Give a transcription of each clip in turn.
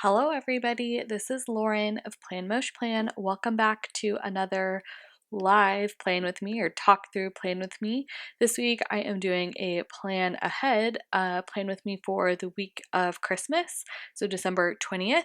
Hello everybody, this is Lauren of Plan Mosh Plan. Welcome back to another live plan with me or talk through plan with me. This week I am doing a plan ahead, plan with me for the week of Christmas, so December 20th.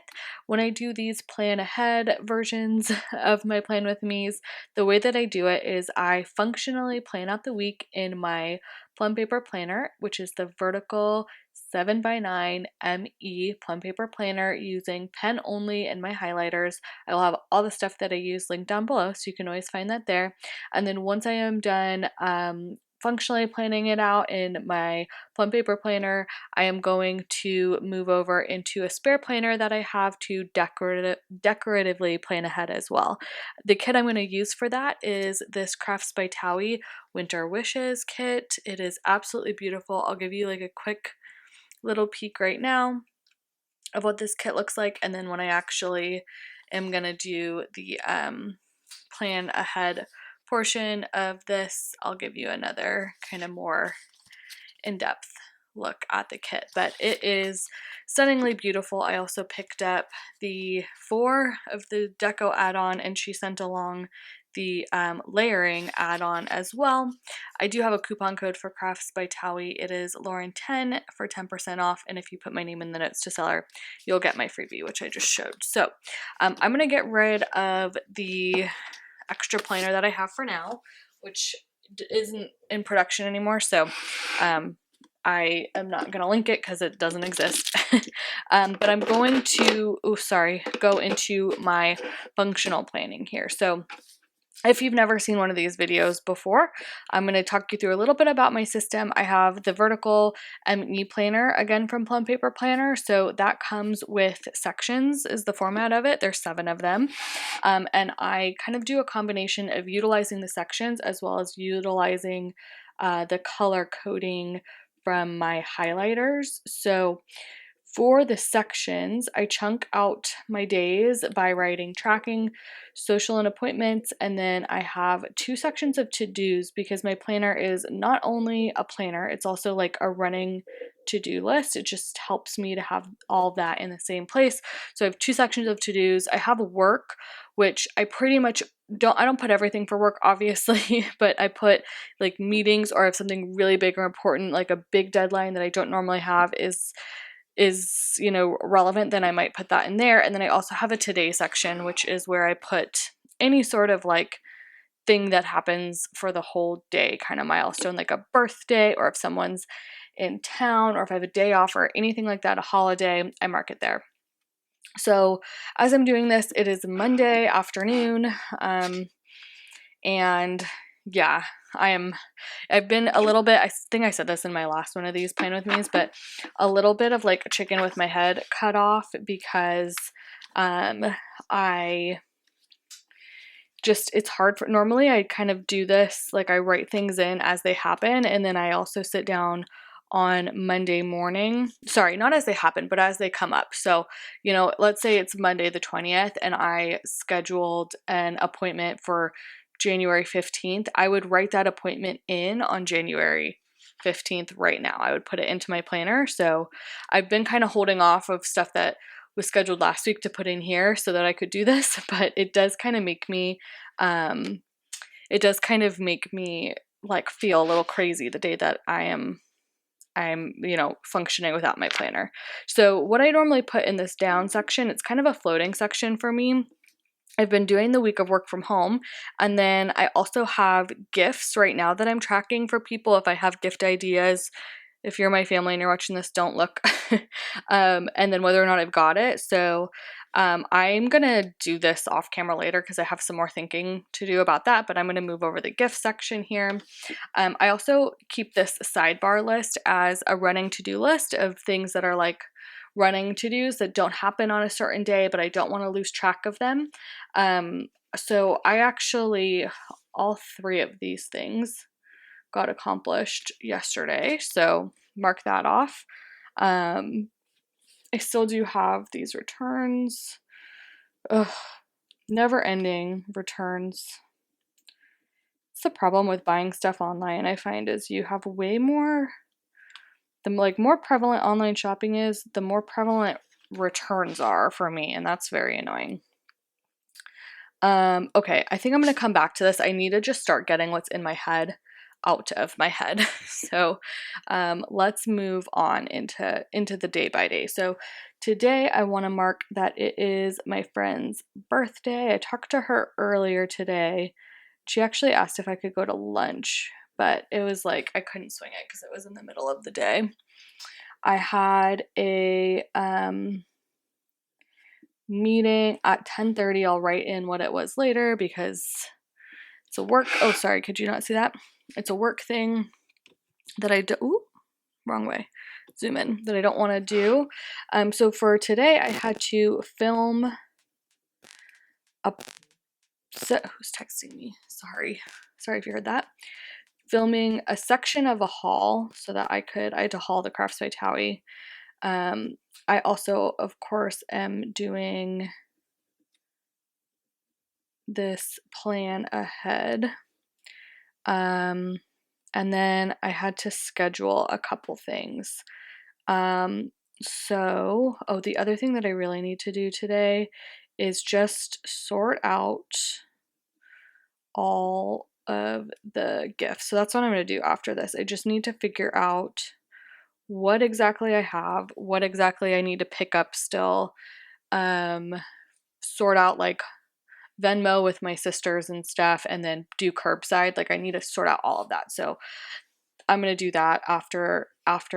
When I do these plan ahead versions of my plan with me's, the way that I do it is I functionally plan out the week in my Plum paper planner, which is the vertical 7x9 ME Plum paper planner using pen only and my highlighters. I will have all the stuff that I use linked down below, so you can always find that there. And then once I am done functionally planning it out in my Plum paper planner, I am going to move over into a spare planner that I have to decoratively plan ahead as well. The kit I'm going to use for that is this Crafts by Thaowie Winter Wishes kit. It is absolutely beautiful. I'll give you like a quick little peek right now of what this kit looks like, and then when I actually am gonna do the plan ahead portion of this, I'll give you another kind of more in-depth look at the kit. But it is stunningly beautiful. I also picked up the 4 of the Deco add-on, and she sent along the layering add-on as well. I do have a coupon code for Crafts by Thaowie. It is Lauren10 for 10% off, and if you put my name in the notes to seller, you'll get my freebie, which I just showed. So I'm gonna get rid of the extra planner that I have for now, which isn't in production anymore, so I am not going to link it because it doesn't exist. But I'm going to, go into my functional planning here. So if you've never seen one of these videos before, I'm going to talk you through a little bit about my system. I have the vertical ME planner, again from Plum Paper Planner. So that comes with sections is the format of it. There's 7 of them. And I kind of do a combination of utilizing the sections as well as utilizing the color coding from my highlighters. So for the sections, I chunk out my days by writing tracking, social and appointments, and then I have 2 sections of to-dos because my planner is not only a planner, it's also like a running to-do list. It just helps me to have all that in the same place. So I have 2 sections of to-dos. I have work, which I pretty much I don't put everything for work, obviously, but I put like meetings, or if something really big or important, like a big deadline that I don't normally have is relevant, then I might put that in there. And then I also have a today section, which is where I put any sort of like thing that happens for the whole day, kind of milestone, like a birthday, or if someone's in town, or if I have a day off or anything like that, a holiday, I mark it there. So as I'm doing this, it is Monday afternoon, and yeah, I've been a little bit, I think I said this in my last one of these plan with me's, but a little bit of like chicken with my head cut off because it's hard for, normally I kind of do this, like I write things in as they happen, and then I also sit down on Monday morning, sorry, not as they happen, but as they come up. So, let's say it's Monday the 20th and I scheduled an appointment for January 15th. I would write that appointment in on January 15th right now. I would put it into my planner. So I've been kind of holding off of stuff that was scheduled last week to put in here so that I could do this, but it does kind of make me, like feel a little crazy the day that I'm functioning without my planner. So what I normally put in this down section, it's kind of a floating section for me. I've been doing the week of work from home, and then I also have gifts right now that I'm tracking for people. If I have gift ideas, if you're my family and you're watching this, don't look. And then whether or not I've got it. So I'm gonna do this off camera later because I have some more thinking to do about that, but I'm gonna move over the gift section here. I also keep this sidebar list as a running to-do list of things that are like running to-dos that don't happen on a certain day, but I don't want to lose track of them. So I actually, all 3 of these things got accomplished yesterday, so mark that off. I still do have these returns. Ugh, never ending returns. It's the problem with buying stuff online, I find, is you have way more, the more prevalent online shopping is, the more prevalent returns are for me, and that's very annoying. Okay, I think I'm gonna come back to this. I need to just start getting what's in my head out of my head. So let's move on into the day by day. So today I want to mark that it is my friend's birthday. I talked to her earlier today. She actually asked if I could go to lunch, but it was like I couldn't swing it because it was in the middle of the day. I had a meeting at 10:30. I'll write in what it was later because it's a work. Oh, sorry. Could you not see that? It's a work thing that I do. Ooh, wrong way. Zoom in. That I don't want to do. So for today, I had to film a. Who's texting me? Sorry if you heard that. Filming a section of a haul so that I had to haul the Crafts by Thaowie. I also, of course, am doing this plan ahead. And then I had to schedule a couple things. The other thing that I really need to do today is just sort out all of the gifts. So that's what I'm going to do after this. I just need to figure out what exactly I have, what exactly I need to pick up still, sort out like Venmo with my sisters and stuff, and then do curbside. Like I need to sort out all of that. So I'm going to do that after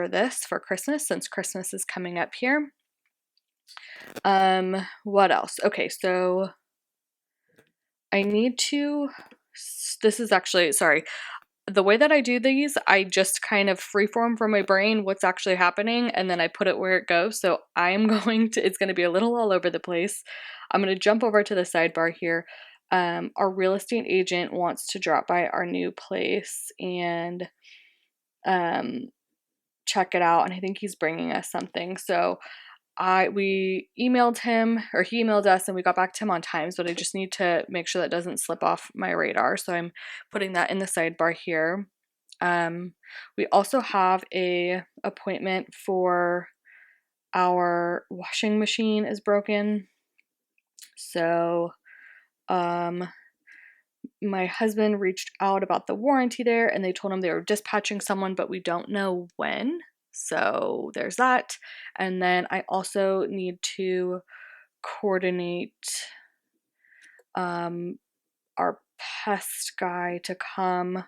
this for Christmas, since Christmas is coming up here. What else? Okay, so I need to, this is actually, sorry, the way that I do these, I just kind of freeform from my brain what's actually happening, and then I put it where it goes. So I'm going to, it's going to be a little all over the place. I'm going to jump over to the sidebar here. Our real estate agent wants to drop by our new place and check it out, and I think he's bringing us something. So we emailed him, or he emailed us, and we got back to him on times, but I just need to make sure that doesn't slip off my radar. So I'm putting that in the sidebar here. We also have a appointment for our washing machine is broken. So my husband reached out about the warranty there, and they told him they were dispatching someone, but we don't know when. So there's that. And then I also need to coordinate our pest guy to come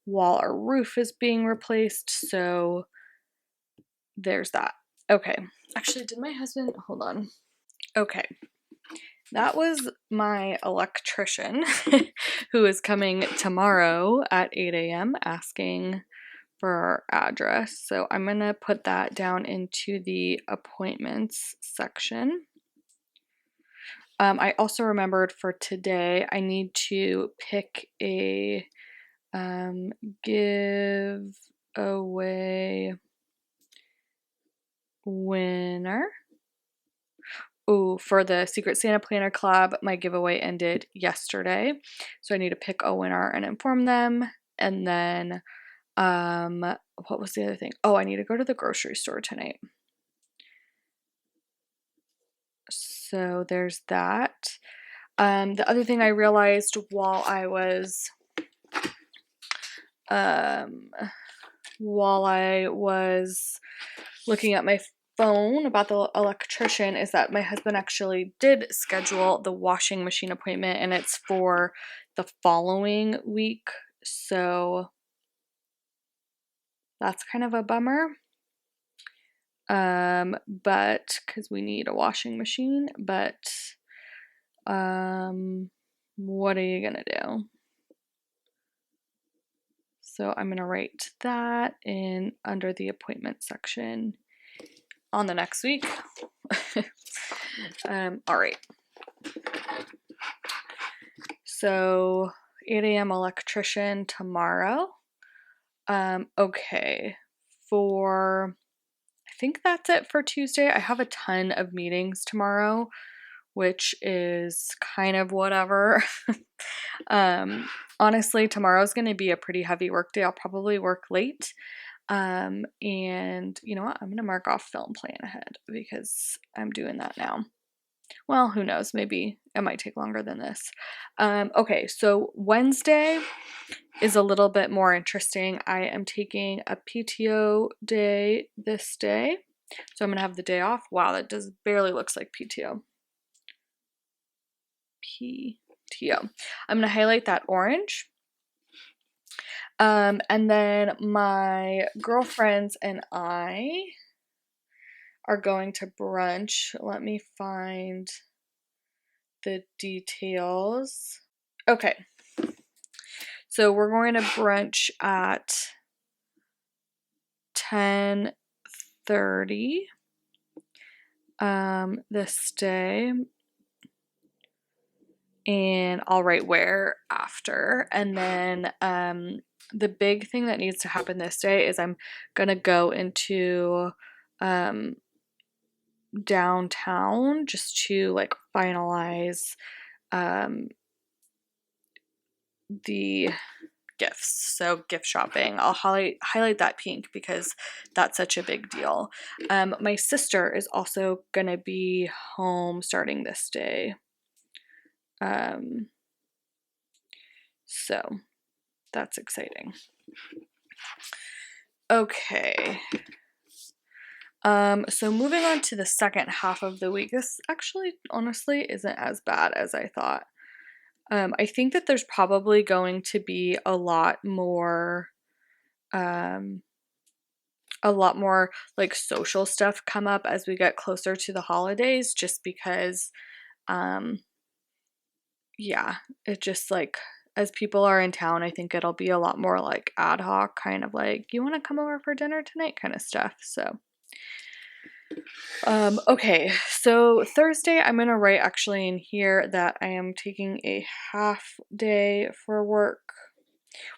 while our roof is being replaced. So there's that. Okay. Actually, did my husband, hold on. Okay. That was my electrician who is coming tomorrow at 8 a.m. asking for our address. So I'm going to put that down into the appointments section. I also remembered for today, I need to pick a giveaway winner. Oh, for the Secret Santa Planner Collab, my giveaway ended yesterday. So I need to pick a winner and inform them. And then, what was the other thing? Oh, I need to go to the grocery store tonight. So there's that. The other thing I realized while I was looking at my phone about the electrician is that my husband actually did schedule the washing machine appointment, and it's for the following week. So that's kind of a bummer. But because we need a washing machine, but what are you gonna do? So I'm gonna write that in under the appointment section on the next week. All right. So 8 a.m. electrician tomorrow. Okay. I think that's it for Tuesday. I have a ton of meetings tomorrow, which is kind of whatever. Honestly, tomorrow's going to be a pretty heavy work day. I'll probably work late. And you know what? I'm going to mark off film plan ahead because I'm doing that now. Well, who knows? Maybe it might take longer than this. Okay, so Wednesday is a little bit more interesting. I am taking a PTO day this day. So I'm going to have the day off. Wow, that just barely looks like PTO. PTO. I'm going to highlight that orange. And then my girlfriends and I are going to brunch. Let me find the details. Okay. So we're going to brunch at 10:30 this day. And I'll write where after. And then the big thing that needs to happen this day is I'm gonna go into downtown just to like finalize the gifts. So gift shopping. I'll highlight that pink because that's such a big deal. My sister is also gonna be home starting this day. So that's exciting. Okay. So moving on to the second half of the week. This actually honestly isn't as bad as I thought. I think that there's probably going to be a lot more like social stuff come up as we get closer to the holidays, just because yeah, it just like as people are in town, I think it'll be a lot more like ad hoc, kind of like, you want to come over for dinner tonight kind of stuff. So okay, so Thursday I'm gonna write actually in here that I am taking a half day for work.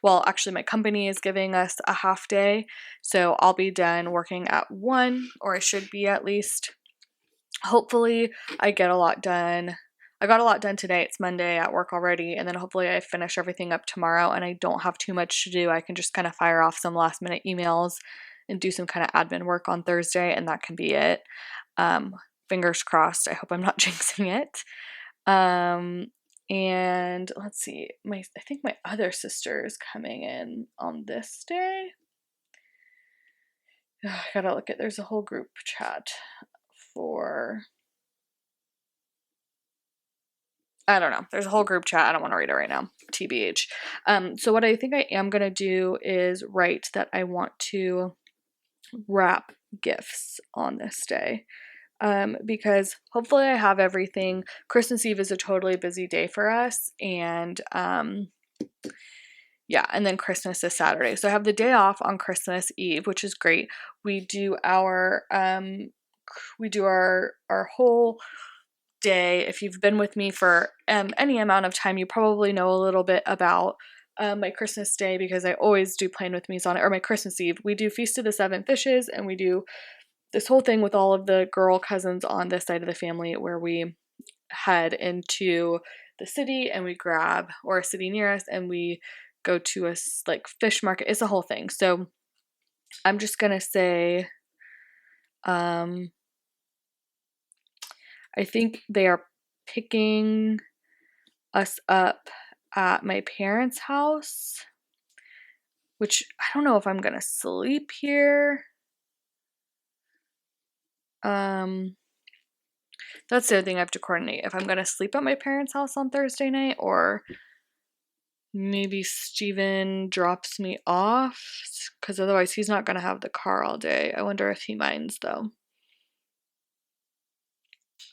Well, actually my company is giving us a half day, so I'll be done working at 1, or I should be at least. Hopefully I get a lot done. I got a lot done today. It's Monday at work already, and then hopefully I finish everything up tomorrow and I don't have too much to do. I can just kind of fire off some last minute emails and do some kind of admin work on Thursday, and that can be it. Fingers crossed. I hope I'm not jinxing it. And let's see, I think my other sister is coming in on this day. I gotta look at, there's a whole group chat for, I don't know. There's a whole group chat. I don't want to read it right now. TBH. So what I think I am going to do is write that I want to wrap gifts on this day. Because hopefully I have everything. Christmas Eve is a totally busy day for us. And yeah, and then Christmas is Saturday. So I have the day off on Christmas Eve, which is great. We do our whole day. If you've been with me for any amount of time, you probably know a little bit about my Christmas day, because I always do Plan With Me's on it, or my Christmas Eve. We do Feast of the Seven Fishes, and we do this whole thing with all of the girl cousins on this side of the family, where we head into the city and we grab, or a city near us, and we go to a like fish market. It's a whole thing. So I'm just gonna say I think they are picking us up at my parents' house, which I don't know if I'm gonna sleep here. That's the other thing I have to coordinate. If I'm gonna sleep at my parents' house on Thursday night, or maybe Steven drops me off, because otherwise he's not gonna have the car all day. I wonder if he minds though.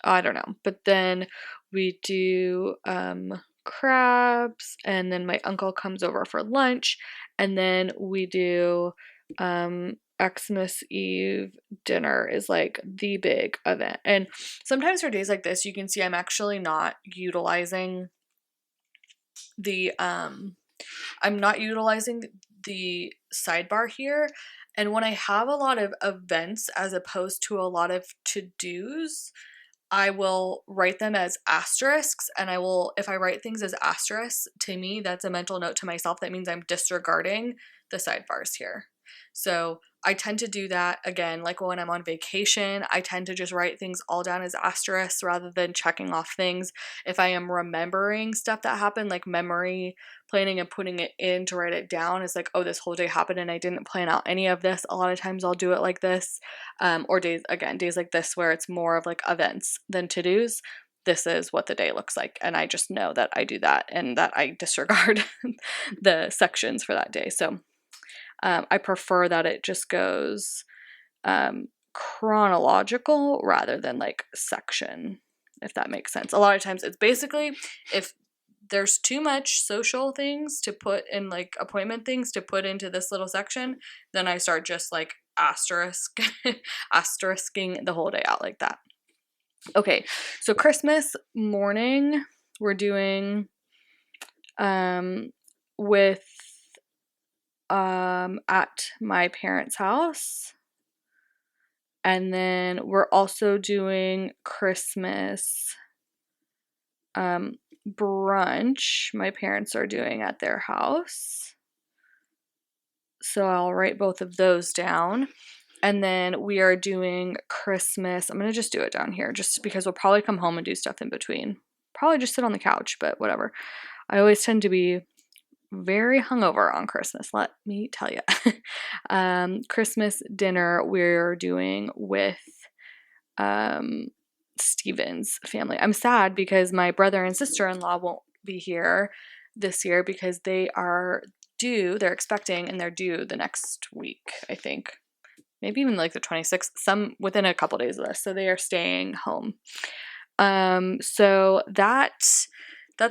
I don't know. But then we do crabs, and then my uncle comes over for lunch, and then we do Xmas Eve dinner is like the big event. And sometimes for days like this, you can see I'm actually not utilizing the sidebar here. And when I have a lot of events as opposed to a lot of to-dos, I will write them as asterisks, and if I write things as asterisks, to me, that's a mental note to myself. That means I'm disregarding the sidebars here. So I tend to do that again, like when I'm on vacation, I tend to just write things all down as asterisks rather than checking off things. If I am remembering stuff that happened, like memory planning and putting it in to write it down is like, oh, this whole day happened and I didn't plan out any of this. A lot of times I'll do it like this, or days like this where it's more of like events than to-dos. This is what the day looks like, and I just know that I do that and that I disregard the sections for that day. So I prefer that it just goes chronological rather than like section, if that makes sense. A lot of times it's basically, if there's too much social things to put in, like appointment things to put into this little section, then I start just like asterisking the whole day out like that. Okay, so Christmas morning we're doing with at my parents' house. And then we're also doing Christmas brunch. My parents are doing at their house. So I'll write both of those down. And then we are doing Christmas. I'm going to just do it down here just because we'll probably come home and do stuff in between. Probably just sit on the couch, but whatever. I always tend to be very hungover on Christmas, let me tell you. Christmas dinner we're doing with Steven's family. I'm sad because my brother and sister-in-law won't be here this year because they're expecting, and they're due the next week, I think. Maybe even like the 26th, some within a couple days of this. So they are staying home. So that's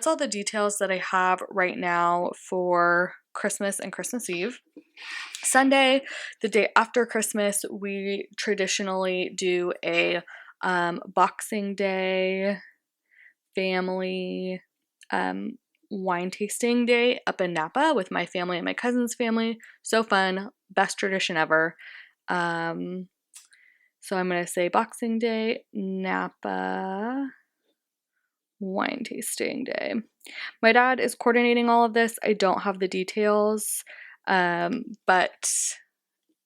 all the details that I have right now for Christmas and Christmas Eve. Sunday, the day after Christmas, we traditionally do a Boxing Day family wine tasting day up in Napa with my family and my cousin's family. So fun. Best tradition ever. So I'm going to say Boxing Day, Napa wine tasting day. My dad is coordinating all of this. I don't have the details, but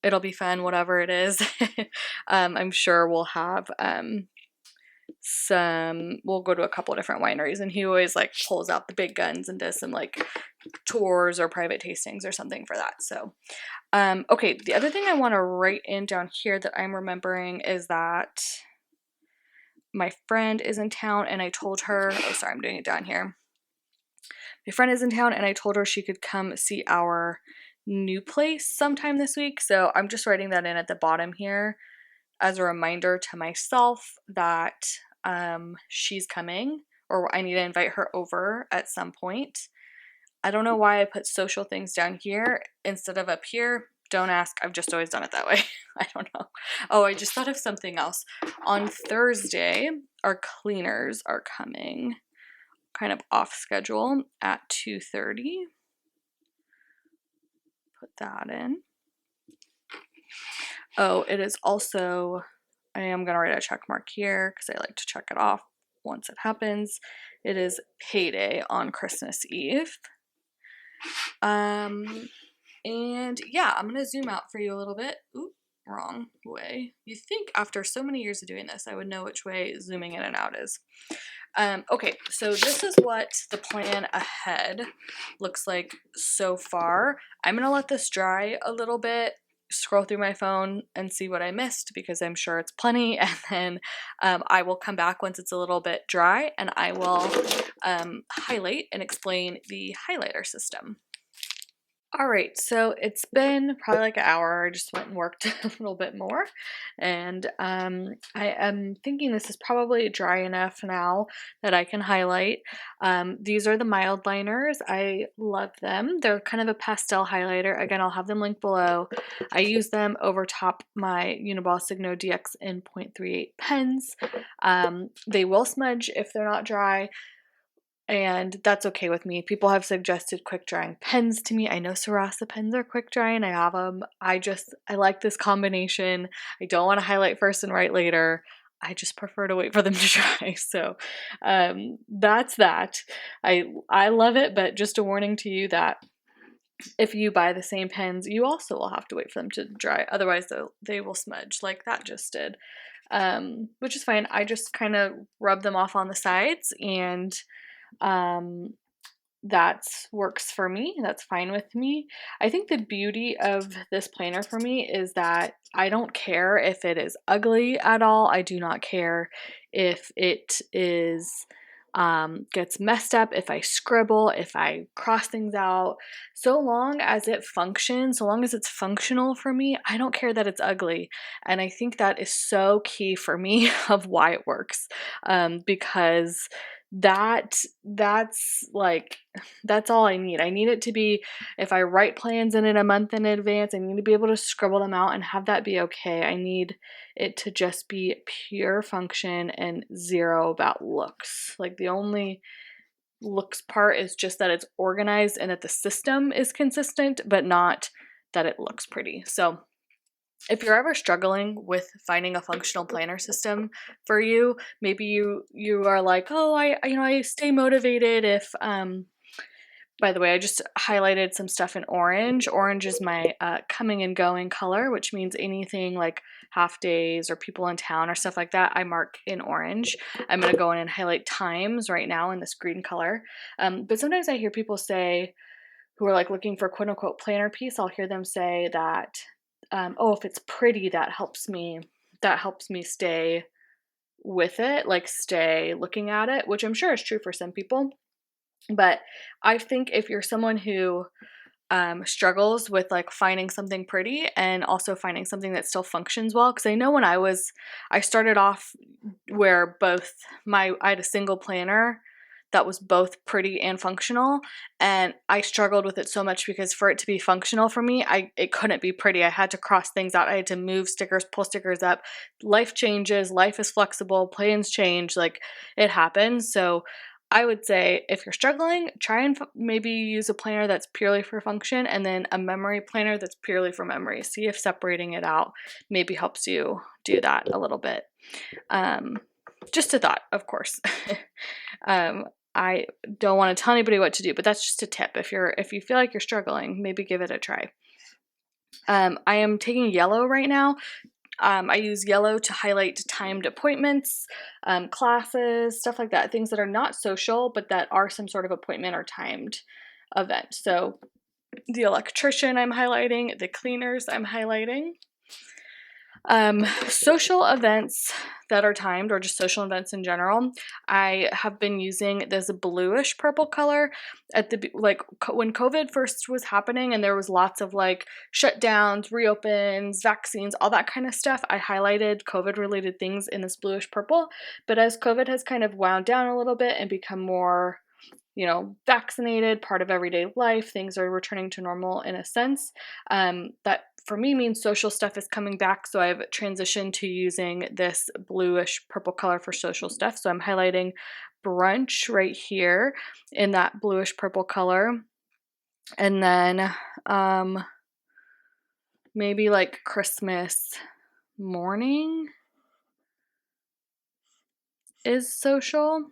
it'll be fun, whatever it is. I'm sure we'll have we'll go to a couple of different wineries, and he always like pulls out the big guns and does some like tours or private tastings or something for that. So okay, the other thing I want to write in down here that I'm remembering is that my friend is in town, and I told her, oh sorry, I'm doing it down here. My friend is in town, and I told her she could come see our new place sometime this week. So I'm just writing that in at the bottom here as a reminder to myself that she's coming, or I need to invite her over at some point. I don't know why I put social things down here instead of up here. Don't ask. I've just always done it that way. I don't know. Oh, I just thought of something else. On Thursday, our cleaners are coming, kind of off schedule at 2:30. Put that in. Oh, it is also, I am going to write a check mark here because I like to check it off once it happens. It is payday on Christmas Eve. And yeah, I'm going to zoom out for you a little bit. Oop, wrong way. You think after so many years of doing this, I would know which way zooming in and out is. Okay, so this is what the plan ahead looks like so far. I'm going to let this dry a little bit, scroll through my phone and see what I missed because I'm sure it's plenty, and then I will come back once it's a little bit dry and I will highlight and explain the highlighter system. All right, so it's been probably like an hour. I just went and worked a little bit more, and I am thinking this is probably dry enough now that I can highlight. These are the mild liners. I love them. They're kind of a pastel highlighter. Again, I'll have them linked below. I use them over top my Uniball Signo DX in 0.38 pens. They will smudge if they're not dry, and that's okay with me. People have suggested quick drying pens to me. I know Sarasa pens are quick drying. I have them. I like this combination. I don't want to highlight first and write later. I just prefer to wait for them to dry. So that's that. I love it, but just a warning to you that if you buy the same pens, you also will have to wait for them to dry. Otherwise, they will smudge like that just did, which is fine. I just kind of rub them off on the sides, and that works for me. That's fine with me. I think the beauty of this planner for me is that I don't care if it is ugly at all. I do not care if it is gets messed up, if I scribble, if I cross things out. So long as it functions, so long as it's functional for me, I don't care that it's ugly. And I think that is so key for me of why it works, because that's like that's all I need. I need it to be, if I write plans in it a month in advance, I need to be able to scribble them out and have that be okay. I need it to just be pure function and zero about looks. Like the only looks part is just that it's organized and that the system is consistent, but not that it looks pretty. So if you're ever struggling with finding a functional planner system for you, maybe you are like, oh, I stay motivated if by the way, I just highlighted some stuff in orange. Orange is my coming and going color, which means anything like half days or people in town or stuff like that, I mark in orange. I'm going to go in and highlight times right now in this green color. But sometimes I hear people say, who are like looking for quote unquote planner piece, I'll hear them say that, oh, if it's pretty, that helps me stay with it, like stay looking at it, which I'm sure is true for some people. But I think if you're someone who struggles with like finding something pretty and also finding something that still functions well, because I know when I started off where I had a single planner that was both pretty and functional, and I struggled with it so much because for it to be functional for me, it couldn't be pretty. I had to cross things out. I had to move stickers, pull stickers up. Life changes, life is flexible, plans change, like it happens. So I would say if you're struggling, try and maybe use a planner that's purely for function, and then a memory planner that's purely for memory. See if separating it out maybe helps you do that a little bit. Just a thought, of course. I don't want to tell anybody what to do, but that's just a tip. If you feel like you're struggling, maybe give it a try. I am taking yellow right now. I use yellow to highlight timed appointments, classes, stuff like that. Things that are not social, but that are some sort of appointment or timed event. So the electrician I'm highlighting, the cleaners I'm highlighting. Social events that are timed, or just social events in general, I have been using this bluish purple color at the when COVID first was happening and there was lots of like shutdowns, reopens, vaccines, all that kind of stuff. I highlighted COVID related things in this bluish purple, but as COVID has kind of wound down a little bit and become more vaccinated, part of everyday life, things are returning to normal in a sense. That for me means social stuff is coming back. So I've transitioned to using this bluish purple color for social stuff. So I'm highlighting brunch right here in that bluish purple color. And then maybe like Christmas morning is social.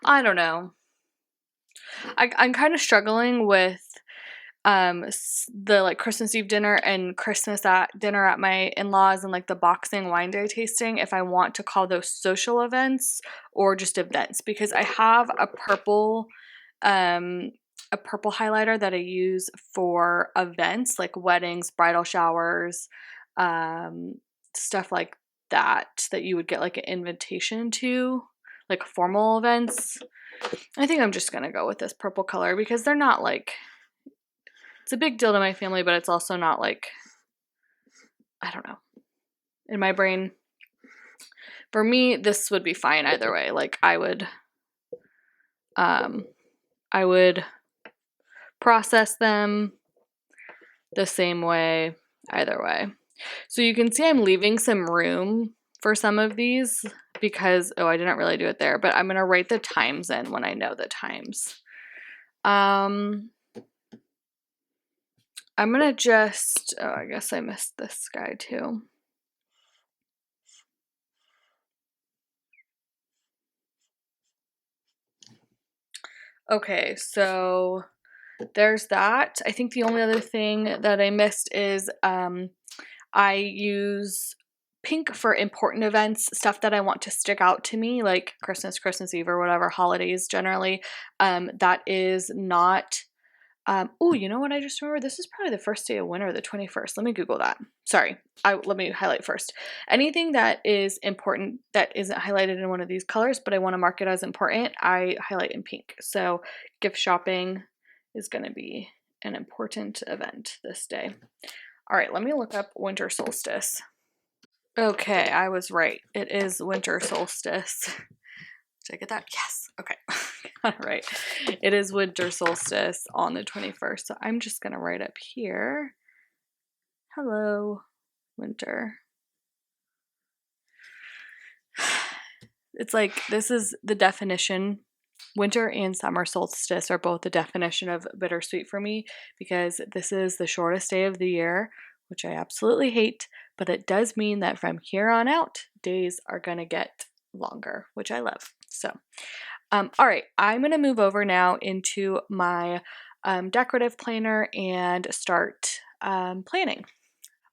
I don't know. I'm kind of struggling with the like Christmas Eve dinner and Christmas dinner at my in-laws and like the boxing wine day tasting, if I want to call those social events or just events, because I have a purple highlighter that I use for events like weddings, bridal showers, stuff like that you would get like an invitation to, like formal events. I think I'm just gonna go with this purple color because they're not like, it's a big deal to my family, but it's also not like, I don't know. In my brain, for me, this would be fine either way. Like I would process them the same way either way. So you can see I'm leaving some room for some of these because, oh, I didn't really do it there, but I'm going to write the times in when I know the times. I'm going to just, oh, I guess I missed this guy too. Okay, so there's that. I think the only other thing that I missed is I use pink for important events, stuff that I want to stick out to me, like Christmas, Christmas Eve, or whatever, holidays generally. That is not. Oh, you know what I just remembered? This is probably the first day of winter, the 21st. Let me Google that. Sorry. Let me highlight first. Anything that is important that isn't highlighted in one of these colors, but I want to mark it as important, I highlight in pink. So gift shopping is going to be an important event this day. All right, let me look up winter solstice. Okay, I was right. It is winter solstice. Did I get that? Yes. Okay. All right. It is winter solstice on the 21st. So I'm just going to write up here, hello, winter. It's like, this is the definition. Winter and summer solstice are both the definition of bittersweet for me, because this is the shortest day of the year, which I absolutely hate, but it does mean that from here on out, days are going to get longer, which I love. So, all right, I'm going to move over now into my decorative planner and start planning.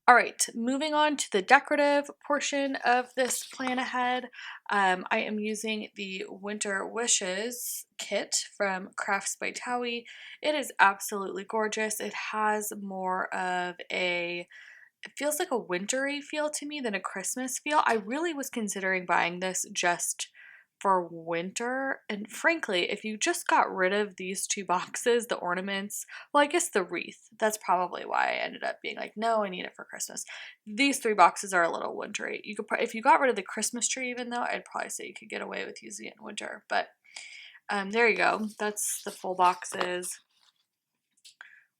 All right, moving on to the decorative portion of this plan ahead. I am using the Winter Wishes kit from Crafts by Thaowie. It is absolutely gorgeous. It has more of a, it feels like a wintry feel to me than a Christmas feel. I really was considering buying this just for winter, and frankly, if you just got rid of these two boxes, the ornaments, well, I guess the wreath, that's probably why I ended up being like, no, I need it for Christmas. These three boxes are a little wintry. You could, if you got rid of the Christmas tree, even though, I'd probably say you could get away with using it in winter, but there you go. That's the full boxes.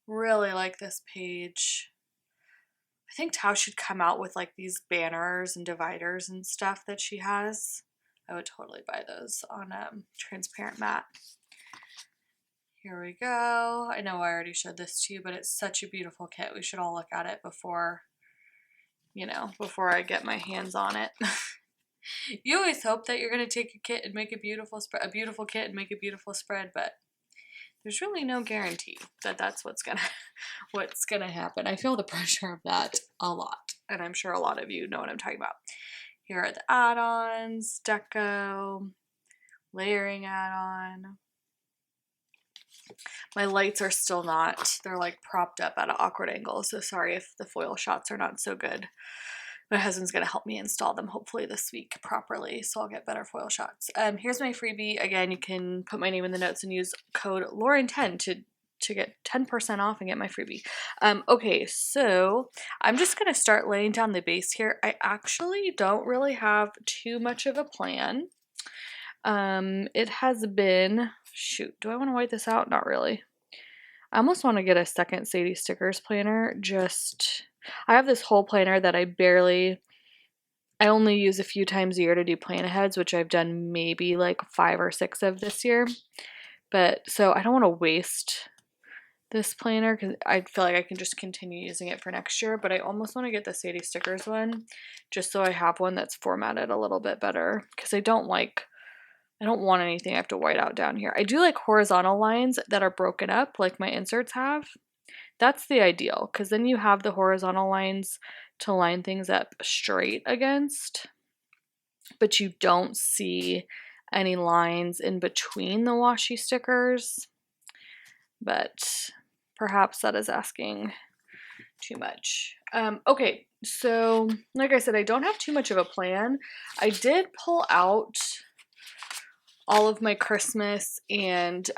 Really like this page. I think Tao should come out with like these banners and dividers and stuff that she has. I would totally buy those on transparent matte. Here we go. I know I already showed this to you, but it's such a beautiful kit. We should all look at it before, you know, before I get my hands on it. You always hope that you're going to take a kit and make a beautiful kit and make a beautiful spread, but there's really no guarantee that that's what's gonna happen. I feel the pressure of that a lot, and I'm sure a lot of you know what I'm talking about. Here are the add-ons, Deco, layering add-on. My lights are still not, they're like propped up at an awkward angle, so sorry if the foil shots are not so good. My husband's gonna help me install them hopefully this week properly, so I'll get better foil shots. Here's my freebie. Again, you can put my name in the notes and use code Lauren10 to get 10% off and get my freebie. Okay, so I'm just gonna start laying down the base here. I actually don't really have too much of a plan. It has been, shoot, do I want to white this out? Not really. I almost want to get a second Sadie Stickers planner. I have this whole planner that I only use a few times a year to do plan aheads, which I've done maybe like 5 or 6 of this year. But so I don't want to waste this planner because I feel like I can just continue using it for next year. But I almost want to get the Sadie Stickers one just so I have one that's formatted a little bit better, because I don't want anything I have to white out down here. I do like horizontal lines that are broken up like my inserts have. That's the ideal, because then you have the horizontal lines to line things up straight against, but you don't see any lines in between the washi stickers. But perhaps that is asking too much. Okay, so like I said, I don't have too much of a plan. I did pull out all of my Christmas and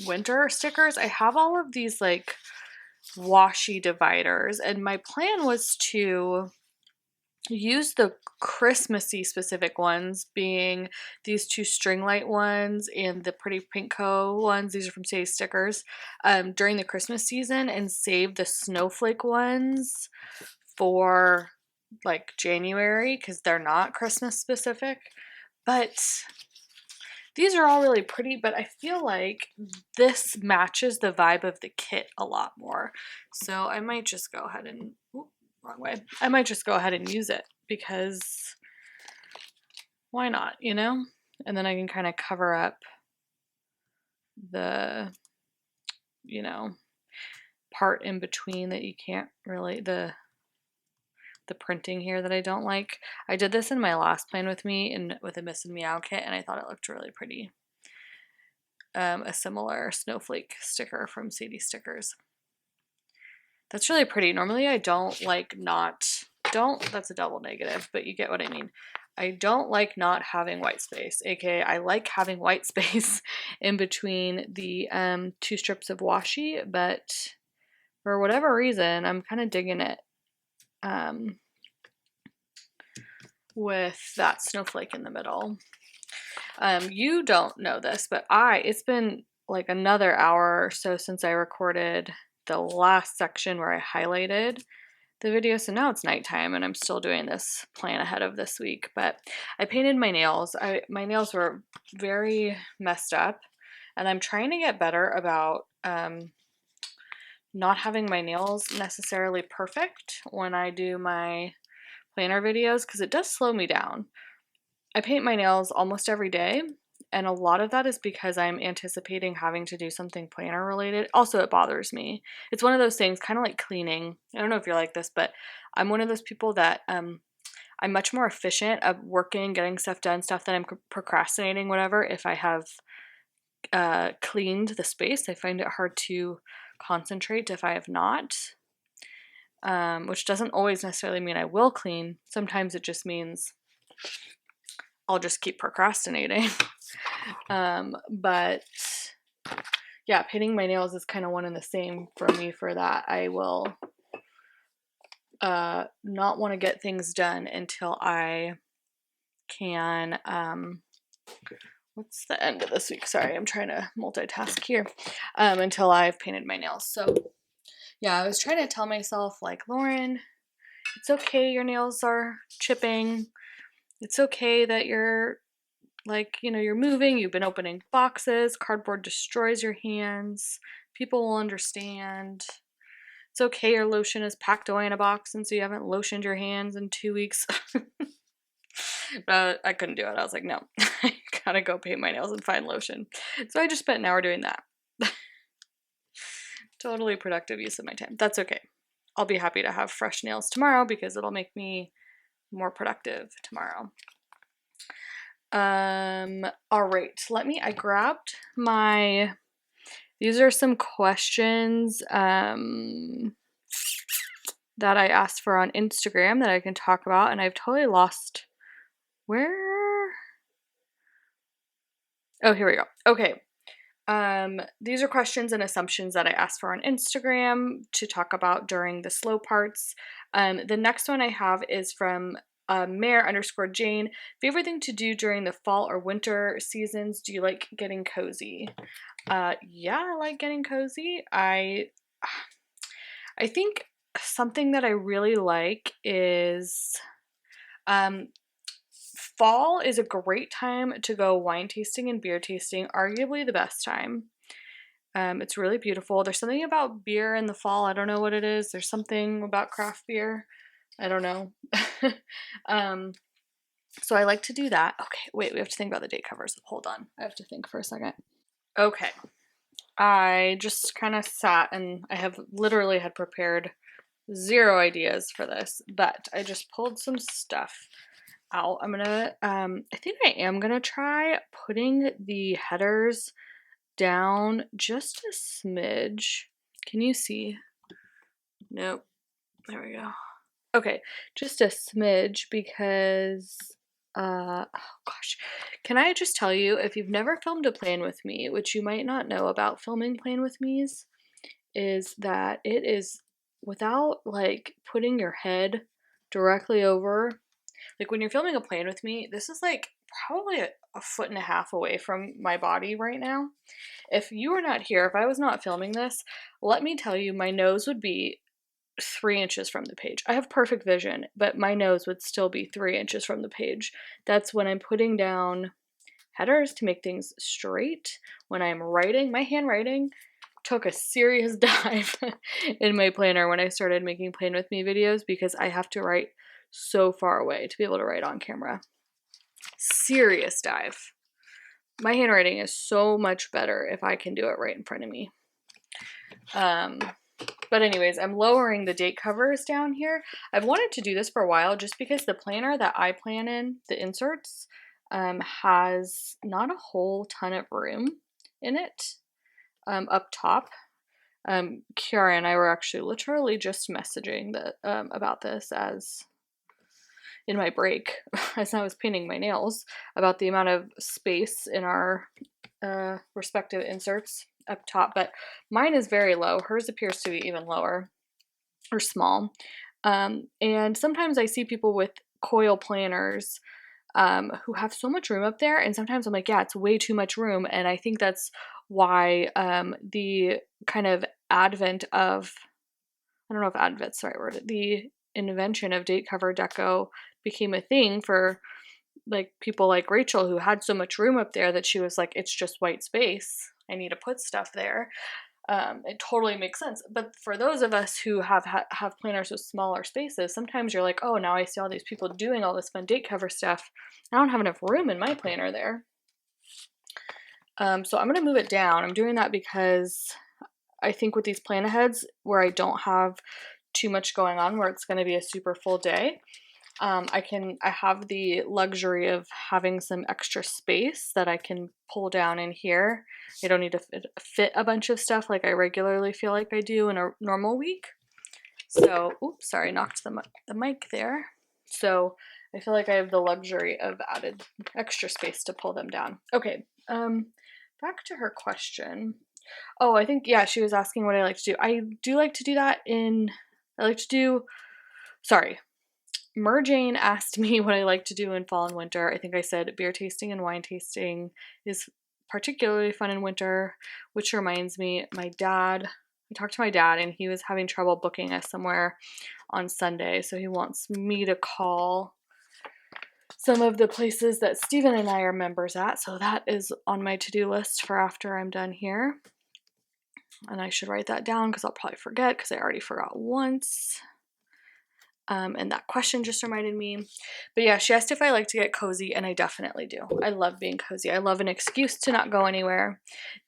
winter stickers. I have all of these like washi dividers, and my plan was to use the Christmassy specific ones, being these 2 string light ones and the Pretty Pinko ones. These are from Sadie Stickers, during the Christmas season, and save the snowflake ones for like January because they're not Christmas specific. But these are all really pretty, but I feel like this matches the vibe of the kit a lot more. So I might just go ahead and, wrong way. I might just go ahead and use it, because why not, you know? And then I can kind of cover up the you know, part in between that you can't really, the printing here that I don't like. I did this in my last plan with me and with a Miss and Meow kit, and I thought it looked really pretty. A similar snowflake sticker from Sadie Stickers. That's really pretty. Normally I don't like that's a double negative, but you get what I mean. I don't like not having white space, aka I like having white space in between the 2 strips of washi, but for whatever reason, I'm kind of digging it with that snowflake in the middle. You don't know this, but it's been like another hour or so since I recorded the last section where I highlighted the video, so now it's nighttime and I'm still doing this plan ahead of this week. But I painted my nails. My nails were very messed up, and I'm trying to get better about not having my nails necessarily perfect when I do my planner videos, because it does slow me down. I paint my nails almost every day, and a lot of that is because I'm anticipating having to do something planner related. Also, it bothers me. It's one of those things, kind of like cleaning. I don't know if you're like this, but I'm one of those people that I'm much more efficient at working, getting stuff done, stuff that I'm procrastinating, whatever, if I have cleaned the space. I find it hard to concentrate if I have not, which doesn't always necessarily mean I will clean. Sometimes it just means I'll just keep procrastinating. But yeah, painting my nails is kind of one and the same for me for that. I will not want to get things done until I can, what's the end of this week? Sorry, I'm trying to multitask here. Until I've painted my nails. So yeah, I was trying to tell myself, like, Lauren, it's okay your nails are chipping. It's okay that you're, like, you know, you're moving, you've been opening boxes, cardboard destroys your hands, people will understand. It's okay your lotion is packed away in a box and so you haven't lotioned your hands in 2 weeks. But I couldn't do it. I was like, no, I gotta go paint my nails and find lotion. So I just spent an hour doing that. Totally productive use of my time. That's okay. I'll be happy to have fresh nails tomorrow because it'll make me more productive tomorrow. All right, I grabbed these are some questions that I asked for on Instagram that I can talk about, and I've totally lost oh, here we go. Okay. These are questions and assumptions that I asked for on Instagram to talk about during the slow parts. The next one I have is from Mayor_Jane. Favorite thing to do during the fall or winter seasons? Do you like getting cozy? Yeah, I like getting cozy. I think something that I really like is fall is a great time to go wine tasting and beer tasting, arguably the best time. It's really beautiful. There's something about beer in the fall. I don't know what it is. There's something about craft beer. I don't know. So I like to do that. Okay, wait, we have to think about the date covers. Hold on. I have to think for a second. Okay. I just kind of sat and I have literally had prepared 0 ideas for this, but I just pulled some stuff out. I'm gonna, I think I am gonna try putting the headers down just a smidge. Can you see? Nope. There we go. Okay, just a smidge because, oh gosh. Can I just tell you, if you've never filmed a plan with me, which you might not know about filming plan with me's, is that it is without like putting your head directly over. Like when you're filming a plan with me, this is like probably a 1.5 feet away from my body right now. If you were not here, if I was not filming this, let me tell you, my nose would be 3 inches from the page. I have perfect vision, but my nose would still be 3 inches from the page. That's when I'm putting down headers to make things straight. When I'm writing, my handwriting took a serious dive in my planner when I started making plan with me videos because I have to write so far away to be able to write on camera. Serious dive. My handwriting is so much better if I can do it right in front of me. But anyways, I'm lowering the date covers down here. I've wanted to do this for a while just because the planner that I plan in, the inserts, has not a whole ton of room in it up top. Kiara and I were actually literally just messaging about this as in my break as I was painting my nails about the amount of space in our respective inserts up top, but mine is very low. Hers appears to be even lower or small. And sometimes I see people with coil planners who have so much room up there, and sometimes I'm like, yeah, it's way too much room. And I think that's why the kind of advent of, I don't know if advent's the right word, the invention of date cover deco became a thing for like people like Rachel who had so much room up there that she was like, it's just white space. I need to put stuff there. It totally makes sense. But for those of us who have planners with smaller spaces, sometimes you're like, oh, now I see all these people doing all this fun date cover stuff. I don't have enough room in my planner there. So I'm going to move it down. I'm doing that because I think with these plan aheads where I don't have too much going on, where it's going to be a super full day, I have the luxury of having some extra space that I can pull down in here. I don't need to fit a bunch of stuff like I regularly feel like I do in a normal week. So, oops, sorry, knocked the mic there. So I feel like I have the luxury of added extra space to pull them down. Okay, back to her question. Oh, I think, yeah, she was asking what I like to do. I do like to do that Merjane asked me what I like to do in fall and winter. I think I said beer tasting and wine tasting is particularly fun in winter, which reminds me, I talked to my dad and he was having trouble booking us somewhere on Sunday. So he wants me to call some of the places that Stephen and I are members at. So that is on my to-do list for after I'm done here. And I should write that down because I'll probably forget because I already forgot once. And that question just reminded me. But yeah, she asked if I like to get cozy, and I definitely do. I love being cozy. I love an excuse to not go anywhere.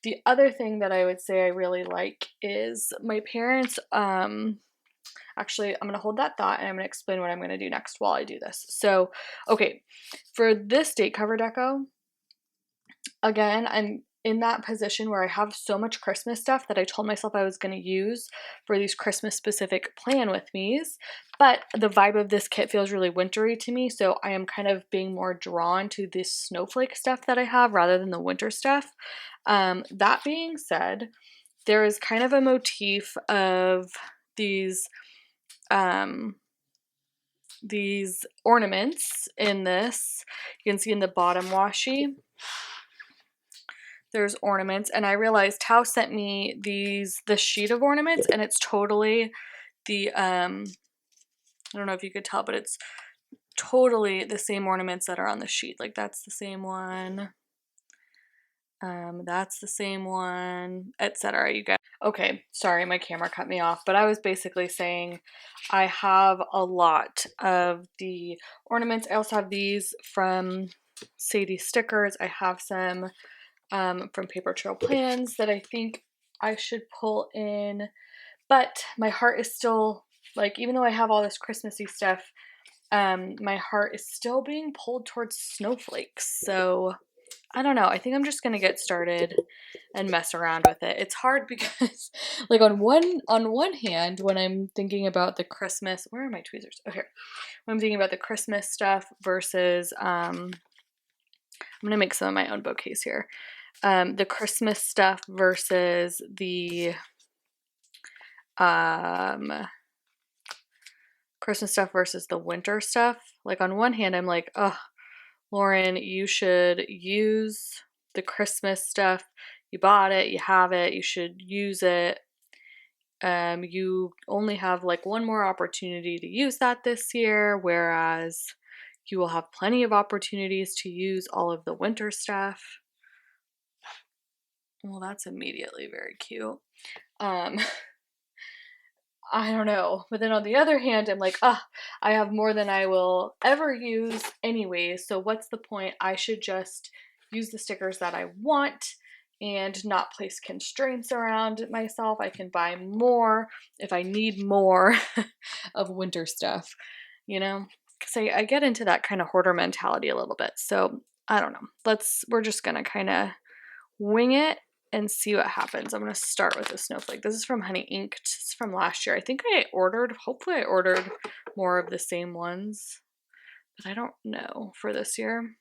The other thing that I would say I really like is my parents, actually, I'm going to hold that thought and I'm going to explain what I'm going to do next while I do this. So, okay, for this date cover deco, again, I'm in that position where I have so much Christmas stuff that I told myself I was going to use for these Christmas specific plan with me's, but the vibe of this kit feels really wintry to me, so I am kind of being more drawn to this snowflake stuff that I have rather than the winter stuff. That being said, there is kind of a motif of these ornaments in this. You can see in the bottom washi there's ornaments, and I realized Tao sent me this sheet of ornaments, and it's totally the I don't know if you could tell, but it's totally the same ornaments that are on the sheet. Like that's the same one, that's the same one, etc. You guys, okay, sorry, my camera cut me off, but I was basically saying I have a lot of the ornaments. I also have these from Sadie Stickers. I have some from Paper Trail Plans that I think I should pull in, but my heart is still, like, even though I have all this Christmassy stuff, my heart is still being pulled towards snowflakes. So I don't know. I think I'm just gonna get started and mess around with it. It's hard because, like, on one hand, when I'm thinking about the Christmas, where are my tweezers? Okay, when I'm thinking about the Christmas stuff versus I'm gonna make some of my own bouquets here. The Christmas stuff versus the Christmas stuff versus the winter stuff. Like on one hand, I'm like, oh, Lauren, you should use the Christmas stuff. You bought it, you have it, you should use it. You only have like one more opportunity to use that this year, whereas you will have plenty of opportunities to use all of the winter stuff. Well, that's immediately very cute. I don't know. But then on the other hand, I'm like, I have more than I will ever use anyways. So what's the point? I should just use the stickers that I want and not place constraints around myself. I can buy more if I need more of winter stuff, you know? Because I get into that kind of hoarder mentality a little bit. So I don't know. We're just going to kind of wing it and see what happens. I'm going to start with a snowflake. This is from Honey Inked. It's from last year. I think hopefully I ordered more of the same ones, but I don't know for this year.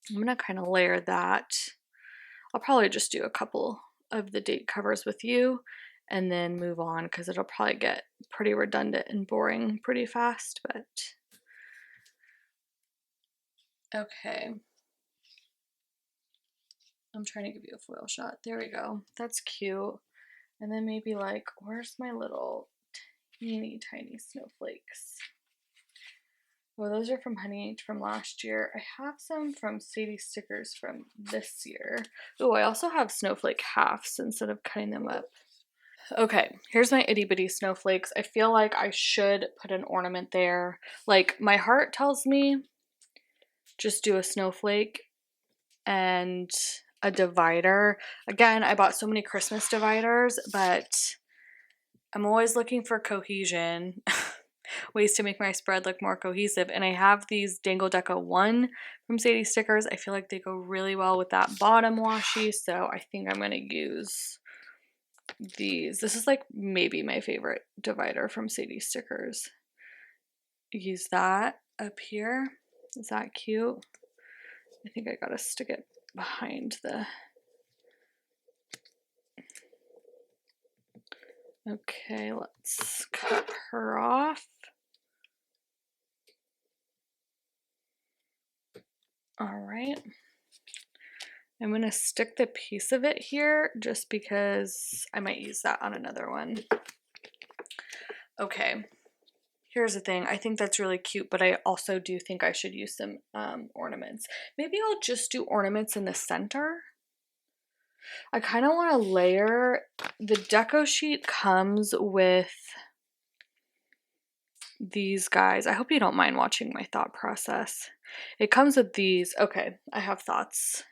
I'm going to kind of layer that. I'll probably just do a couple of the date covers with you and then move on because it'll probably get pretty redundant and boring pretty fast, but okay. I'm trying to give you a foil shot. There we go. That's cute. And then maybe like, where's my little teeny tiny snowflakes? Well, those are from Honey Inked from last year. I have some from Sadie stickers from this year. Oh, I also have snowflake halves instead of cutting them up. Okay, here's my itty bitty snowflakes. I feel like I should put an ornament there. Like, my heart tells me just do a snowflake and a divider. Again, I bought so many Christmas dividers, but I'm always looking for cohesion. Ways to make my spread look more cohesive. And I have these Dangle Deco 1 from Sadie stickers. I feel like they go really well with that bottom washi, so I think I'm going to use these. This is like maybe my favorite divider from Sadie stickers. Use that up here. Is that cute? I think I gotta stick it behind the... Okay, let's cut her off. All right. I'm going to stick the piece of it here just because I might use that on another one. Okay, here's the thing. I think that's really cute, but I also do think I should use some ornaments. Maybe I'll just do ornaments in the center. I kind of want to layer. The deco sheet comes with these guys. I hope you don't mind watching my thought process. It comes with these. Okay, I have thoughts.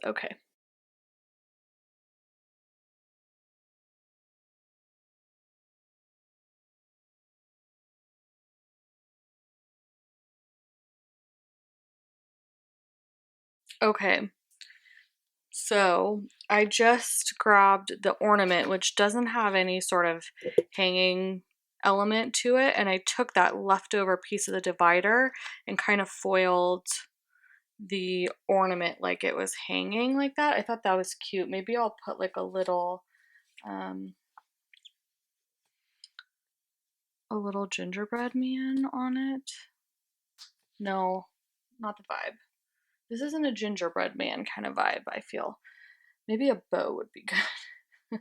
Okay. Okay. So I just grabbed the ornament, which doesn't have any sort of hanging element to it, and I took that leftover piece of the divider and kind of foiled the ornament like it was hanging like that. I thought that was cute. Maybe I'll put like a little gingerbread man on it. No, not the vibe. This isn't a gingerbread man kind of vibe, I feel. Maybe a bow would be good.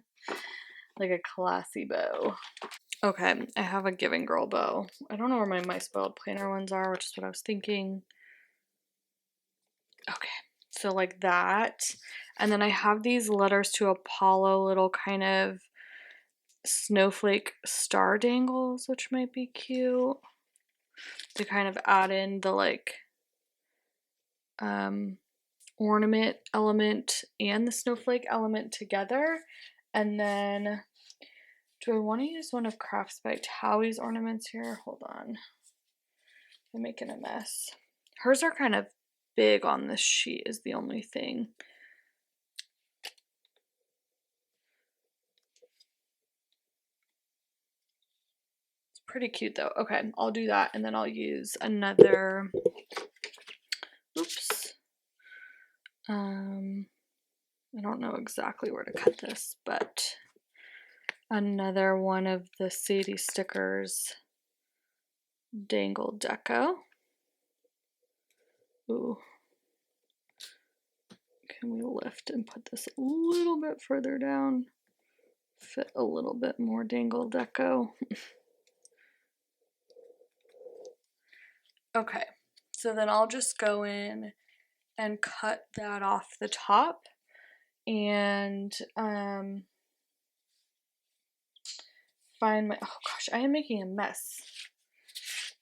Like a classy bow. Okay, I have a Giving Girl bow. I don't know where my My Spoiled Planner ones are, which is what I was thinking. Okay, so like that. And then I have these Letters to Apollo little kind of snowflake star dangles, which might be cute. To kind of add in the like ornament element and the snowflake element together. And then do I want to use one of Crafts by Thawie's ornaments here? Hold on. I'm making a mess. Hers are kind of big on this sheet is the only thing. It's pretty cute though. Okay, I'll do that and then I'll use another, oops. I don't know exactly where to cut this, but another one of the Sadie stickers Dangle Deco. Ooh. Can we lift and put this a little bit further down? Fit a little bit more Dangle Deco. Okay, so then I'll just go in and cut that off the top and find my, oh gosh, I am making a mess.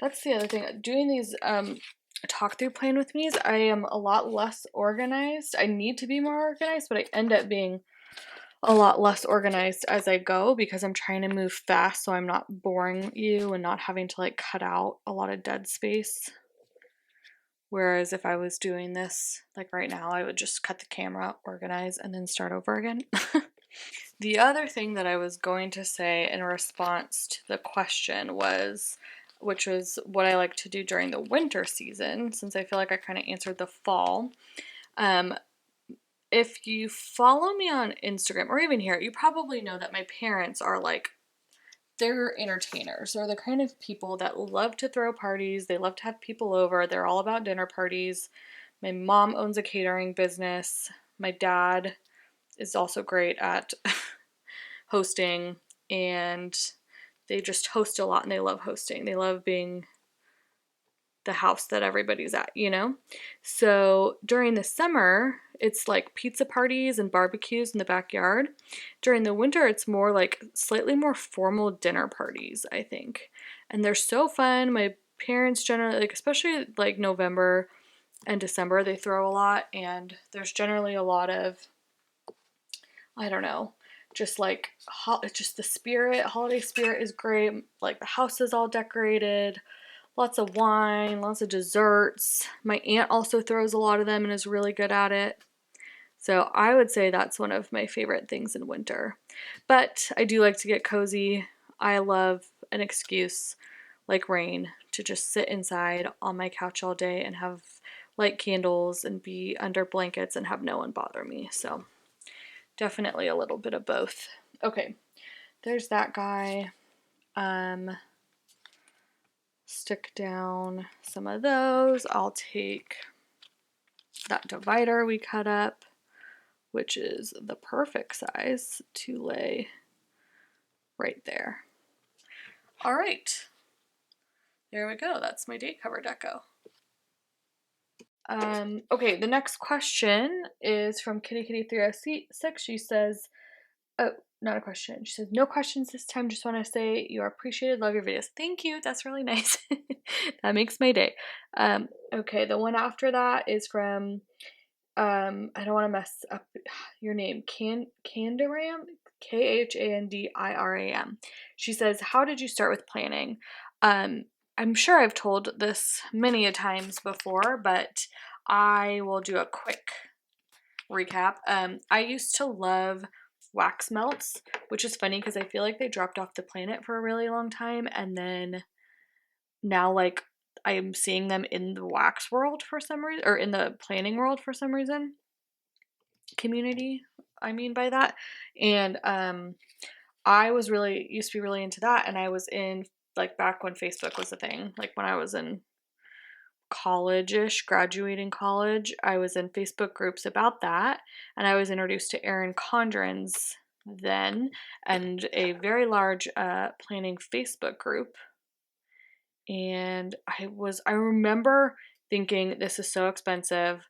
That's the other thing. Doing these talk through plan with me's, I am a lot less organized. I need to be more organized, but I end up being a lot less organized as I go because I'm trying to move fast so I'm not boring you and not having to like cut out a lot of dead space. Whereas if I was doing this like right now, I would just cut the camera, organize, and then start over again. The other thing that I was going to say in response to the question was, which was what I like to do during the winter season, since I feel like I kind of answered the fall. If you follow me on Instagram or even here, you probably know that my parents are like, they're entertainers. They're the kind of people that love to throw parties. They love to have people over. They're all about dinner parties. My mom owns a catering business. My dad is also great at hosting, and they just host a lot and they love hosting. They love being the house that everybody's at, you know? So during the summer, it's like pizza parties and barbecues in the backyard. During the winter, it's more like slightly more formal dinner parties, I think. And they're so fun. My parents generally, like, especially like November and December, they throw a lot, and there's generally a lot of, I don't know, just like just the spirit, holiday spirit is great. Like the house is all decorated, lots of wine, lots of desserts. My aunt also throws a lot of them and is really good at it. So I would say that's one of my favorite things in winter. But I do like to get cozy. I love an excuse like rain to just sit inside on my couch all day and have light candles and be under blankets and have no one bother me. So definitely a little bit of both. Okay, there's that guy. Stick down some of those. I'll take that divider we cut up, which is the perfect size to lay right there. All right, there we go. That's my date cover deco. Okay, the next question is from Kitty Kitty 306. She says, oh, not a question. She says, no questions this time. Just want to say you are appreciated. Love your videos. Thank you. That's really nice. That makes my day. Okay, the one after that is from, I don't want to mess up your name, Candiram, Khandiram. She says, how did you start with planning? I'm sure I've told this many a times before, but I will do a quick recap. I used to love wax melts, which is funny because I feel like they dropped off the planet for a really long time, and then now like I am seeing them in the wax world for some reason, or in the planning world for some reason. Community, I mean by that. And I was really used to be really into that, and I was in like back when Facebook was a thing, like when I was in college-ish, graduating college, I was in Facebook groups about that, and I was introduced to Erin Condren's then, and a very large planning Facebook group. And I remember thinking, this is so expensive.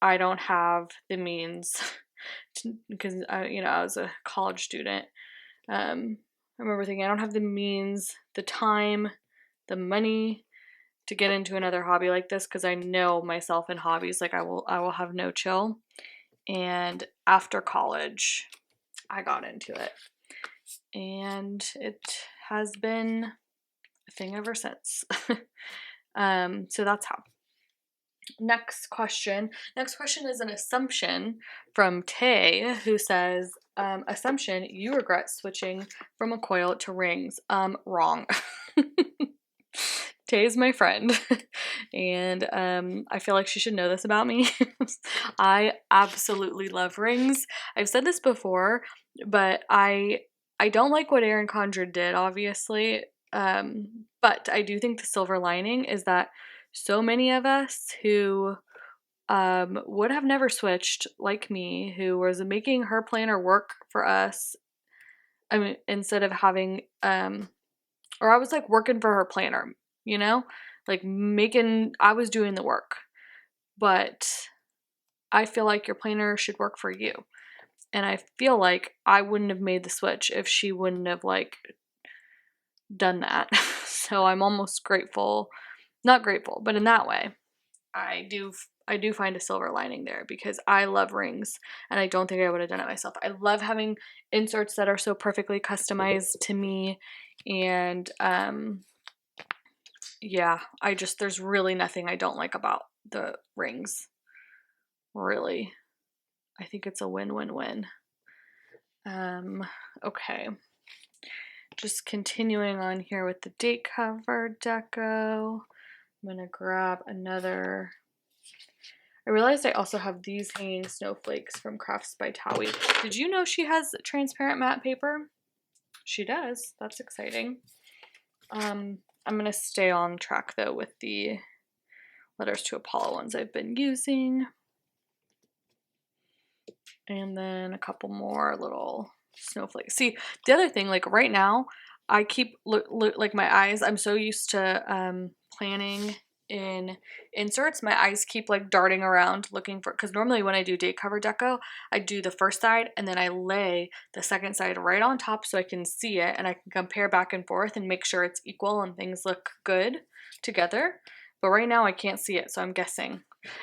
I don't have the means because I was a college student. I remember thinking, I don't have the means, the time, the money to get into another hobby like this, because I know myself in hobbies, like I will have no chill. And after college, I got into it, and it has been a thing ever since. So that's how. Next question is an assumption from Tay, who says, assumption, you regret switching from a coil to rings. Wrong. Tay is my friend, and I feel like she should know this about me. I absolutely love rings. I've said this before, but I don't like what Erin Condren did, obviously. But I do think the silver lining is that so many of us who would have never switched, like me, who was making her planner work for us. I mean, instead of having or I was like working for her planner, like I was doing the work, but I feel like your planner should work for you. And I feel like I wouldn't have made the switch if she wouldn't have like done that. So I'm almost grateful, not grateful, but in that way, I do find a silver lining there because I love rings and I don't think I would have done it myself. I love having inserts that are so perfectly customized to me, and yeah, there's really nothing I don't like about the rings. Really. I think it's a win-win-win. Okay. Just continuing on here with the date cover deco. I'm gonna grab another. I realized I also have these hanging snowflakes from Crafts by Thaowie. Did you know she has transparent matte paper? She does. That's exciting. I'm gonna stay on track though with the Letters to Apollo ones I've been using. And then a couple more little snowflakes. See, the other thing, like right now, I keep like my eyes, I'm so used to planning in inserts, my eyes keep like darting around looking for, because normally when I do date cover deco, I do the first side and then I lay the second side right on top so I can see it and I can compare back and forth and make sure it's equal and things look good together. But right now I can't see it, so I'm guessing.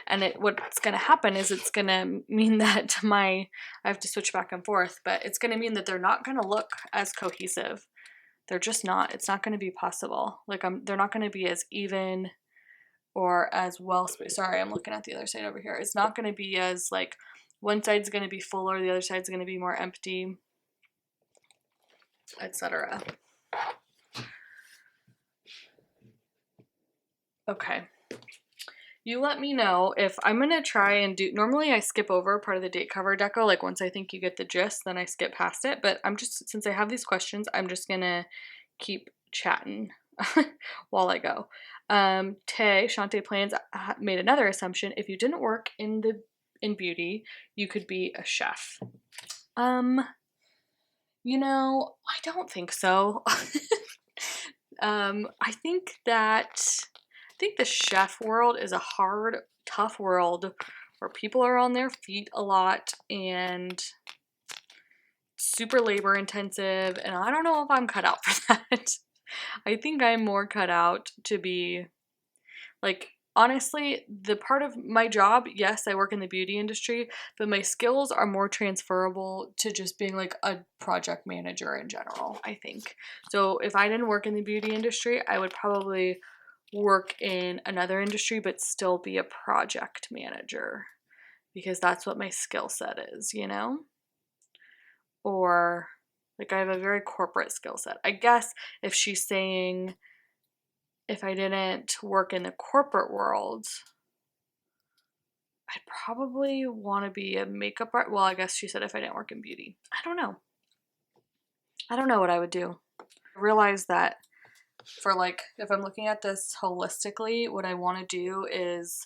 And what's going to happen is it's going to mean that I have to switch back and forth, but it's going to mean that they're not going to look as cohesive. They're just not. It's not going to be possible. Like they're not going to be as even or as well spaced. Sorry, I'm looking at the other side over here. It's not going to be as like one side's going to be fuller, the other side's going to be more empty, etc. Okay. You let me know if I'm going to try and do, normally I skip over part of the date cover deco, like once I think you get the gist, then I skip past it, but since I have these questions, I'm just going to keep chatting while I go. Shante Plans made another assumption. If you didn't work in beauty, you could be a chef. You know, I don't think so. I think the chef world is a hard, tough world where people are on their feet a lot and super labor intensive, and I don't know if I'm cut out for that. I think I'm more cut out to be, like, honestly, the part of my job, yes, I work in the beauty industry, but my skills are more transferable to just being like a project manager in general, I think. So if I didn't work in the beauty industry, I would probably work in another industry but still be a project manager because that's what my skill set is, you know? Or like I have a very corporate skill set. I guess if she's saying if I didn't work in the corporate world, I'd probably want to be a makeup art. Well, I guess she said if I didn't work in beauty. I don't know. I don't know what I would do. I realized that for like, if I'm looking at this holistically, what I want to do is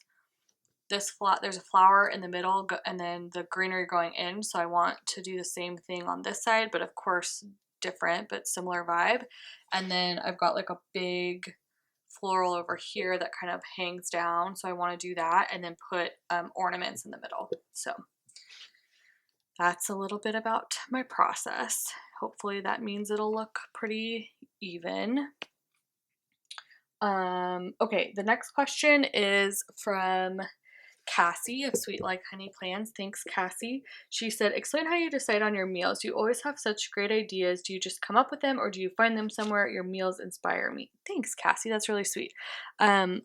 there's a flower in the middle and then the greenery going in. So I want to do the same thing on this side, but of course different, but similar vibe. And then I've got like a big floral over here that kind of hangs down. So I want to do that and then put ornaments in the middle. So that's a little bit about my process. Hopefully that means it'll look pretty even. Okay, the next question is from Cassie of Sweet Like Honey Plans. Thanks, Cassie. She said, explain how you decide on your meals. You always have such great ideas. Do you just come up with them or do you find them somewhere? Your meals inspire me. Thanks, Cassie. That's really sweet. I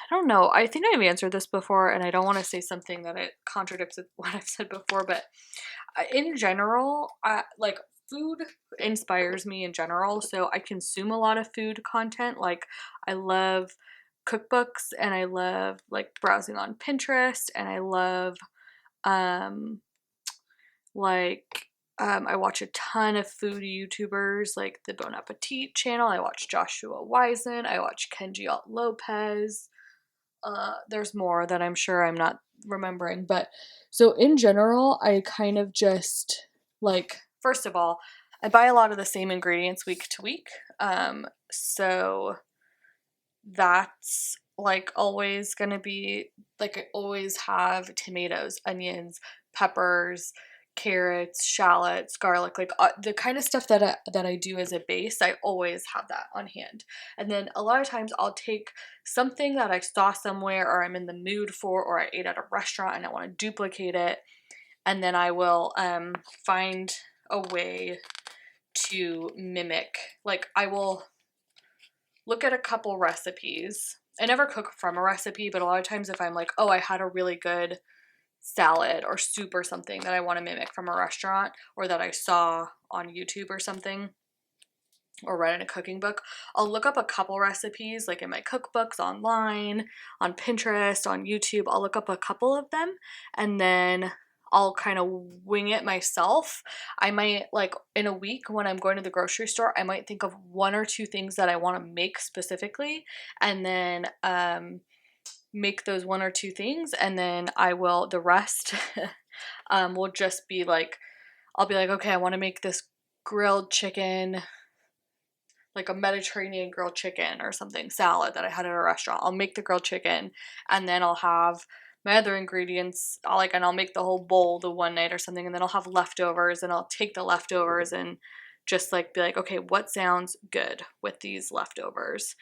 don't know. I think I've answered this before and I don't want to say something that it contradicts what I've said before, but in general, like food inspires me in general. So I consume a lot of food content. Like I love cookbooks and I love like browsing on Pinterest and I love I watch a ton of food YouTubers like the Bon Appetit channel. I watch Joshua Wiseman. I watch Kenji Alt Lopez. There's more that I'm sure I'm not remembering. But so in general, I kind of just like, first of all, I buy a lot of the same ingredients week to week. So that's like always gonna be like I always have tomatoes, onions, peppers, carrots, shallots, garlic, like the kind of stuff that I do as a base, I always have that on hand. And then a lot of times I'll take something that I saw somewhere or I'm in the mood for, or I ate at a restaurant and I want to duplicate it, and then I will find a way to mimic. Like I will look at a couple recipes. I never cook from a recipe, but a lot of times if I'm like, oh, I had a really good salad or soup or something that I want to mimic from a restaurant or that I saw on YouTube or something or read in a cooking book, I'll look up a couple recipes like in my cookbooks online, on Pinterest, on YouTube. I'll look up a couple of them and then I'll kind of wing it myself. I might, like in a week when I'm going to the grocery store, I might think of 1 or 2 things that I want to make specifically and then make those 1 or 2 things, and then I will, the rest will just be like, I'll be like, okay, I want to make this grilled chicken, like a Mediterranean grilled chicken or something, salad that I had at a restaurant. I'll make the grilled chicken and then I'll have my other ingredients, and I'll make the whole bowl the one night or something, and then I'll have leftovers and I'll take the leftovers and just like be like, okay, what sounds good with these leftovers?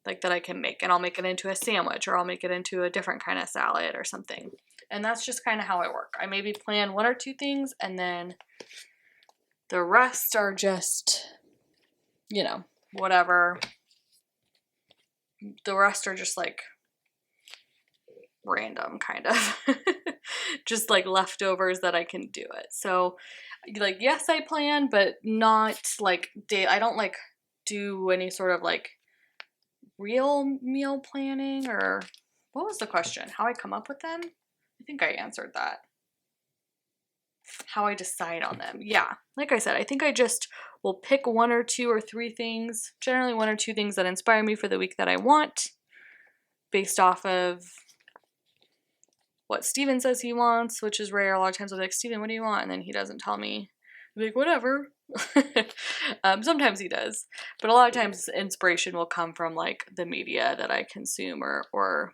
Like that I can make, and I'll make it into a sandwich or I'll make it into a different kind of salad or something. And that's just kind of how I work. I maybe plan 1 or 2 things and then the rest are just, you know, whatever. The rest are just like random kind of just like leftovers that I can do it. So like, yes, I plan, but not like I don't like do any sort of like real meal planning. Or what was the question? How I come up with them? I think I answered that. How I decide on them. Yeah, like I said, I think I just will pick 1 or 2 or 3 things, generally 1 or 2 things that inspire me for the week that I want, based off of what Steven says he wants, which is rare. A lot of times I'm like, Steven, what do you want? And then he doesn't tell me. I'm like, whatever. Sometimes he does, but a lot of times inspiration will come from like the media that I consume or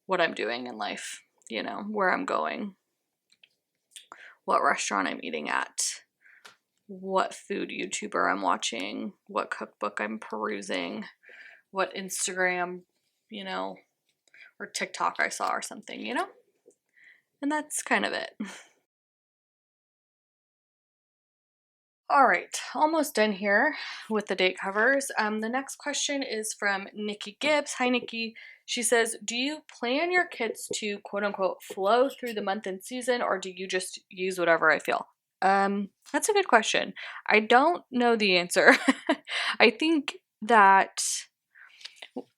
what I'm doing in life, you know, where I'm going, what restaurant I'm eating at, what food YouTuber I'm watching, what cookbook I'm perusing, what Instagram, you know, or TikTok I saw or something, you know? And that's kind of it. All right, almost done here with the date covers. The next question is from Nikki Gibbs. Hi, Nikki. She says, do you plan your kits to quote unquote flow through the month and season, or do you just use whatever I feel? That's a good question. I don't know the answer. I think that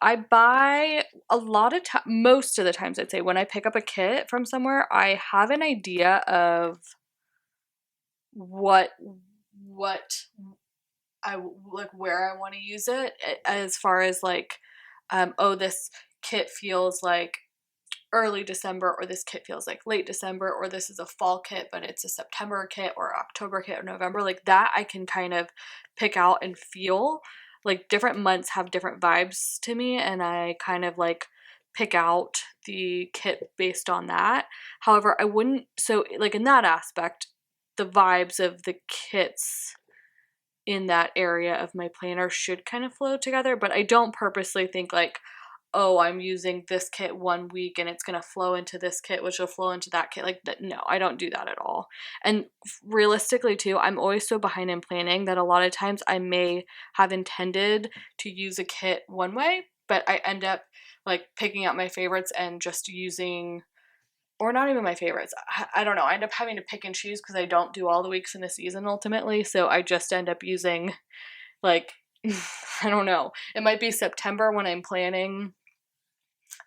I buy a lot of time, most of the times I'd say when I pick up a kit from somewhere, I have an idea of what I like, where I want to use it, as far as like, oh, this kit feels like early December, or this kit feels like late December, or this is a fall kit but it's a September kit or October kit or November, like that I can kind of pick out and feel. Like different months have different vibes to me, and I kind of like pick out the kit based on that. However, I wouldn't, so like in that aspect, the vibes of the kits in that area of my planner should kind of flow together, but I don't purposely think like, oh, I'm using this kit 1 week and it's going to flow into this kit, which will flow into that kit. Like that, no, I don't do that at all. And realistically too, I'm always so behind in planning that a lot of times I may have intended to use a kit one way, but I end up like picking out my favorites and just using, or not even my favorites. I don't know. I end up having to pick and choose because I don't do all the weeks in the season ultimately. So I just end up using like, I don't know. It might be September when I'm planning,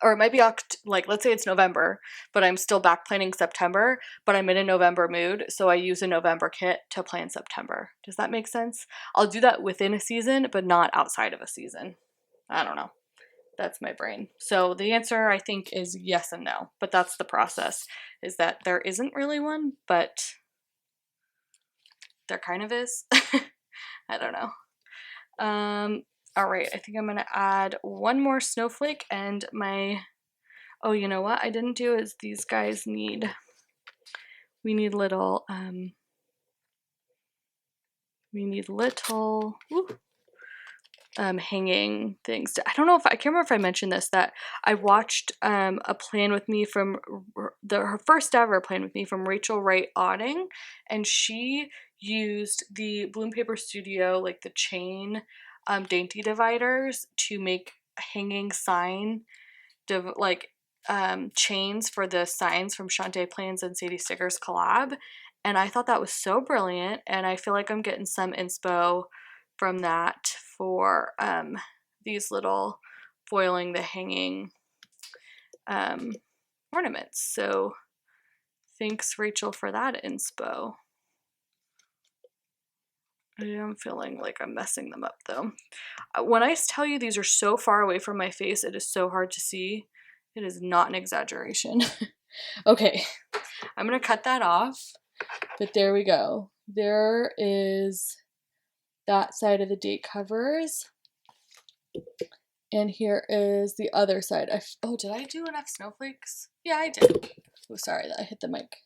or it might be like, let's say it's November, but I'm still back planning September, but I'm in a November mood. So I use a November kit to plan September. Does that make sense? I'll do that within a season, but not outside of a season. I don't know. That's my brain. So the answer I think is yes and no, but that's the process, is that there isn't really one, but there kind of is. I don't know. All right, I think I'm gonna add 1 more snowflake and my, oh, you know what I didn't do is these guys need we need little, hanging things. I don't know if I can't remember if I mentioned this, that I watched a plan with me from her first ever plan with me from Rachel Wright Otting, and she used the Bloom Paper Studio, like the chain dainty dividers, to make hanging sign chains for the signs from Shantae Plans and Sadie Sticker's collab. And I thought that was so brilliant, and I feel like I'm getting some inspo from that for these little foiling the hanging ornaments. So thanks, Rachel, for that inspo. I'm feeling like I'm messing them up though. When I tell you these are so far away from my face, it is so hard to see. It is not an exaggeration. Okay, I'm gonna cut that off, but there we go. There is that side of the date covers, and here is the other side. Oh, did I do enough snowflakes? Yeah, I did. Oh, sorry that I hit the mic.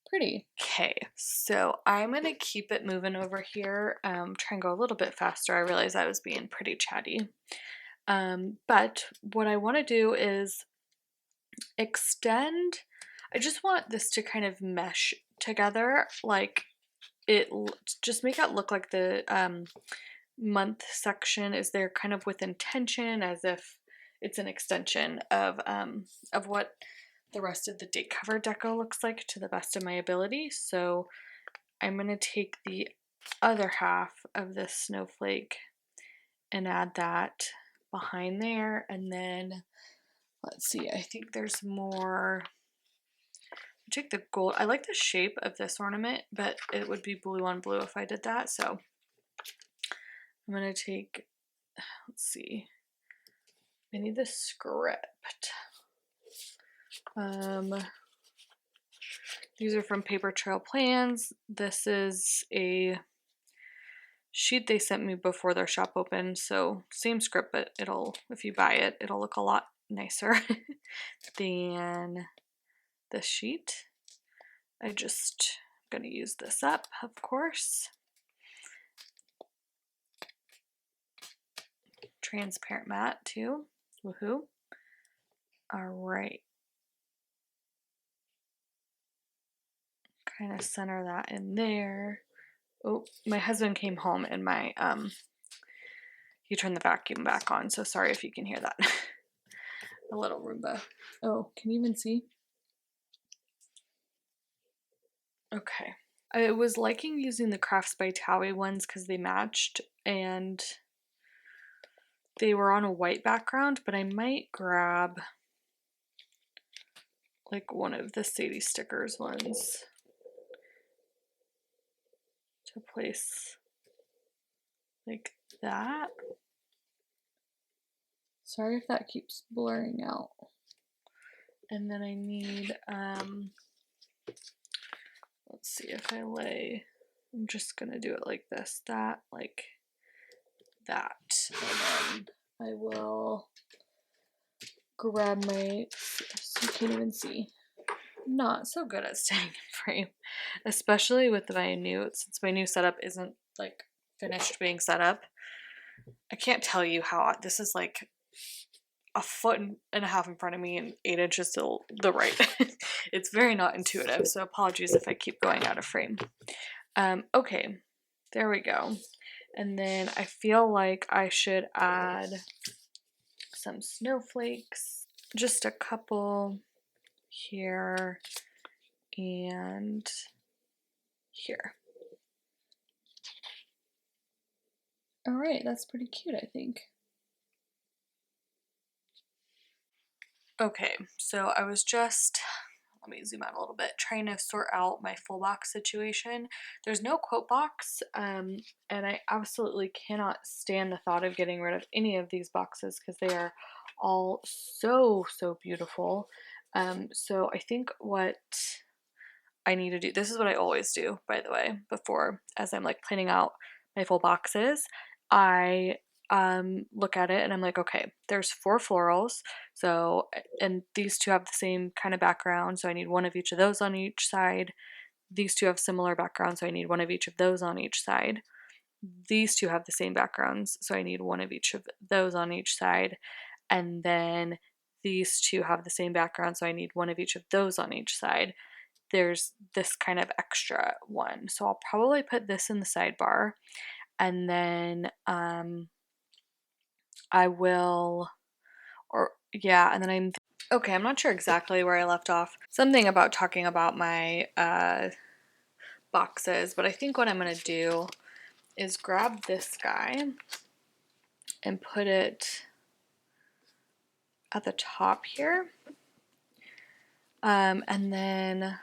Pretty. Okay, so I'm gonna keep it moving over here. Try and go a little bit faster. I realized I was being pretty chatty. But what I want to do is extend. I just want this to kind of mesh together, like just make it look like the month section is there kind of with intention, as if it's an extension of what the rest of the date cover deco looks like to the best of my ability. So I'm going to take the other half of this snowflake and add that behind there, and then let's see, I think there's more. Take the gold. I like the shape of this ornament, but it would be blue on blue if I did that. So I'm gonna take, let's see, I need the script. These are from Paper Trail Plans. This is a sheet they sent me before their shop opened, so same script, but if you buy it, it'll look a lot nicer than this sheet. I just gonna use this up, of course. Transparent matte too. Woohoo. All right. Kind of center that in there. Oh, my husband came home and he turned the vacuum back on, so sorry if you can hear that. A little Roomba. Oh, can you even see? Okay. I was liking using the Crafts by Thaowie ones because they matched and they were on a white background, but I might grab like one of the Sadie Stickers ones to place like that. Sorry if that keeps blurring out. And then I need, let's see if I lay, I'm just gonna do it like this, that, like that. And then I will grab my, so you can't even see. Not so good at staying in frame, especially with since my new setup isn't like finished being set up. I can't tell you how this is like a foot and a half in front of me and 8 inches to the right. It's very not intuitive, so apologies if I keep going out of frame. Okay, there we go. And then I feel like I should add some snowflakes, just a couple here and here. All right, that's pretty cute, I think. Okay, so I was just, let me zoom out a little bit, trying to sort out my full box situation. There's no quote box, and I absolutely cannot stand the thought of getting rid of any of these boxes because they are all so beautiful. So I think what I need to do, this is what I always do, by the way, as I'm like planning out my full boxes, I look at it and I'm like, okay, there's 4 florals. So, and these two have the same kind of background. So I need one of each of those on each side. These two have similar backgrounds. So I need one of each of those on each side. These two have the same backgrounds. So I need one of each of those on each side. And then these two have the same background. So I need one of each of those on each side. There's this kind of extra one. So I'll probably put this in the sidebar. And then I will, or yeah, and then okay, I'm not sure exactly where I left off. Something about talking about my boxes, but I think what I'm going to do is grab this guy and put it at the top here. And then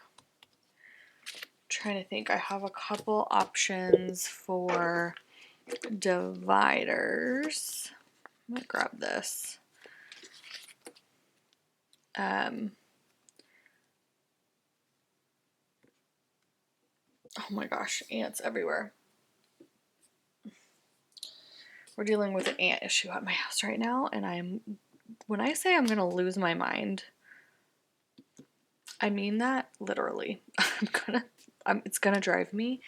trying to think, I have a couple options for dividers. I'm going to grab this. Oh my gosh, ants everywhere. We're dealing with an ant issue at my house right now, and when I say I'm gonna lose my mind, I mean that literally. It's gonna drive me.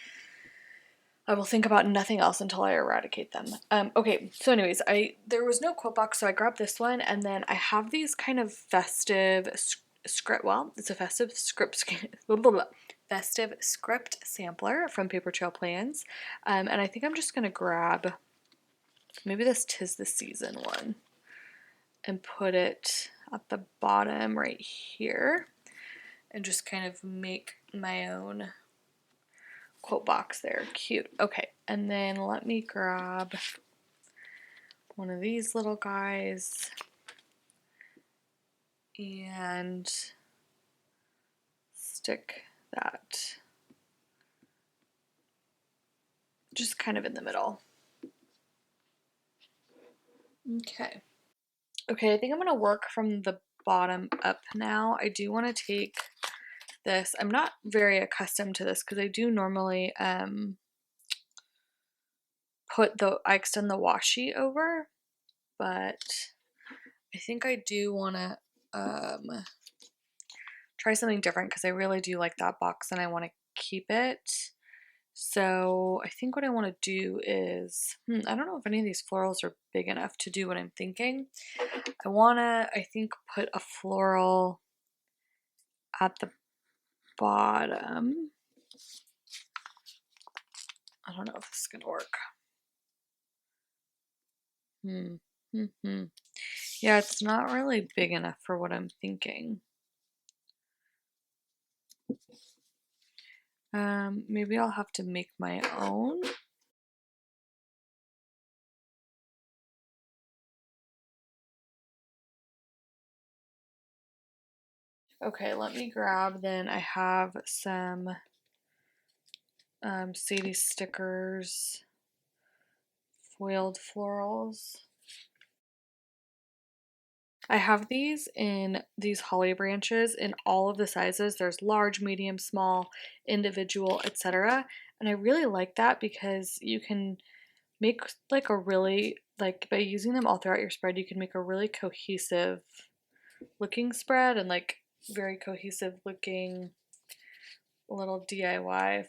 I will think about nothing else until I eradicate them. Okay, so anyways, there was no quote box, so I grabbed this one, and then I have these kind of festive script. Well, it's a festive script. Festive script sampler from Paper Trail Plans, and I think I'm just gonna grab maybe this 'Tis the Season one and put it at the bottom right here and just kind of make my own quote box there. Cute. Okay, and then let me grab one of these little guys and stick that just kind of in the middle. Okay. Okay, I think I'm going to work from the bottom up now. I do want to take this. I'm not very accustomed to this because I do normally I extend the washi over, but I think I do want to try something different because I really do like that box and I want to keep it. So I think what I want to do is, I don't know if any of these florals are big enough to do what I'm thinking. I want to, I think, put a floral at the bottom. I don't know if this is going to work. Yeah, it's not really big enough for what I'm thinking. Maybe I'll have to make my own. Okay, let me grab then. I have some Sadie stickers, foiled florals. I have these in these holly branches in all of the sizes. There's large, medium, small, individual, etc. And I really like that because you can make like a really, like by using them all throughout your spread, you can make a really cohesive looking spread and like very cohesive looking little DIY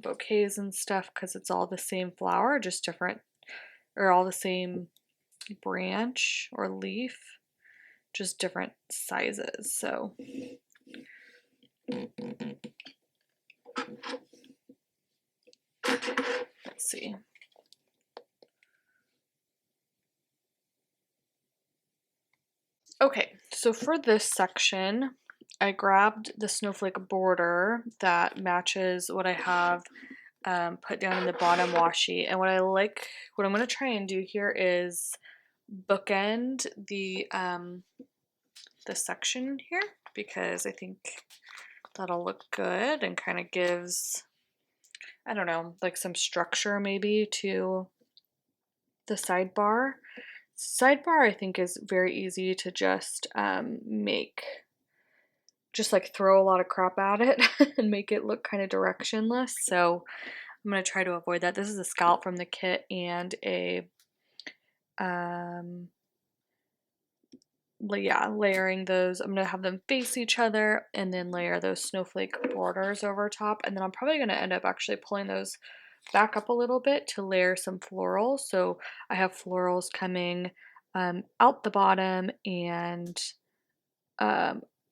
bouquets and stuff because it's all the same flower, just different, or all the same branch or leaf, just different sizes. So let's see. Okay, so for this section, I grabbed the snowflake border that matches what I have put down in the bottom washi. And what I'm going to try and do here is bookend the section here because I think that'll look good and kind of gives, I don't know, like some structure maybe to the sidebar. Sidebar I think is very easy to just make, just like throw a lot of crap at it and make it look kind of directionless. So I'm going to try to avoid that. This is a scallop from the kit and a Yeah, layering those. I'm gonna have them face each other and then layer those snowflake borders over top. And then I'm probably gonna end up actually pulling those back up a little bit to layer some florals. So I have florals coming out the bottom and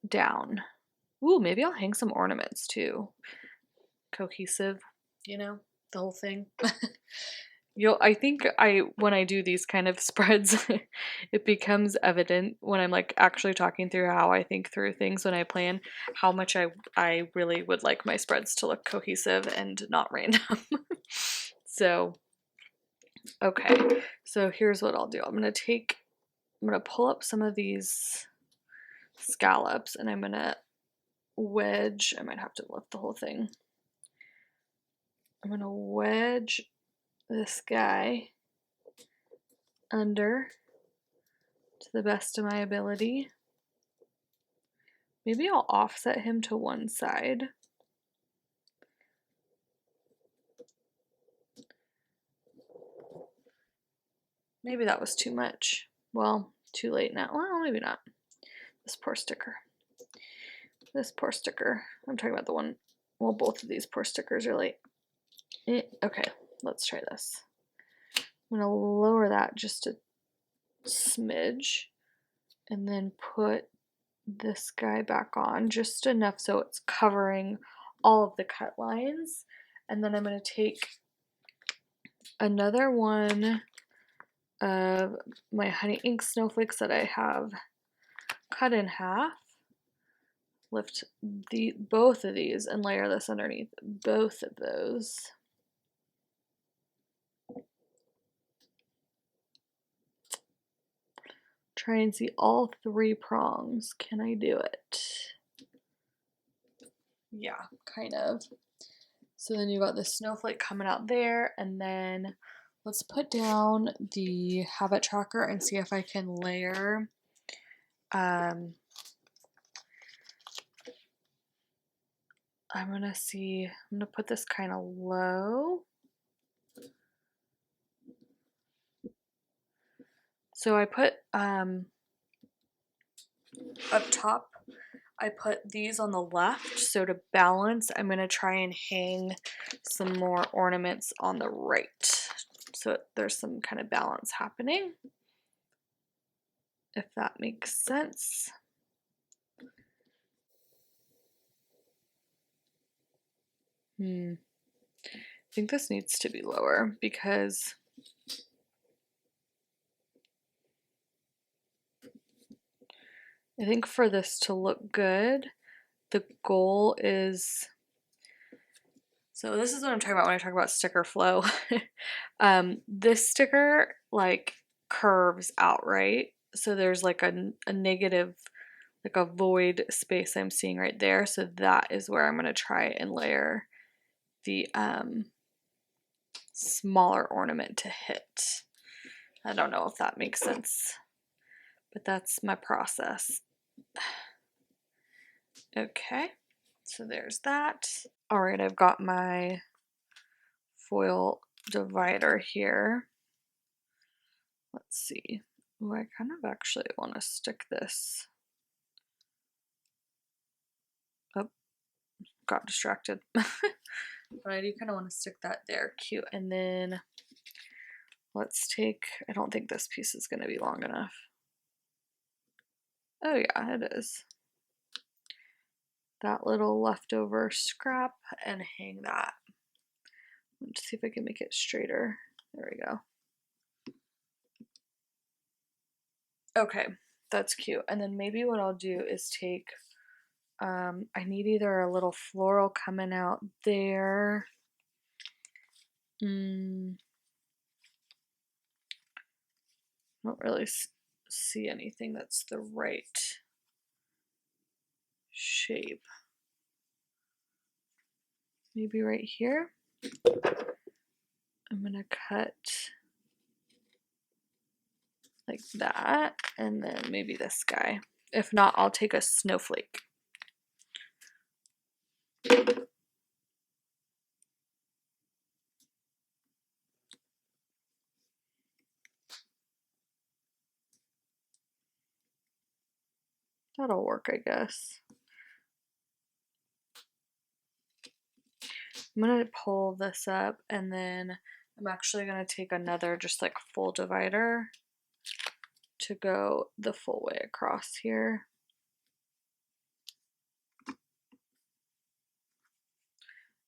down. Ooh, maybe I'll hang some ornaments too. Cohesive, you know, the whole thing. I think when I do these kind of spreads, it becomes evident when I'm like actually talking through how I think through things when I plan, how much I really would like my spreads to look cohesive and not random. So, okay. So here's what I'll do. I'm gonna pull up some of these scallops and I'm gonna wedge, I might have to lift the whole thing. I'm gonna wedge this guy under to the best of my ability. Maybe I'll offset him to one side. Maybe that was too much. Well, too late now. Well, maybe not. This poor sticker. This poor sticker. I'm talking about the one, well, both of these poor stickers are late. Okay, let's try this. I'm gonna lower that just a smidge and then put this guy back on just enough so it's covering all of the cut lines. And then I'm going to take another one of my honey ink snowflakes that I have cut in half, lift both of these and layer this underneath both of those. Try and see all three prongs. Can I do it? Yeah, kind of. So then you got the snowflake coming out there, and then let's put down the habit tracker and see if I can layer I'm gonna put this kind of low. So I put up top, I put these on the left. So to balance, I'm gonna try and hang some more ornaments on the right. So there's some kind of balance happening, if that makes sense. I think this needs to be lower because I think for this to look good, the goal is, so this is what I'm talking about when I talk about sticker flow. This sticker like curves out, right? So there's like a negative, like a void space I'm seeing right there. So that is where I'm going to try and layer the smaller ornament to hit. I don't know if that makes sense, but that's my process. Okay, so there's that. All right, I've got my foil divider here. Let's see. Oh, I kind of actually want to stick this. Oh, got distracted. But I do kind of want to stick that there. Cute. And then let's take, I don't think this piece is going to be long enough. Oh yeah, it is. That little leftover scrap and hang that. Let's see if I can make it straighter. There we go. Okay, that's cute. And then maybe what I'll do is take, I need either a little floral coming out there. Don't really see anything that's the right shape. Maybe right here. I'm gonna cut like that, and then maybe this guy. If not, I'll take a snowflake. That'll work, I guess. I'm gonna pull this up, and then I'm actually gonna take another just like full divider to go the full way across here.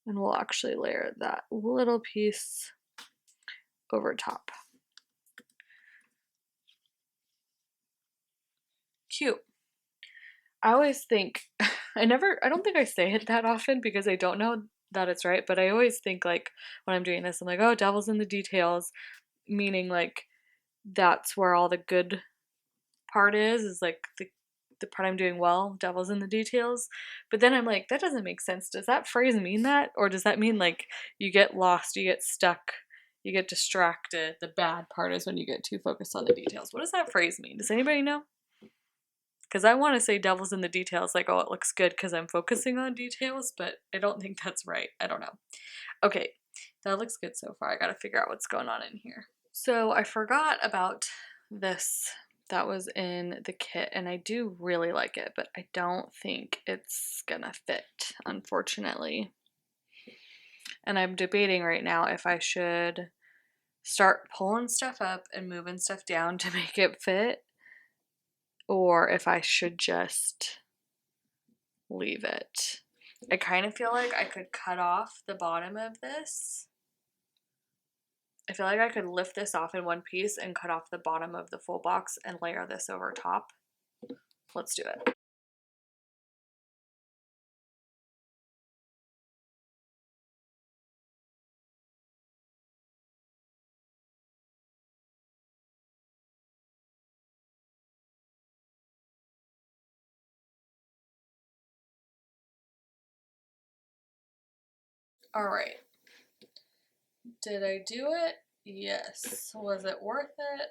And we'll actually layer that little piece over top. Cute. I always think, I don't think I say it that often because I don't know that it's right, but I always think like when I'm doing this, I'm like, oh, devil's in the details, meaning like that's where all the good part is like the part I'm doing well, devil's in the details. But then I'm like, that doesn't make sense. Does that phrase mean that? Or does that mean like you get lost, you get stuck, you get distracted? The bad part is when you get too focused on the details. What does that phrase mean? Does anybody know? Because I want to say devil's in the details, like, oh, it looks good because I'm focusing on details, but I don't think that's right. I don't know. Okay, that looks good so far. I got to figure out what's going on in here. So I forgot about this that was in the kit, and I do really like it, but I don't think it's gonna fit, unfortunately. And I'm debating right now if I should start pulling stuff up and moving stuff down to make it fit, or if I should just leave it. I kind of feel like I could cut off the bottom of this. I feel like I could lift this off in one piece and cut off the bottom of the full box and layer this over top. Let's do it. All right. Did I do it? Yes. Was it worth it?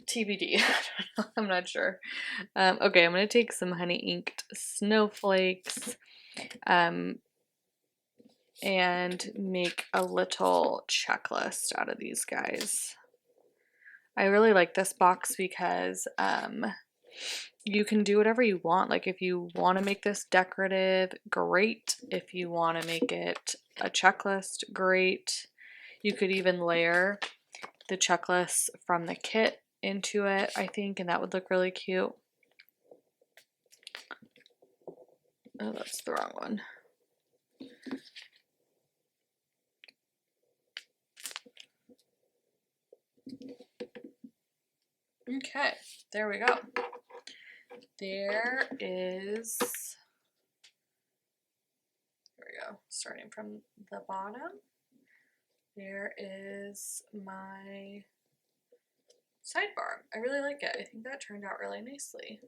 TBD. I'm not sure. Okay, I'm going to take some honey inked snowflakes and make a little checklist out of these guys. I really like this box because you can do whatever you want. Like if you want to make this decorative, great. If you want to make it a checklist, great. You could even layer the checklist from the kit into it, I think, and that would look really cute. Oh, that's the wrong one. Okay, there we go. There is, there we go, starting from the bottom. There is my sidebar. I really like it. I think that turned out really nicely.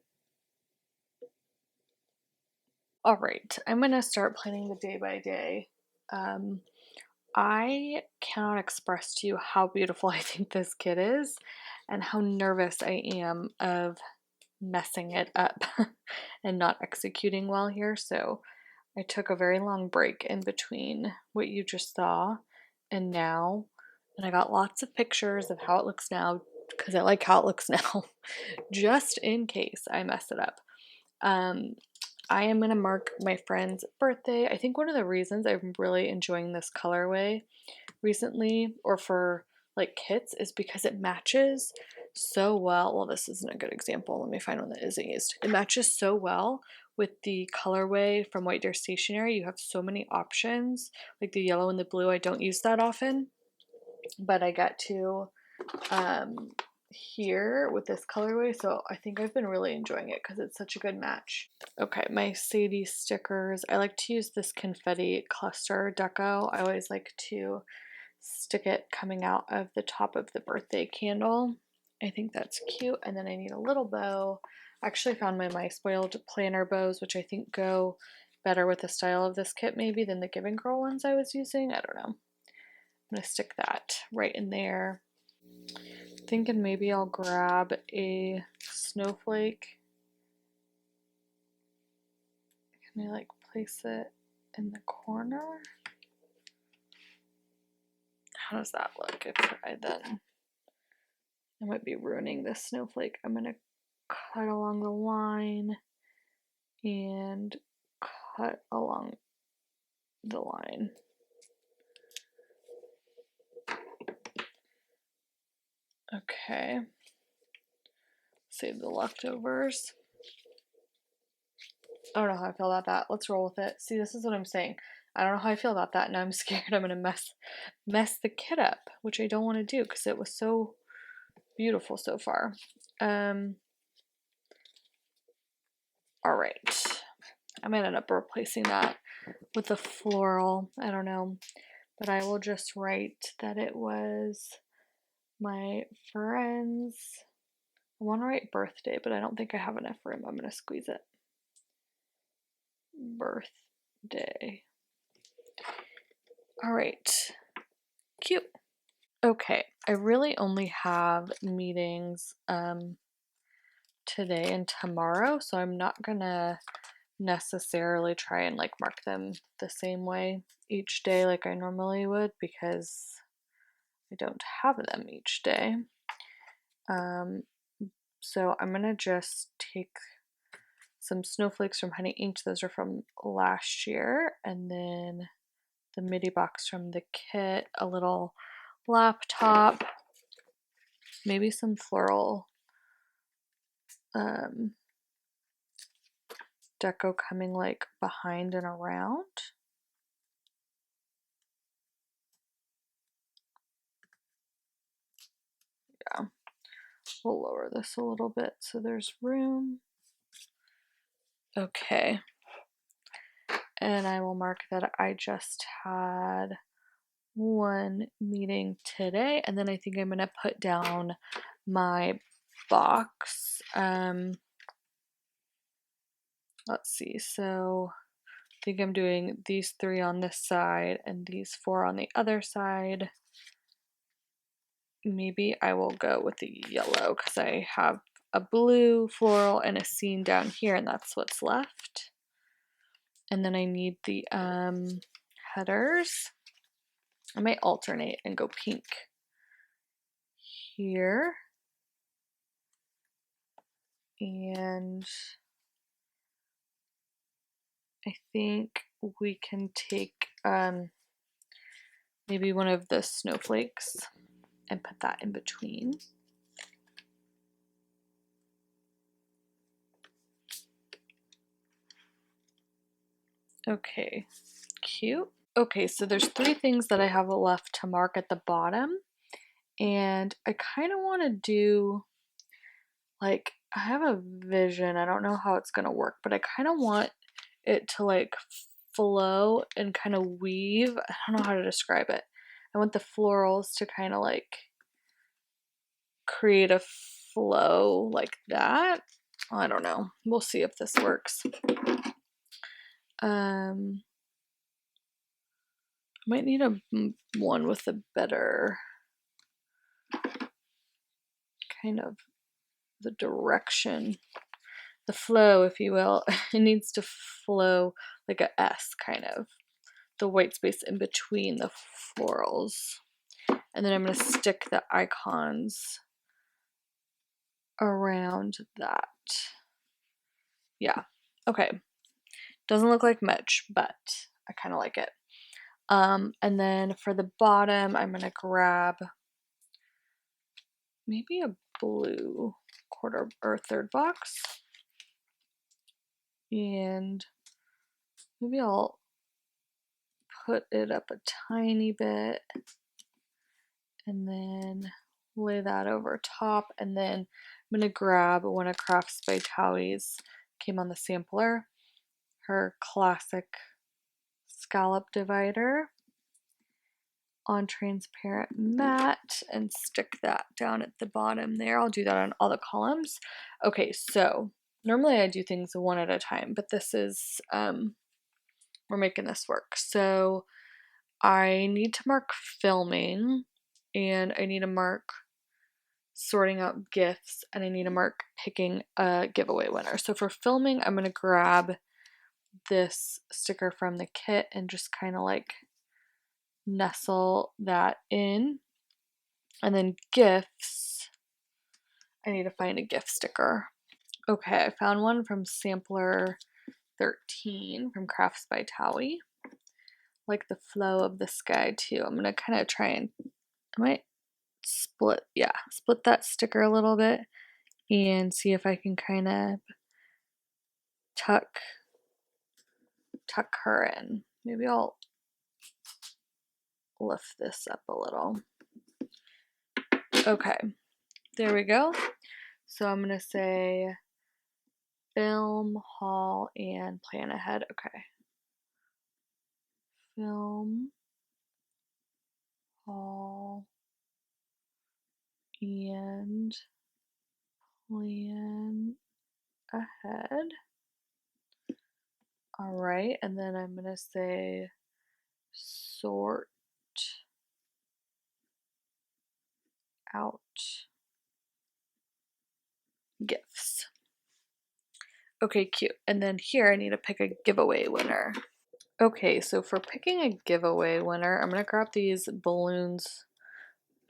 All right, I'm gonna start planning the day by day. I cannot express to you how beautiful I think this kit is and how nervous I am of messing it up and not executing well here. So I took a very long break in between what you just saw and now, and I got lots of pictures of how it looks now because I like how it looks now, just in case I mess it up. I am going to mark my friend's birthday. I think one of the reasons I'm really enjoying this colorway recently, or for like kits, is because it matches so well. Well, this isn't a good example. Let me find one that isn't used. It matches so well with the colorway from White Deer Stationery. You have so many options, like the yellow and the blue. I don't use that often, but I got to here with this colorway, so I think I've been really enjoying it because it's such a good match. Okay, my Sadie stickers. I like to use this confetti cluster deco. I always like to stick it coming out of the top of the birthday candle. I think that's cute. And then I need a little bow. I actually found my spoiled planner bows, which I think go better with the style of this kit maybe than the Giving Girl ones I was using. I don't know. I'm going to stick that right in there. Thinking maybe I'll grab a snowflake. Can I like place it in the corner? How does that look if I then, I might be ruining this snowflake. I'm gonna cut along the line and cut along the line. Okay. Save the leftovers. I don't know how I feel about that. Let's roll with it. See, this is what I'm saying. I don't know how I feel about that. Now I'm scared I'm going to mess the kit up, which I don't want to do because it was so beautiful so far. All right. I might end up replacing that with a floral. I don't know. But I will just write that it was my friend's. I want to write birthday, but I don't think I have enough room. I'm going to squeeze it. Birthday. All right. Cute. Okay. I really only have meetings today and tomorrow, so I'm not going to necessarily try and like mark them the same way each day like I normally would because I don't have them each day. So I'm gonna just take some snowflakes from Honey Inked. Those are from last year, and then the MIDI box from the kit, a little laptop, maybe some floral deco coming like behind and around. Yeah, we'll lower this a little bit so there's room. Okay, and I will mark that I just had one meeting today, and then I think I'm gonna put down my box. Let's see, so I think I'm doing these 3 on this side and these 4 on the other side. Maybe I will go with the yellow because I have a blue floral and a scene down here, and that's what's left. And then I need the headers. I might alternate and go pink here. And I think we can take maybe one of the snowflakes and put that in between. Okay, cute. Okay, so there's 3 things that I have left to mark at the bottom, and I kind of want to do, like, I have a vision. I don't know how it's going to work, but I kind of want it to like flow and kind of weave. I don't know how to describe it. I want the florals to kind of like create a flow like that. I don't know. We'll see if this works. I might need one with a better kind of the direction, the flow, if you will. It needs to flow like a S kind of, the white space in between the florals. And then I'm going to stick the icons around that. Yeah. Okay. Doesn't look like much, but I kind of like it. And then for the bottom, I'm going to grab maybe a blue quarter or third box. And maybe I'll put it up a tiny bit and then lay that over top. And then I'm going to grab one of Crafts by Thawie's, came on the sampler, her classic scallop divider on transparent matte, and stick that down at the bottom there. I'll do that on all the columns. Okay, so normally I do things one at a time, but this is, we're making this work. So I need to mark filming, and I need to mark sorting out gifts, and I need to mark picking a giveaway winner. So for filming, I'm going to grab this sticker from the kit and just kind of like nestle that in. And then gifts, I need to find a gift sticker. Okay, I found one from Sampler 13 from Crafts by Thaowie. Like the flow of the sky too. I'm gonna kind of try and I might split that sticker a little bit and see if I can kind of tuck her in. Maybe I'll lift this up a little. Okay, there we go. So I'm gonna say film, haul, and plan ahead. Okay. Film, haul, and plan ahead. All right, and then I'm gonna say sort out gifts. Okay, cute. And then here I need to pick a giveaway winner. Okay, so for picking a giveaway winner, I'm gonna grab these balloons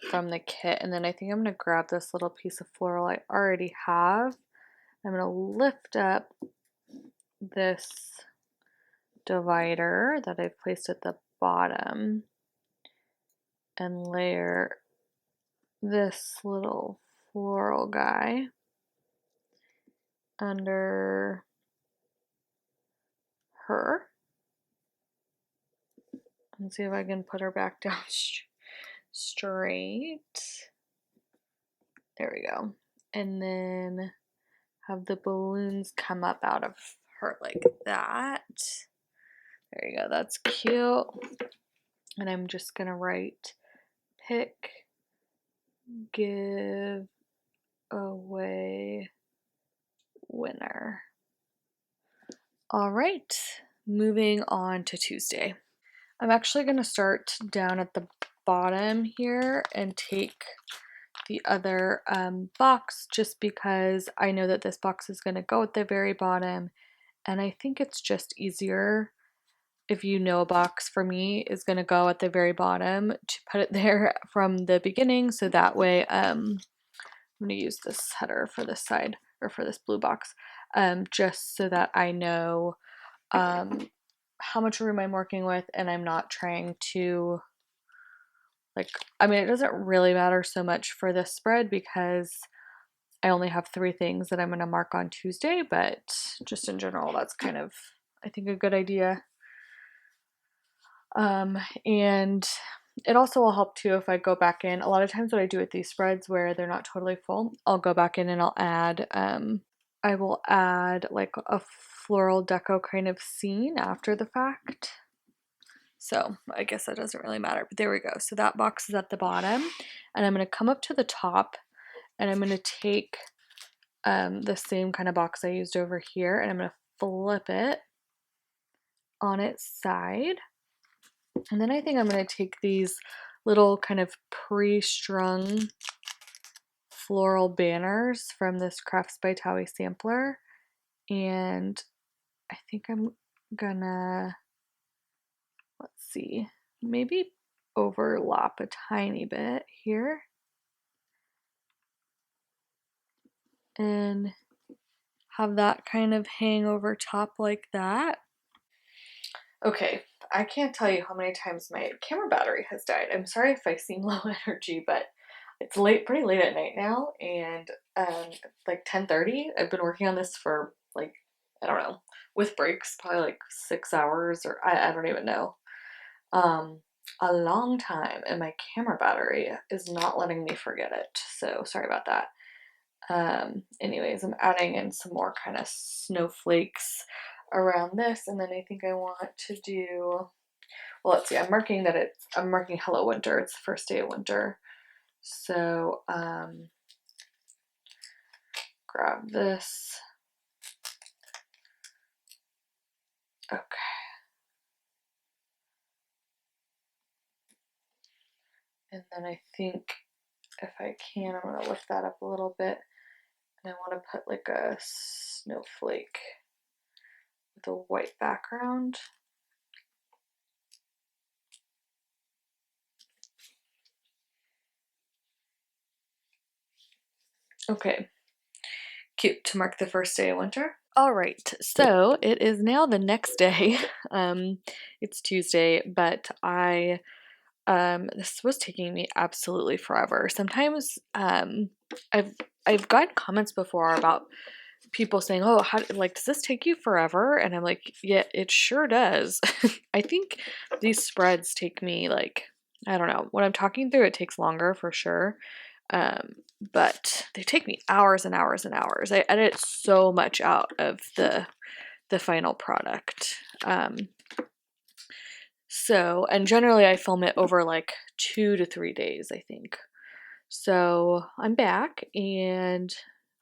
from the kit, and then I think I'm gonna grab this little piece of floral I already have. I'm gonna lift up this divider that I've placed at the bottom and layer this little floral guy under her and see if I can put her back down straight. There we go. And then have the balloons come up out of her like that. There you go, that's cute. And I'm just gonna write pick, give away winner. All right, moving on to Tuesday. I'm actually gonna start down at the bottom here and take the other box just because I know that this box is gonna go at the very bottom, and I think it's just easier if you know a box for me is going to go at the very bottom to put it there from the beginning, so that way I'm going to use this header for this side or for this blue box just so that I know how much room I'm working with and I'm not trying to I mean, it doesn't really matter so much for this spread because I only have 3 things that I'm going to mark on Tuesday, but just in general that's kind of I think a good idea. And it also will help too if I go back in. A lot of times what I do with these spreads where they're not totally full, I'll go back in and I'll add, I will add like a floral deco kind of scene after the fact. So I guess that doesn't really matter, but there we go. So that box is at the bottom and I'm going to come up to the top and I'm going to take the same kind of box I used over here and I'm going to flip it on its side. And then I think I'm going to take these little kind of pre-strung floral banners from this Crafts by Thaowie sampler. And I think I'm gonna, let's see, maybe overlap a tiny bit here. And have that kind of hang over top like that. Okay, I can't tell you how many times my camera battery has died. I'm sorry if I seem low energy, but it's pretty late at night now, and like 10:30. I've been working on this for like, I don't know, with breaks, probably like 6 hours or I don't even know. A long time, and my camera battery is not letting me forget it. So sorry about that. Anyways, I'm adding in some more kind of snowflakes around this, and then I think I want to do, well, let's see, I'm marking hello winter. It's the first day of winter. So grab this. Okay. And then I think if I can, I'm going to lift that up a little bit. And I want to put like a snowflake with a white background. Okay. Cute, to mark the first day of winter. All right, so it is now the next day. It's Tuesday, but this was taking me absolutely forever. Sometimes I've gotten comments before about people saying, "Oh, how like does this take you forever?" And I'm like, "Yeah, it sure does." I think these spreads take me like, I don't know, when I'm talking through it takes longer for sure. But they take me hours and hours and hours. I edit so much out of the final product. And generally I film it over like 2 to 3 days, I think. So I'm back, and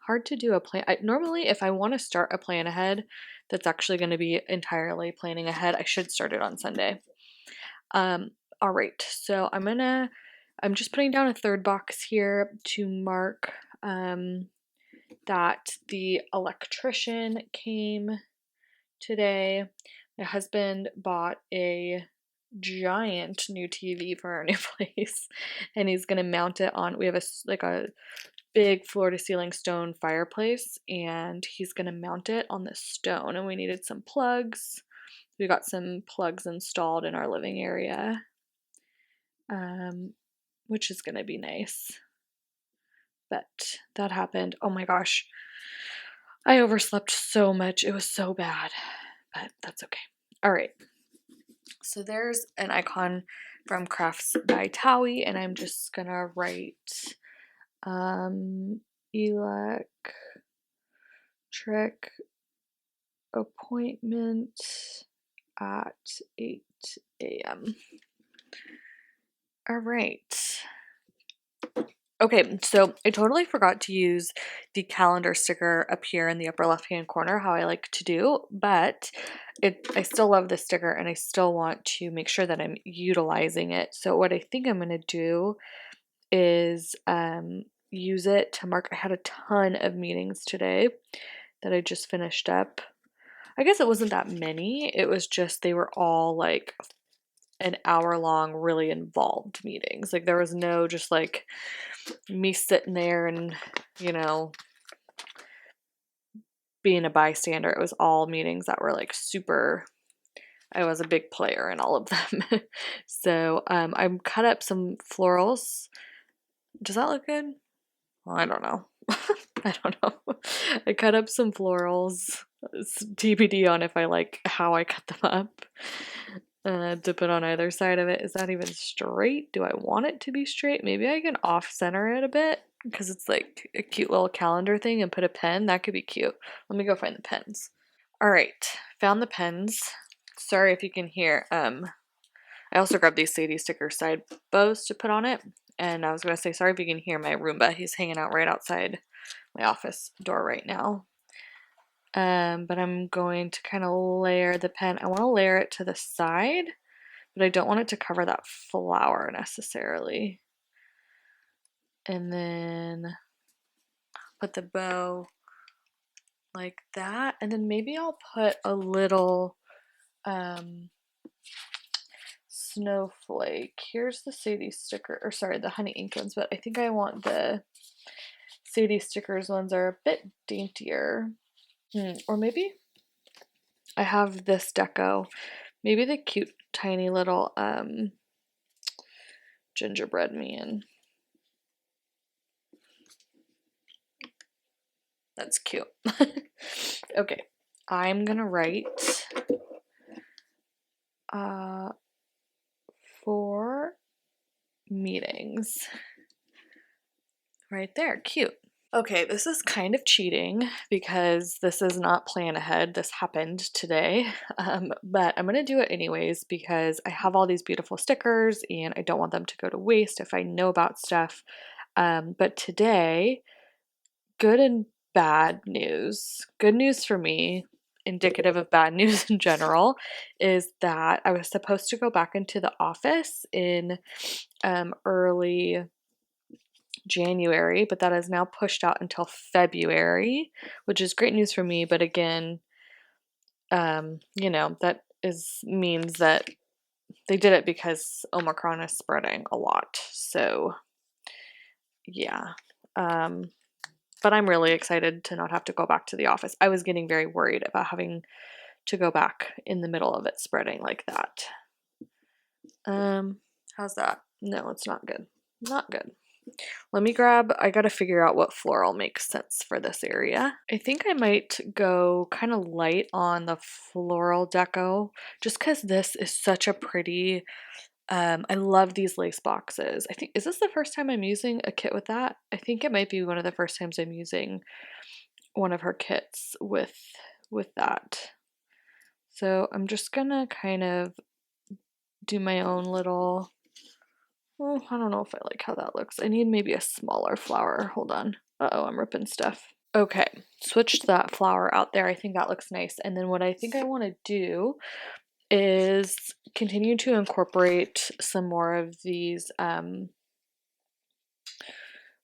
hard to do a plan. Normally, if I want to start a plan ahead that's actually going to be entirely planning ahead, I should start it on Sunday. All right, so I'm just putting down a third box here to mark that the electrician came today. My husband bought a giant new TV for our new place, and he's gonna mount it on. We have a big floor to ceiling stone fireplace, and he's gonna mount it on this stone. And we needed some plugs. We got some plugs installed in our living area, which is gonna be nice. But that happened. Oh my gosh, I overslept so much. It was so bad, but that's okay. All right. So there's an icon from Crafts by Thaowie, and I'm just gonna write electric appointment at 8 a.m. All right. Okay, so I totally forgot to use the calendar sticker up here in the upper left-hand corner, how I like to do, but I still love this sticker, and I still want to make sure that I'm utilizing it. So what I think I'm going to do is use it to mark. I had a ton of meetings today that I just finished up. I guess it wasn't that many. It was just they were all like an hour-long, really involved meetings. Like there was no just like me sitting there and, being a bystander. It was all meetings that were like super, I was a big player in all of them. So I cut up some florals. Does that look good? Well, I don't know. I don't know. I cut up some florals. It's TBD on if I like how I cut them up. To put on either side of it. Is that even straight? Do I want it to be straight? Maybe I can off center it a bit because it's like a cute little calendar thing, and put a pen. That could be cute. Let me go find the pens. All right, found the pens. Sorry if you can hear. I also grabbed these Sadie sticker side bows to put on it. And I was going to say, sorry if you can hear my Roomba. He's hanging out right outside my office door right now. But I'm going to kind of layer the pen. I want to layer it to the side, but I don't want it to cover that flower necessarily. And then put the bow like that. And then maybe I'll put a little snowflake. Here's the Sadie sticker, or sorry, the honey ink ones, but I think I want the Sadie stickers ones are a bit daintier. Or maybe I have this Deco. Maybe the cute tiny little gingerbread man. That's cute. Okay, I'm gonna write 4 meetings right there. Cute. Okay, this is kind of cheating because this is not plan ahead. This happened today, but I'm going to do it anyways because I have all these beautiful stickers and I don't want them to go to waste if I know about stuff. But today, good and bad news. Good news for me, indicative of bad news in general, is that I was supposed to go back into the office in early January, but that is now pushed out until February, which is great news for me. But again, that means that they did it because Omicron is spreading a lot. So yeah. But but I'm really excited to not have to go back to the office. I was getting very worried about having to go back in the middle of it spreading like that. How's that? No, it's not good. Not good. Let me grab, I gotta figure out what floral makes sense for this area. I think I might go kind of light on the floral deco, just because this is such a pretty, I love these lace boxes. I think, is this the first time I'm using a kit with that? I think it might be one of the first times I'm using one of her kits with that. So I'm just gonna kind of do my own little, oh, I don't know if I like how that looks. I need maybe a smaller flower. Hold on. Uh-oh, I'm ripping stuff. Okay, switched that flower out there. I think that looks nice. And then what I think I want to do is continue to incorporate some more of these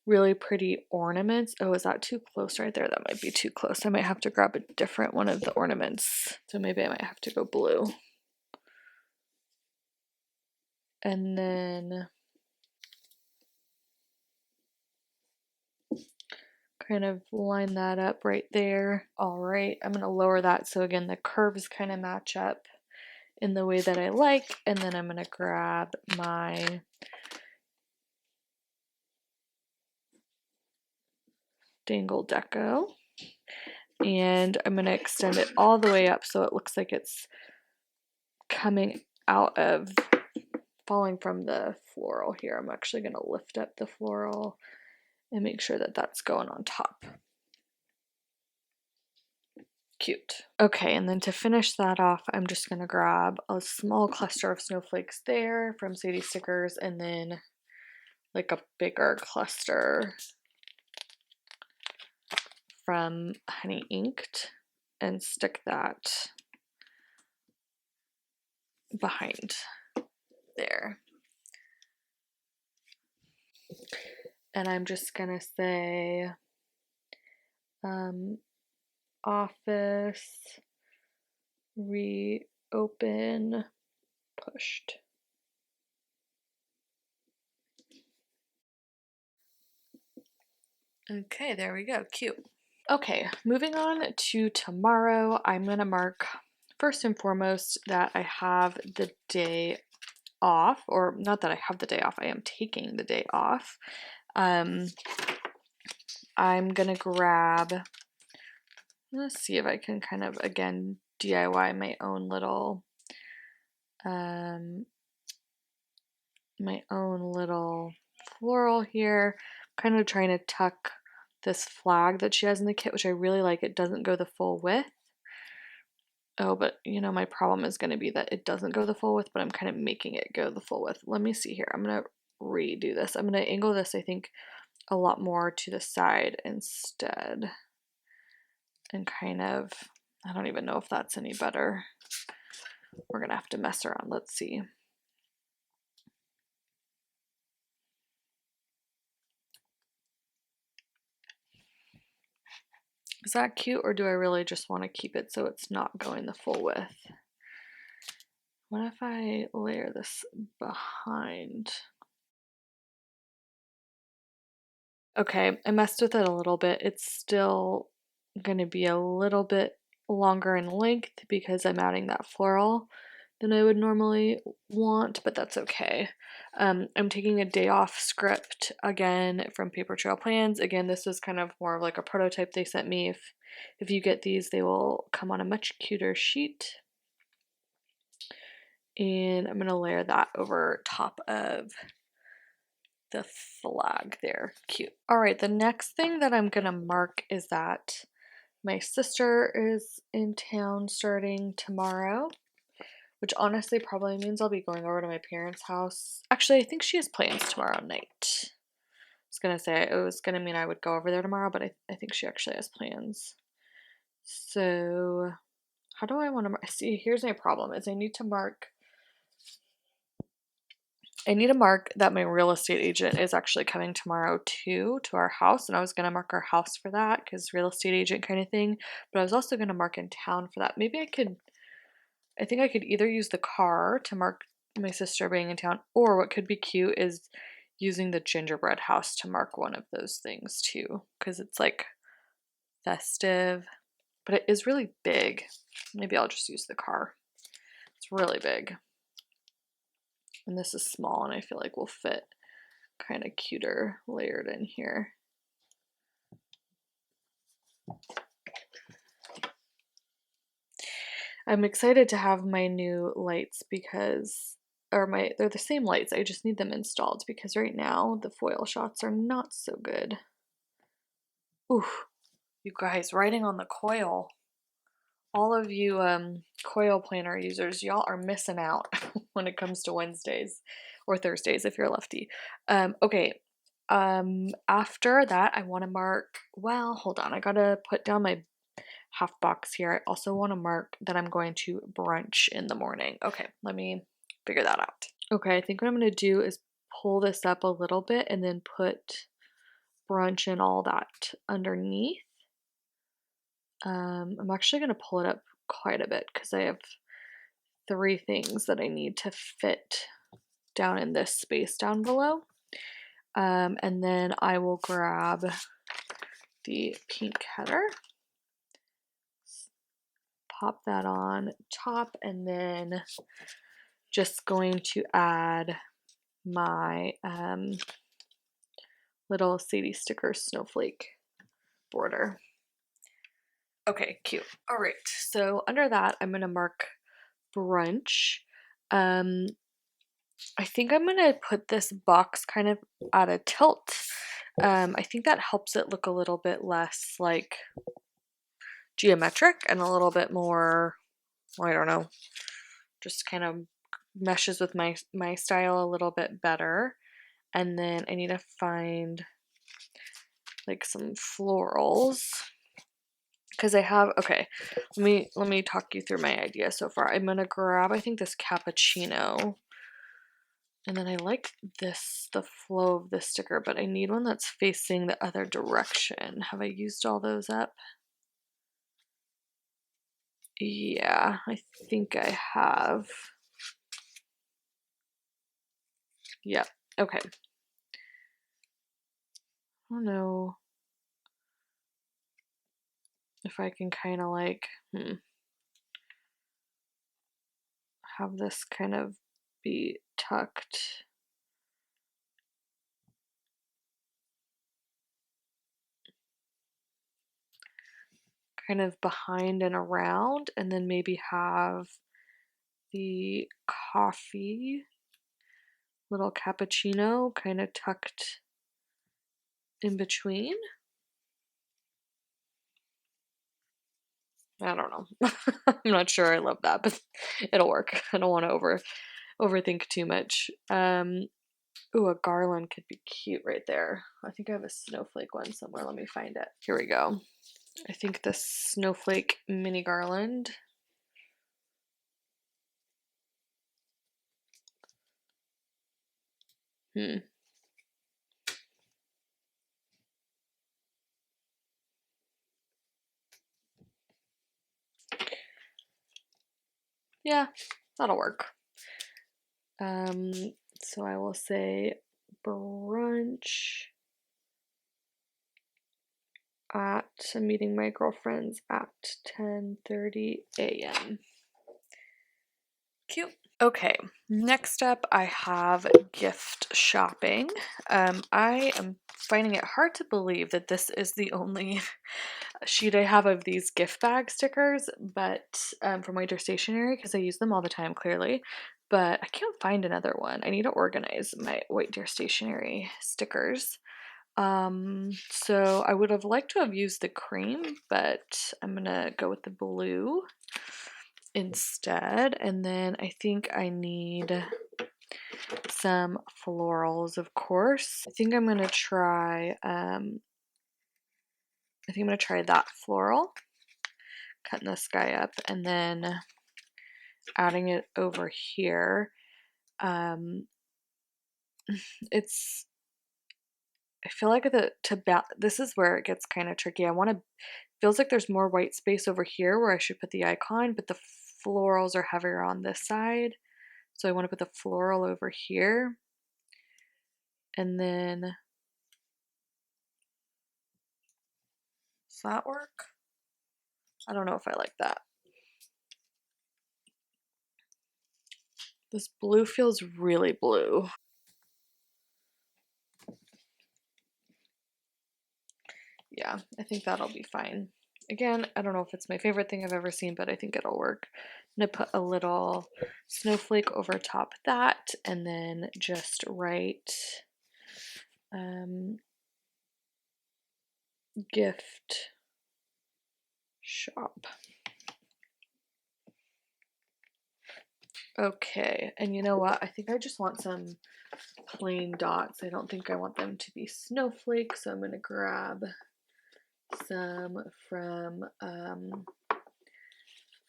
really pretty ornaments. Oh, is that too close right there? That might be too close. I might have to grab a different one of the ornaments. So maybe I might have to go blue. And then kind of line that up right there. All right, I'm going to lower that so again the curves kind of match up in the way that I like, and then I'm going to grab my dangle deco and I'm going to extend it all the way up so it looks like it's coming out of, falling from the floral here. I'm actually going to lift up the floral and make sure that that's going on top. Cute. Okay, and then to finish that off, I'm just going to grab a small cluster of snowflakes there from Sadie Stickers and then like a bigger cluster from Honey Inked and stick that behind there. And I'm just going to say office reopen pushed. Okay, there we go. Cute. Okay, moving on to tomorrow. I'm going to mark first and foremost that I have the day off, or not that I have the day off, I am taking the day off. I'm going to grab, let's see if I can kind of, again, DIY my own little floral here. I'm kind of trying to tuck this flag that she has in the kit, which I really like. It doesn't go the full width. Oh, but you know, my problem is going to be that it doesn't go the full width, but I'm kind of making it go the full width. Let me see here. I'm going to redo this. I'm going to angle this, I think, a lot more to the side instead. And kind of, I don't even know if that's any better. We're going to have to mess around. Let's see. Is that cute, or do I really just want to keep it so it's not going the full width? What if I layer this behind? Okay, I messed with it a little bit. It's still going to be a little bit longer in length because I'm adding that floral than I would normally want, but that's okay. I'm taking a day off script again from Paper Trail Plans. Again, this is kind of more of like a prototype they sent me. If you get these, they will come on a much cuter sheet. And I'm going to layer that over top of the flag there. Cute. All right, the next thing that I'm going to mark is that my sister is in town starting tomorrow, which honestly probably means I'll be going over to my parents' house. Actually, I think she has plans tomorrow night. I was going to say it was going to mean I would go over there tomorrow, but I think she actually has plans. So how do I want to mark? See, here's my problem is I need to mark that my real estate agent is actually coming tomorrow too, to our house. And I was going to mark our house for that because real estate agent kind of thing. But I was also going to mark in town for that. Maybe I think I could either use the car to mark my sister being in town, or what could be cute is using the gingerbread house to mark one of those things too. Because it's like festive, but it is really big. Maybe I'll just use the car. It's really big. And this is small, and I feel like will fit kind of cuter layered in here. I'm excited to have my new lights because, they're the same lights, I just need them installed because right now the foil shots are not so good. Ooh, you guys, writing on the coil. All of you coil planner users, y'all are missing out when it comes to Wednesdays or Thursdays if you're lefty. Okay. After that, I want to mark, well, hold on. I gotta put down my half box here. I also want to mark that I'm going to brunch in the morning. Okay, let me figure that out. Okay, I think what I'm going to do is pull this up a little bit and then put brunch and all that underneath. I'm actually going to pull it up quite a bit because I have 3 things that I need to fit down in this space down below. And then I will grab the pink header, pop that on top, and then just going to add my little Sadie sticker snowflake border. Okay, cute. All right, so under that, I'm gonna mark brunch. I think I'm gonna put this box kind of at a tilt. I think that helps it look a little bit less like geometric and a little bit more, I don't know, just kind of meshes with my style a little bit better. And then I need to find like some florals because I have, okay, let me talk you through my idea so far. I'm gonna grab, I think, this cappuccino, and then I like this, the flow of this sticker, but I need one that's facing the other direction. Have I used all those up? Yeah, I think I have. Yep, okay. I don't know if I can kind of like, have this kind of be tucked. Kind of behind and around, and then maybe have the coffee, little cappuccino kind of tucked in between. I don't know. I'm not sure I love that, but it'll work. I don't want to overthink too much. Ooh, a garland could be cute right there. I think I have a snowflake one somewhere. Let me find it. Here we go. I think the snowflake mini garland. Yeah, that'll work. So I will say brunch at, I'm meeting my girlfriends at 10:30 a.m. Cute. Okay, next up I have gift shopping. I am finding it hard to believe that this is the only sheet I have of these gift bag stickers, but from Winter Stationery, because I use them all the time, clearly. But I can't find another one. I need to organize my White Deer Stationery stickers. So I would have liked to have used the cream, but I'm gonna go with the blue instead. And then I think I need some florals, of course. I think I'm gonna try that floral, cutting this guy up and then adding it over here. It's, I feel like this is where it gets kind of tricky. Feels like there's more white space over here where I should put the icon, but the florals are heavier on this side. So I want to put the floral over here. And then that work? I don't know if I like that. This blue feels really blue. Yeah, I think that'll be fine. Again, I don't know if it's my favorite thing I've ever seen, but I think it'll work. I'm gonna put a little snowflake over top of that and then just write gift shop. Okay, and you know what? I think I just want some plain dots. I don't think I want them to be snowflakes, so I'm gonna grab some from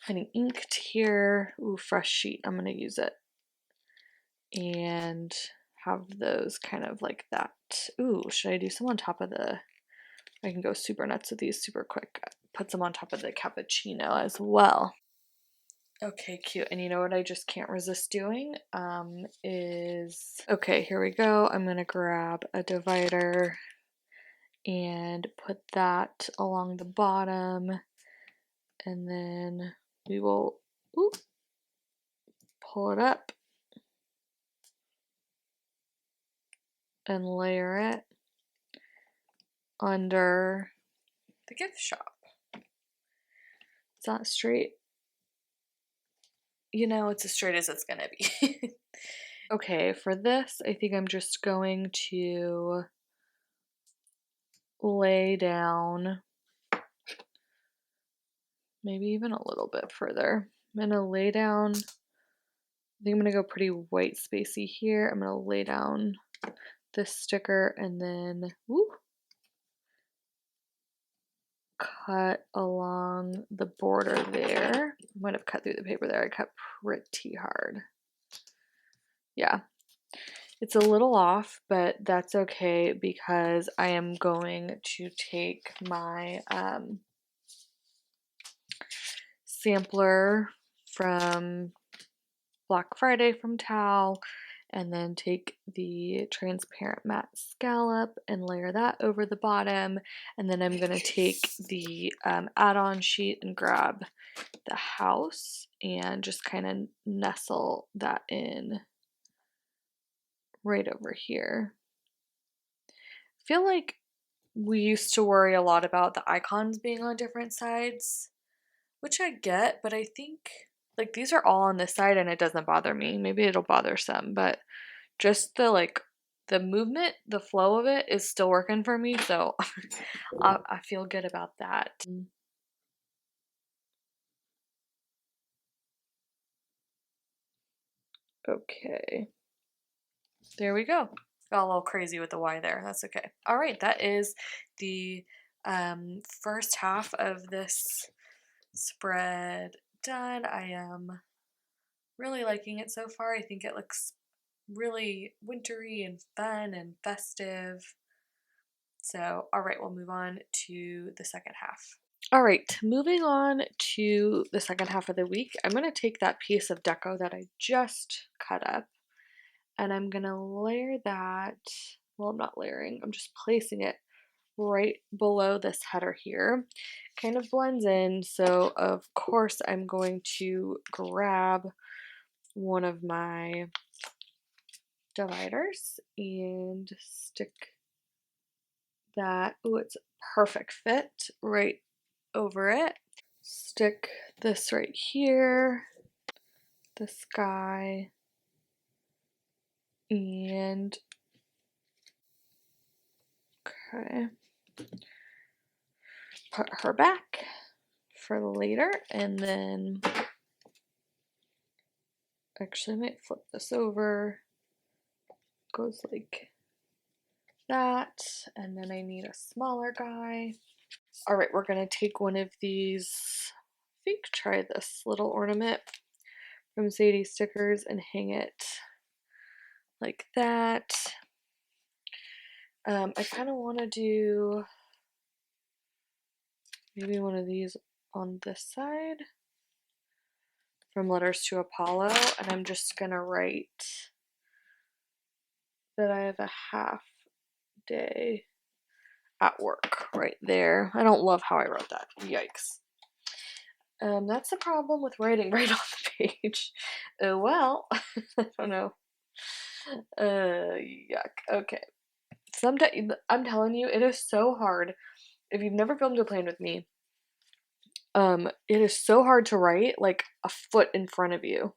Honey Inked here. Ooh, fresh sheet. I'm gonna use it. And have those kind of like that. Ooh, should I do some on top of the, I can go super nuts with these super quick. Put some on top of the cappuccino as well. Okay, cute. And you know what I just can't resist doing is, okay, here we go. I'm gonna grab a divider and put that along the bottom, and then we will pull it up and layer it under the gift shop. It's not straight. You know, it's as straight as it's gonna be. Okay, for this, I think I'm just going to lay down maybe even a little bit further. I'm gonna lay down, I think I'm gonna go pretty white spacey here. I'm gonna lay down this sticker and then cut along the border there. I might have cut through the paper there. I cut pretty hard. Yeah, it's a little off, but that's okay because I am going to take my sampler from Black Friday from Thaowie and then take the transparent matte scallop and layer that over the bottom. And then I'm going to take the add-on sheet and grab the house and just kind of nestle that in right over here. I feel like we used to worry a lot about the icons being on different sides, which I get, but I think like these are all on this side and it doesn't bother me. Maybe it'll bother some, but just the movement, the flow of it is still working for me, so I feel good about that. Okay, there we go. Got a little crazy with the Y there. That's okay. All right, that is the first half of this spread done. I am really liking it so far. I think it looks really wintry and fun and festive. So, all right, we'll move on to the second half. All right, moving on to the second half of the week, I'm going to take that piece of deco that I just cut up and I'm going to layer that. Well, I'm not layering, I'm just placing it right below this header here. Kind of blends in, so of course I'm going to grab one of my dividers and stick that, oh, it's a perfect fit right over it. Stick this right here, the sky, and okay, put her back for later, and then actually I might flip this over. Goes like that, and then I need a smaller guy. All right, we're gonna take one of these, I think try this little ornament from Sadie Stickers and hang it like that. I kind of want to do maybe one of these on this side from Letters to Apollo, and I'm just gonna write that I have a half day at work right there. I don't love how I wrote that. Yikes. That's the problem with writing right on the page. Oh well. I don't know. Yuck. Okay. Sometimes I'm telling you, it is so hard. If you've never filmed a plan with me, it is so hard to write like a foot in front of you.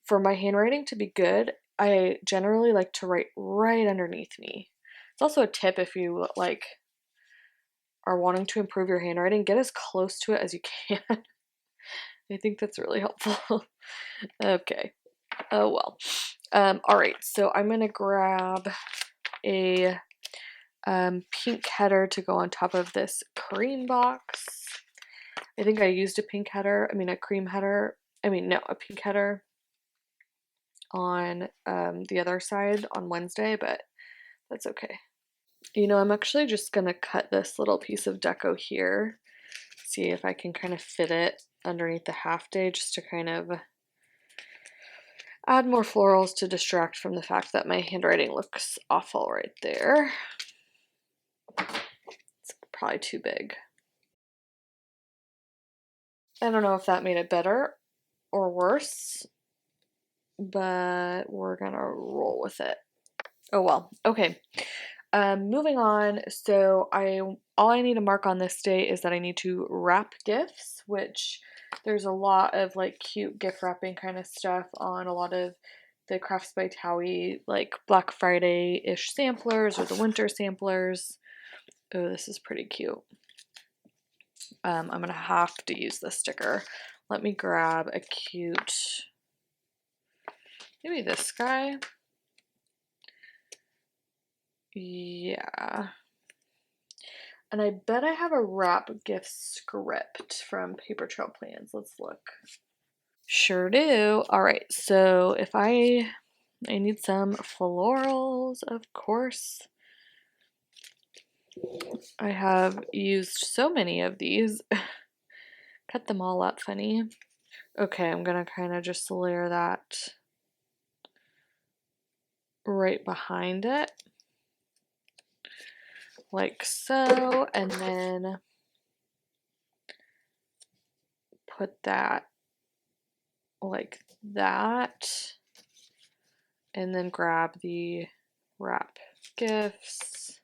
For my handwriting to be good, I generally like to write right underneath me. It's also a tip if you like are wanting to improve your handwriting, get as close to it as you can. I think that's really helpful. Okay. Oh well. All right. So I'm gonna grab a pink header to go on top of this cream box. I think I used a pink header. I mean a cream header. I mean no, a pink header on the other side on Wednesday, but that's okay. You know, I'm actually just gonna cut this little piece of deco here. See if I can kind of fit it underneath the half day just to kind of add more florals to distract from the fact that my handwriting looks awful right there. It's probably too big. I don't know if that made it better or worse, but we're gonna roll with it. Oh well. Okay. Moving on. So all I need to mark on this day is that I need to wrap gifts, which there's a lot of like cute gift wrapping kind of stuff on a lot of the Crafts by Thaowie like Black Friday-ish samplers or the winter samplers. Oh, this is pretty cute. I'm gonna have to use this sticker. Let me grab a cute, maybe this guy. Yeah. And I bet I have a wrap gift script from Paper Trail Plans. Let's look. Sure do. All right, so if I need some florals, of course. I have used so many of these. Cut them all up funny. Okay, I'm gonna kind of just layer that right behind it. Like so, and then put that like that, and then grab the wrap gifts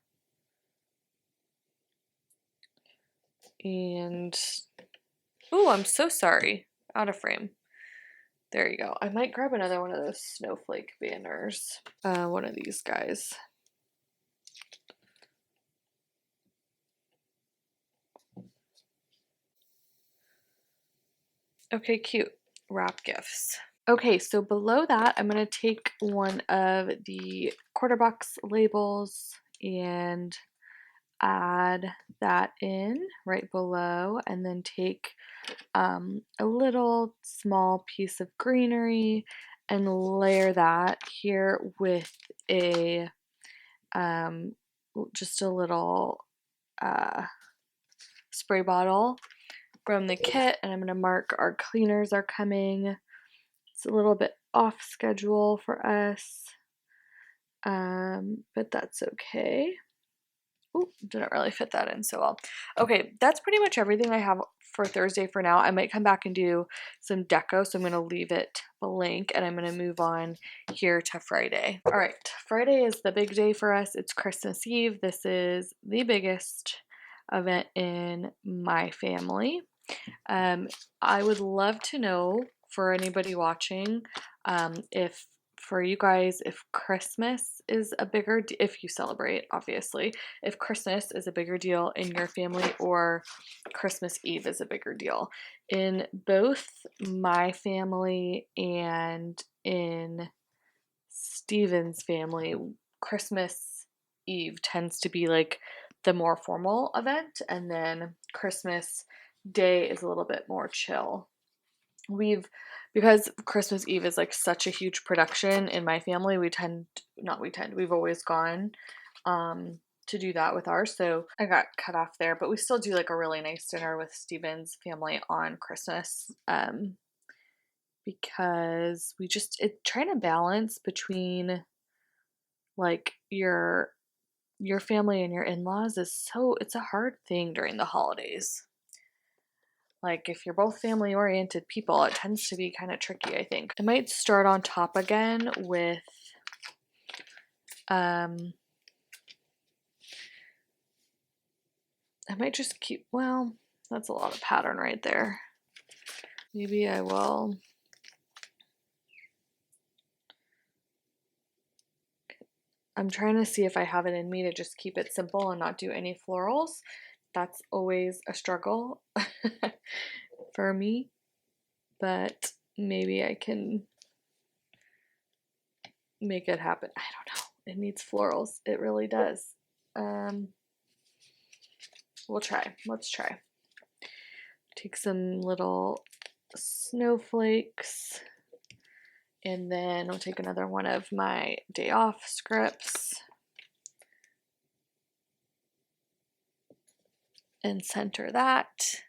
and oh, I'm so sorry, out of frame. There you go. I might grab another one of those snowflake banners, one of these guys. Okay, cute. Wrap gifts. Okay, so below that, I'm going to take one of the quarter box labels and add that in right below, and then take a little small piece of greenery and layer that here with a just a little spray bottle from the kit, and I'm going to mark our cleaners are coming. It's a little bit off schedule for us, but that's okay. Ooh, didn't really fit that in so well. Okay, that's pretty much everything I have for Thursday for now. I might come back and do some deco, so I'm going to leave it blank, and I'm going to move on here to Friday. All right, Friday is the big day for us. It's Christmas Eve. This is the biggest event in my family. I would love to know for anybody watching, if for you guys, if Christmas is a bigger, if you celebrate, obviously, if Christmas is a bigger deal in your family or Christmas Eve is a bigger deal. In both my family and in Steven's family, Christmas Eve tends to be like the more formal event, and then Christmas Day is a little bit more chill. Because Christmas Eve is like such a huge production in my family, we've always gone to do that with ours. So I got cut off there, but we still do like a really nice dinner with Steven's family on Christmas. Because trying to balance between like your your family and your in-laws is it's a hard thing during the holidays. Like if you're both family oriented people, it tends to be kind of tricky, I think. I might start on top again with I might just keep, well, that's a lot of pattern right there. Maybe I will. I'm trying to see if I have it in me to just keep it simple and not do any florals. That's always a struggle for me, but maybe I can make it happen. I don't know. It needs florals. It really does. We'll try. Let's try. Take some little snowflakes, and then I'll take another one of my day off scripts and center that.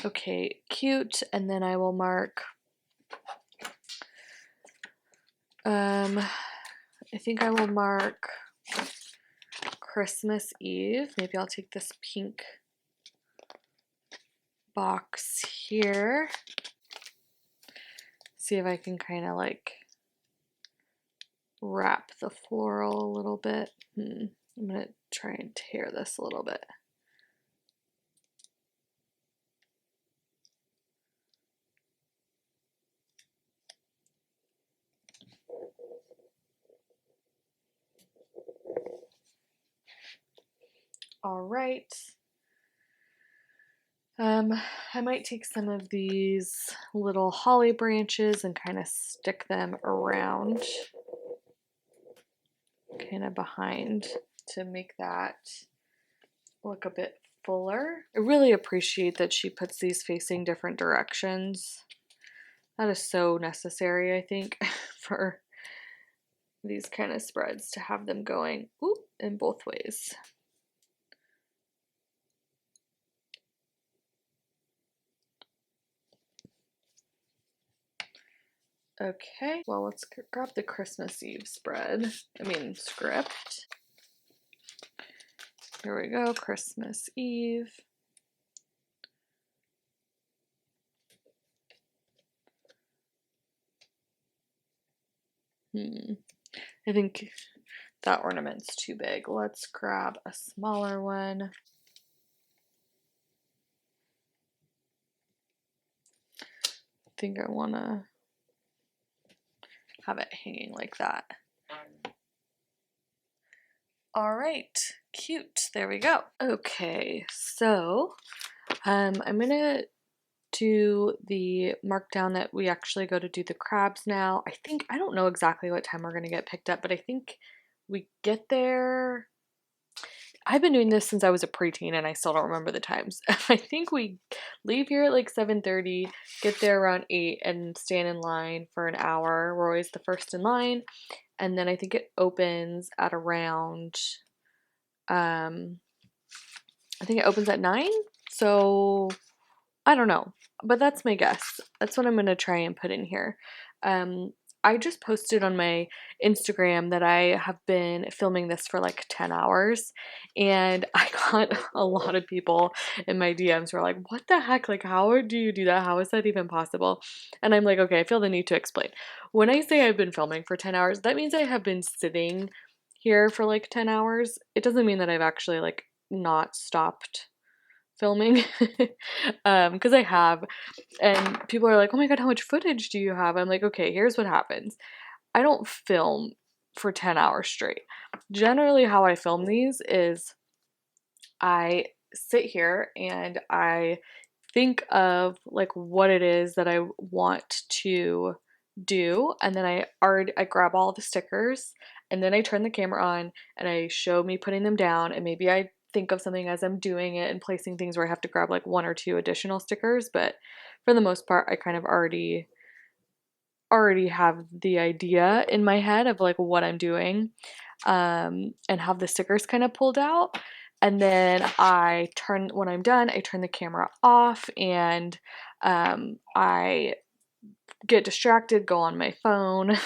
Okay, cute. And then I will mark, I think I will mark Christmas Eve. Maybe I'll take this pink box here. See if I can kind of like wrap the floral a little bit. I'm gonna try and tear this a little bit. All right. I might take some of these little holly branches and kind of stick them around, kind of behind, to make that look a bit fuller. I really appreciate that she puts these facing different directions. That is so necessary, I think, for these kind of spreads, to have them going in both ways. Okay, well, let's grab the Christmas Eve spread. Script. Here we go, Christmas Eve. I think that ornament's too big. Let's grab a smaller one. I think I want to have it hanging like that. All right, cute. There we go. Okay, so I'm gonna do the markdown that we actually go to do the crabs now. I don't know exactly what time we're gonna get picked up, but I think we get there. I've been doing this since I was a preteen and I still don't remember the times. I think we leave here at like 7:30, get there around 8 and stand in line for an hour. We're always the first in line. And then I think it opens at around, I think it opens at 9. So I don't know, but that's my guess. That's what I'm going to try and put in here. I just posted on my Instagram that I have been filming this for like 10 hours, and I got a lot of people in my DMs who were like, what the heck? Like, how do you do that? How is that even possible? And I'm like, okay, I feel the need to explain. When I say I've been filming for 10 hours, that means I have been sitting here for like 10 hours. It doesn't mean that I've actually like not stopped filming because I have, and people are like, oh my god, how much footage do you have? I'm like, okay, here's what happens. I don't film for 10 hours straight. Generally how I film these is I sit here and I think of like what it is that I want to do, and then I grab all the stickers, and then I turn the camera on and I show me putting them down, and maybe I think of something as I'm doing it and placing things where I have to grab like 1 or 2 additional stickers, but for the most part I kind of already have the idea in my head of like what I'm doing, and have the stickers kind of pulled out. And then when I'm done, I turn the camera off, and I get distracted, go on my phone,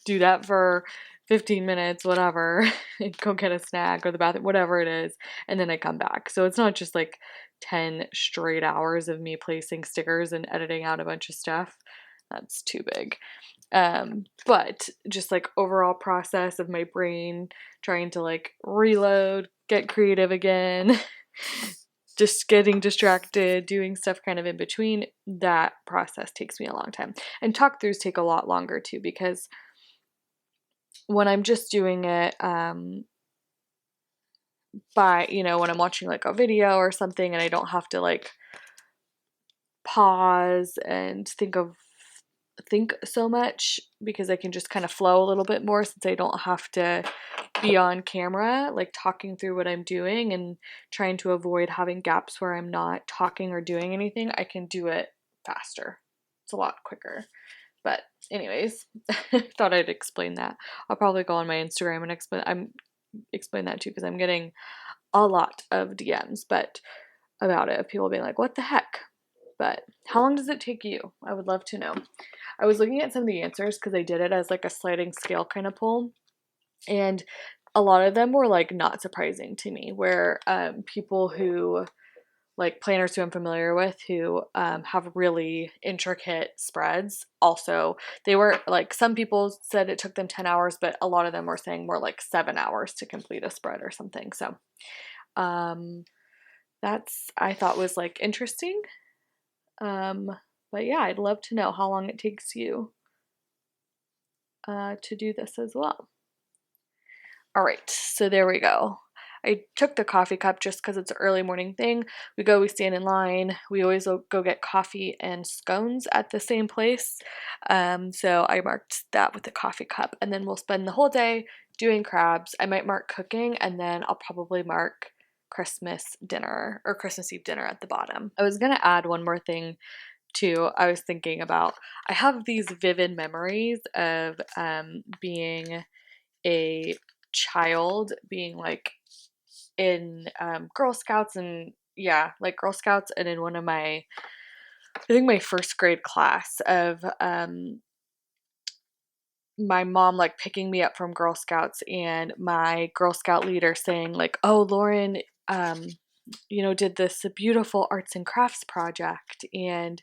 do that for 15 minutes, whatever, and go get a snack or the bathroom, whatever it is, and then I come back. So it's not just like 10 straight hours of me placing stickers and editing out a bunch of stuff. That's too big. But just like overall process of my brain trying to like reload, get creative again, just getting distracted, doing stuff kind of in between, that process takes me a long time. And talk throughs take a lot longer too, because when I'm just doing it by, when I'm watching like a video or something and I don't have to like pause and think so much, because I can just kind of flow a little bit more since I don't have to be on camera like talking through what I'm doing and trying to avoid having gaps where I'm not talking or doing anything. I can do it faster. It's a lot quicker. But anyways, thought I'd explain that. I'll probably go on my Instagram and explain that too, because I'm getting a lot of DMs about it, of people being like, what the heck? But how long does it take you? I would love to know. I was looking at some of the answers because I did it as like a sliding scale kind of poll, and a lot of them were like not surprising to me, where people who, like planners who I'm familiar with, who have really intricate spreads, also, they were like, some people said it took them 10 hours, but a lot of them were saying more like 7 hours to complete a spread or something. So that's, I thought was like interesting. But yeah, I'd love to know how long it takes you to do this as well. All right, so there we go. I took the coffee cup just because it's an early morning thing. We stand in line. We always go get coffee and scones at the same place. So I marked that with the coffee cup, and then we'll spend the whole day doing crabs. I might mark cooking, and then I'll probably mark Christmas dinner or Christmas Eve dinner at the bottom. I was going to add one more thing too. I was thinking about, I have these vivid memories of being a child, being like in Girl Scouts, and yeah, like Girl Scouts, and in one of my, I think my first grade class of my mom like picking me up from Girl Scouts and my Girl Scout leader saying like, oh, Lauren, did this beautiful arts and crafts project, and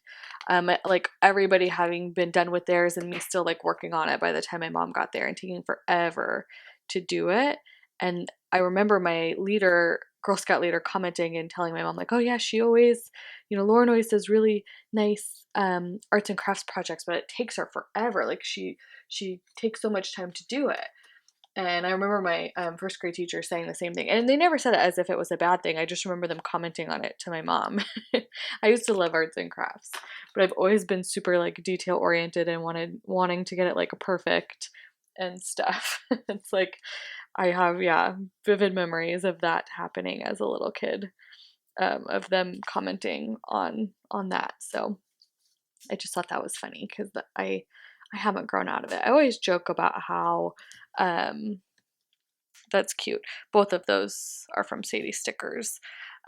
like everybody having been done with theirs and me still like working on it by the time my mom got there and taking forever to do it. And I remember my leader, Girl Scout leader, commenting and telling my mom like, oh yeah, she always, Lauren always does really nice arts and crafts projects, but it takes her forever. Like she takes so much time to do it. And I remember my first grade teacher saying the same thing. And they never said it as if it was a bad thing. I just remember them commenting on it to my mom. I used to love arts and crafts, but I've always been super like detail oriented and wanting to get it like perfect and stuff. It's like I have, yeah, vivid memories of that happening as a little kid, of them commenting on that. So I just thought that was funny because I haven't grown out of it. I always joke about how that's cute. Both of those are from Sadie Stickers.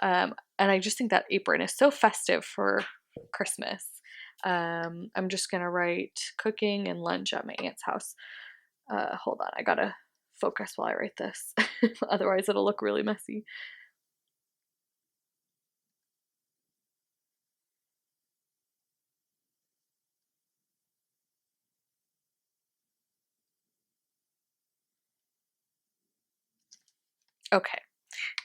And I just think that apron is so festive for Christmas. I'm just going to write cooking and lunch at my aunt's house. Hold on, I gotta focus while I write this. Otherwise it'll look really messy. Okay,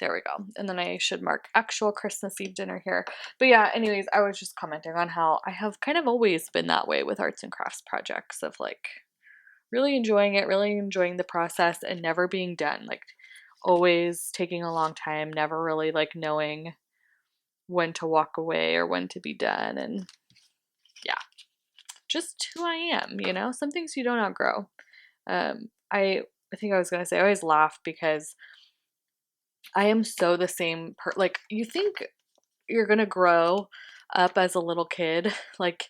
there we go. And then I should mark actual Christmas Eve dinner here. But yeah, anyways, I was just commenting on how I have kind of always been that way with arts and crafts projects, of like really enjoying it, really enjoying the process and never being done. Like always taking a long time, never really like knowing when to walk away or when to be done. And yeah, just who I am, Some things you don't outgrow. I think I was gonna say, I always laugh because I am so the same like you think you're gonna grow up as a little kid, like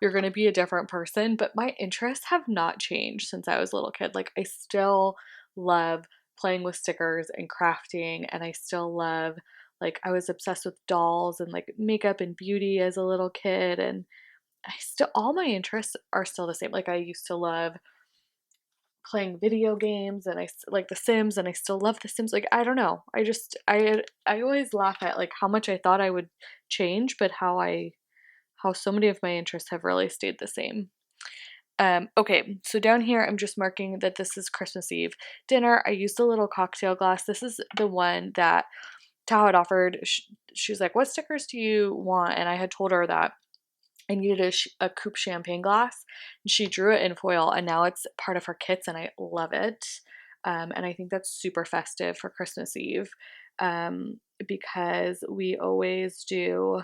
you're gonna be a different person, but my interests have not changed since I was a little kid. Like I still love playing with stickers and crafting, and I still love, like, I was obsessed with dolls and like makeup and beauty as a little kid, and I still, all my interests are still the same. Like I used to love playing video games, and I like The Sims, and I still love The Sims. Like, I don't know. I always laugh at like how much I thought I would change, but how so many of my interests have really stayed the same. Okay, so down here I'm just marking that this is Christmas Eve dinner. I used a little cocktail glass. This is the one that Tao had offered. She was like, "What stickers do you want?" And I had told her that I needed a coupe champagne glass. And she drew it in foil, and now it's part of her kits, and I love it. And I think that's super festive for Christmas Eve, because we always do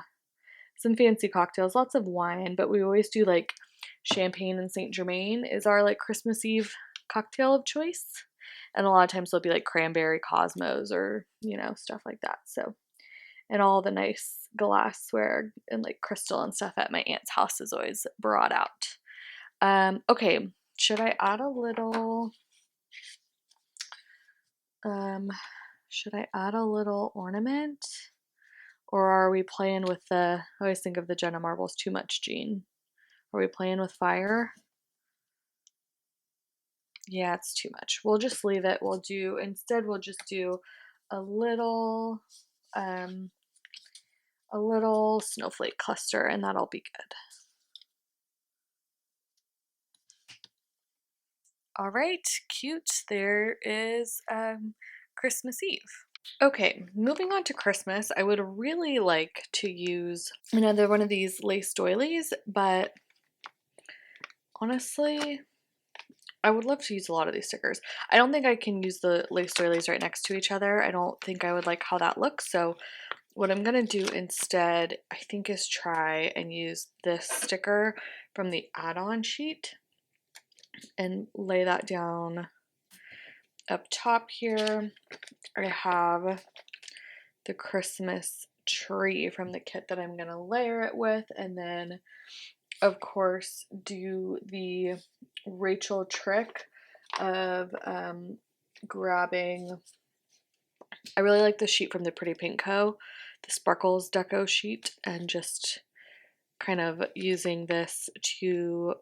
some fancy cocktails, lots of wine, but we always do like champagne and Saint Germain is our like Christmas Eve cocktail of choice. And a lot of times there'll be like cranberry cosmos or, stuff like that. So, and all the nice glassware and like crystal and stuff at my aunt's house is always brought out. Okay, should I add a little ornament? Or are we playing with I always think of the Jenna marbles too much, Jean. Are we playing with fire? Yeah, it's too much. We'll just leave it. We'll just do a little snowflake cluster, and that'll be good. All right, cute. There is Christmas Eve. Okay, moving on to Christmas, I would really like to use another one of these lace doilies, but honestly, I would love to use a lot of these stickers. I don't think I can use the lace doilies right next to each other. I don't think I would like how that looks. So what I'm going to do instead, I think, is try and use this sticker from the add-on sheet and lay that down up top here. I have the Christmas tree from the kit that I'm going to layer it with, and then of course do the Rachel trick of grabbing, I really like the sheet from the Pretty Pink Co., the Sparkles Deco sheet, and just kind of using this to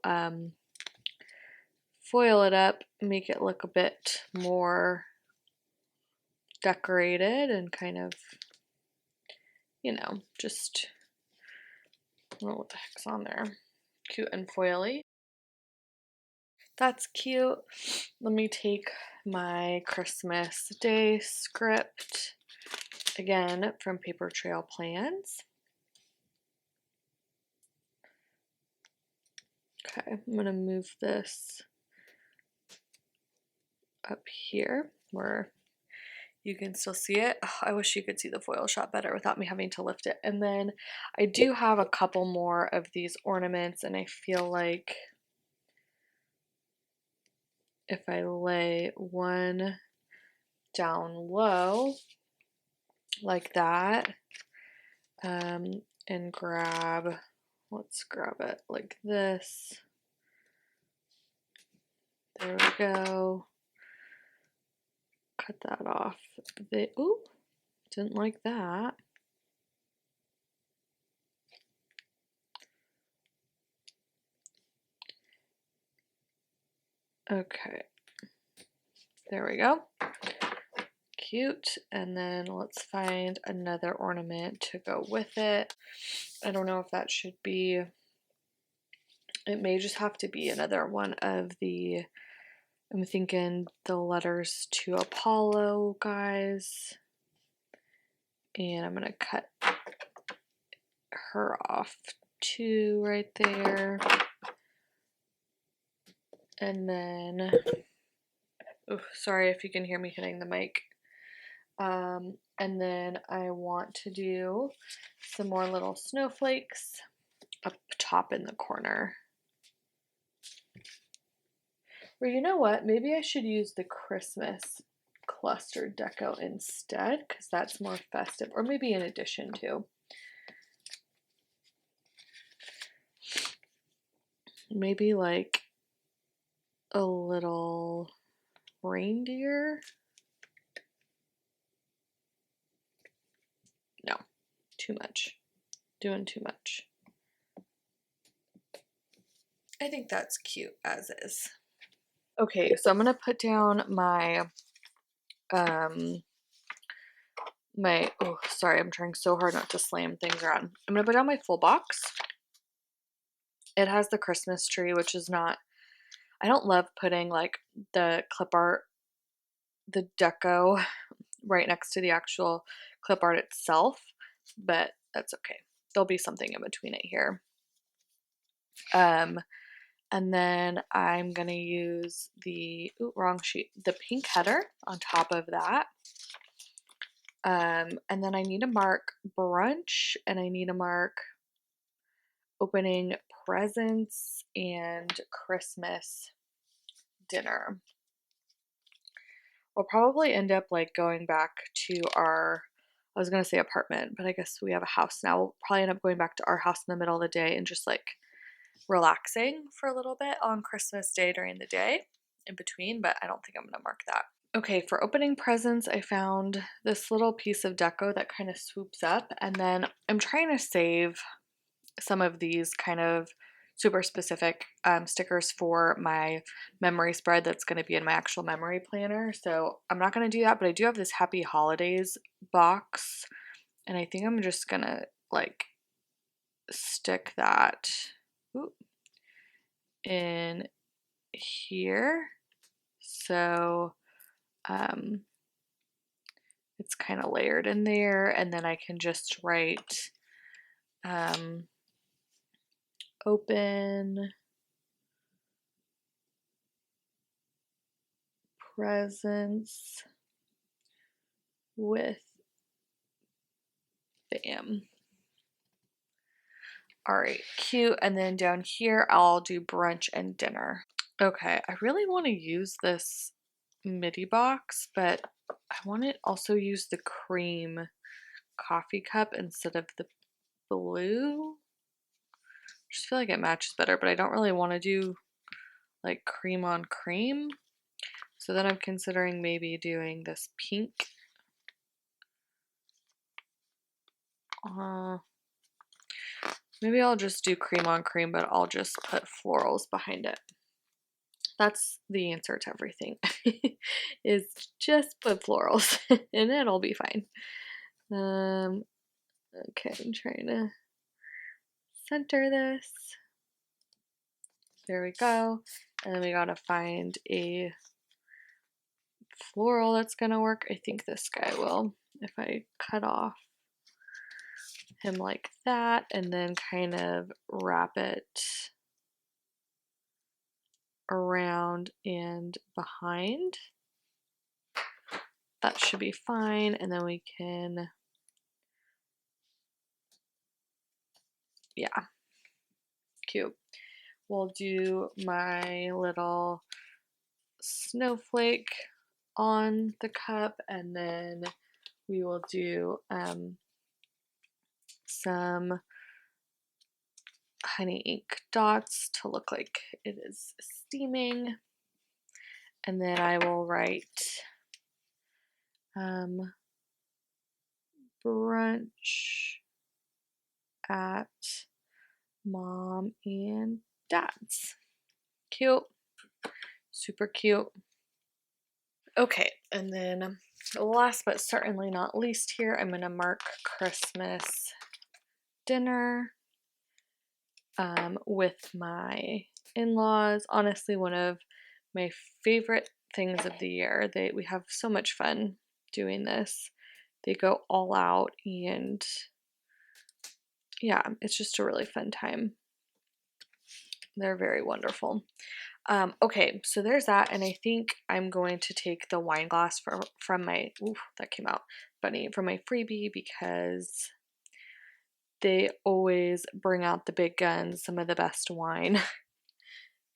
foil it up, make it look a bit more decorated and kind of, just, I don't know what the heck's on there. Cute and foily. That's cute. Let me take my Christmas Day script, again from Paper Trail Plans. Okay, I'm going to move this up here where you can still see it. Oh, I wish you could see the foil shot better without me having to lift it. And then I do have a couple more of these ornaments, and I feel like if I lay one down low like that, and let's grab it like this. There we go. Cut that off. Ooh, didn't like that. Okay, there we go. Cute. And then let's find another ornament to go with it. I don't know if that should be, it may just have to be another one of the, I'm thinking the letters to Apollo guys. And I'm going to cut her off too right there. And then, oh, sorry if you can hear me hitting the mic. And then I want to do some more little snowflakes up top in the corner. Or you know what? Maybe I should use the Christmas cluster deco instead, because that's more festive. Or maybe in addition to. Maybe like a little reindeer. No, too much. Doing too much. I think that's cute as is. Okay, so I'm gonna put down my oh, sorry, I'm trying so hard not to slam things around. I'm gonna put down my full box. It has the Christmas tree, which is not, I don't love putting like the clip art, the deco right next to the actual clip art itself, but that's okay. There'll be something in between it here. And then I'm gonna use the, ooh, wrong sheet, the pink header on top of that. And then I need to mark brunch, and I need to mark opening presents and Christmas dinner. We'll probably end up like going back to our, I was gonna say apartment, but I guess we have a house now. We'll probably end up going back to our house in the middle of the day and just like relaxing for a little bit on Christmas Day during the day in between, but I don't think I'm gonna mark that. Okay, for opening presents, I found this little piece of deco that kind of swoops up, and then I'm trying to save some of these kind of super specific stickers for my memory spread that's going to be in my actual memory planner. So I'm not going to do that, but I do have this Happy Holidays box, and I think I'm just going to like stick that in here. So it's kind of layered in there, and then I can just write open presents with bam. All right, cute. And then down here, I'll do brunch and dinner. Okay, I really want to use this midi box, but I want to also use the cream coffee cup instead of the blue. I just feel like it matches better, but I don't really want to do like cream on cream. So then I'm considering maybe doing this pink. Maybe I'll just do cream on cream, but I'll just put florals behind it. That's the answer to everything, is just put florals and it'll be fine. Okay, I'm trying to center this. There we go. And then we gotta find a floral that's gonna work. I think this guy will. If I cut off him like that and then kind of wrap it around and behind, that should be fine. And then we can, yeah, cute. We'll do my little snowflake on the cup, and then we will do some honey ink dots to look like it is steaming. And then I will write brunch at mom and dad's. Cute. Super cute. Okay, and then last but certainly not least here, I'm going to mark Christmas dinner with my in-laws. Honestly, one of my favorite things of the year. We have so much fun doing this. They go all out, and yeah, it's just a really fun time. They're very wonderful. Okay, so there's that, and I think I'm going to take the wine glass from my, ooh, that came out funny, from my freebie, because they always bring out the big guns, some of the best wine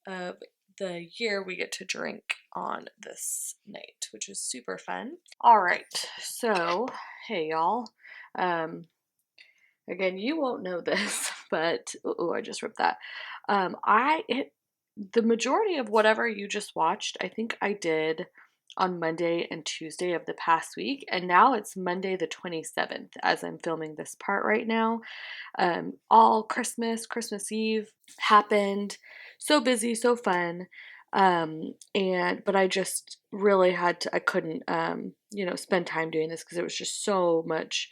of the year we get to drink on this night, which is super fun. All right, so hey y'all, again, you won't know this, but oh, I just ripped that. The majority of whatever you just watched, I think I did on Monday and Tuesday of the past week, and now it's Monday the 27th as I'm filming this part right now. All Christmas Eve happened. So busy, so fun. But I just really I couldn't, spend time doing this because it was just so much.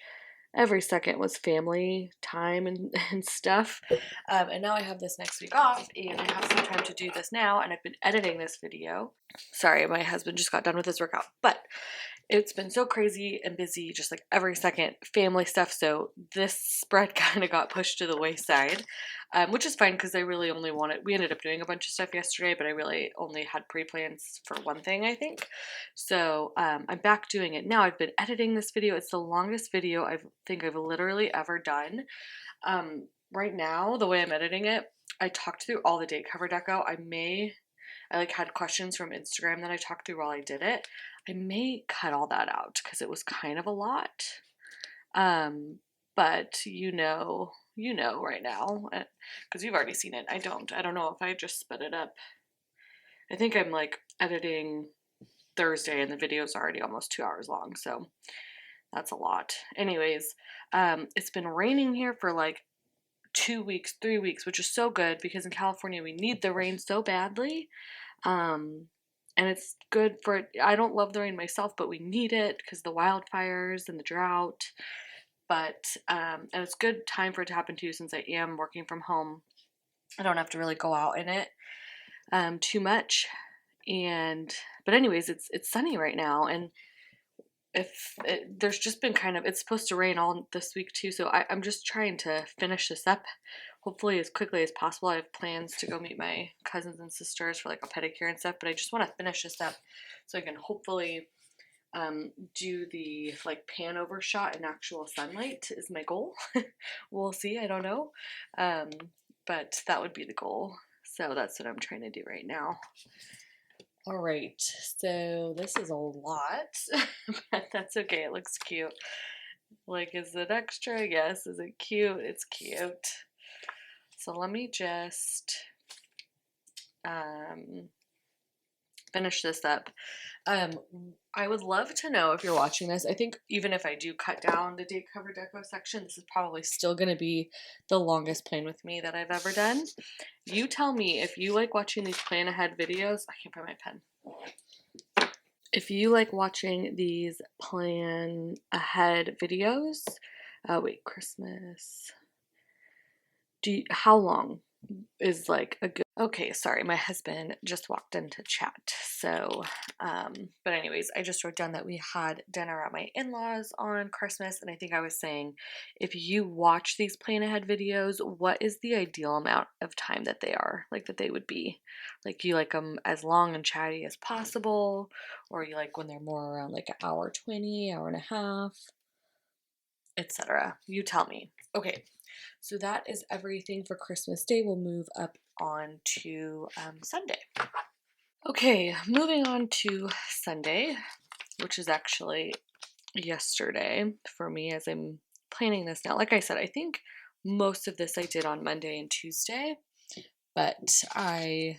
Every second was family time and, and stuff. And now I have this next week off and I have some time to do this now. And I've been editing this video. Sorry, my husband just got done with his workout, but it's been so crazy and busy, just like every second family stuff. So this spread kind of got pushed to the wayside, which is fine because I really only we ended up doing a bunch of stuff yesterday, but I really only had pre-plans for one thing, I think. So I'm back doing it now. I've been editing this video. It's the longest video I think I've literally ever done. Right now, the way I'm editing it, I talked through all the date cover deco. I like had questions from Instagram that I talked through while I did it. I may cut all that out because it was kind of a lot. But you know right now, because you've already seen it. I don't know if I just sped it up. I think I'm like editing Thursday and the video's already almost 2 hours long, so that's a lot. Anyways, it's been raining here for like 2 weeks, 3 weeks, which is so good because in California we need the rain so badly. And it's good for, I don't love the rain myself, but we need it because the wildfires and the drought. But, and it's good time for it to happen too, since I am working from home. I don't have to really go out in it, too much. But anyways, it's sunny right now. And there's just been it's supposed to rain all this week too. So I'm just trying to finish this up hopefully as quickly as possible. I have plans to go meet my cousins and sisters for like a pedicure and stuff, but I just want to finish this up so I can hopefully do the like pan over shot in actual sunlight is my goal. We'll see. I don't know. But that would be the goal. So that's what I'm trying to do right now. All right, so this is a lot, but that's okay. It looks cute. Like, is it extra? Yes. Is it cute? It's cute. So let me just finish this up. I would love to know if you're watching this. I think even if I do cut down the date cover deco section, this is probably still going to be the longest plan with me that I've ever done. You tell me if you like watching these plan ahead videos. I can't find my pen. If you like watching these plan ahead videos, wait, Christmas. How long is like a good, okay, sorry, my husband just walked into chat. So, but anyways, I just wrote down that we had dinner at my in-laws on Christmas. And I think I was saying, if you watch these plan ahead videos, what is the ideal amount of time that they would be? Like, you like them as long and chatty as possible, or you like when they're more around like an hour 20, hour and a half, etc. You tell me. Okay. So that is everything for Christmas Day. We'll move up on to Sunday. Okay, moving on to Sunday, which is actually yesterday for me as I'm planning this now. Like I said, I think most of this I did on Monday and Tuesday, but I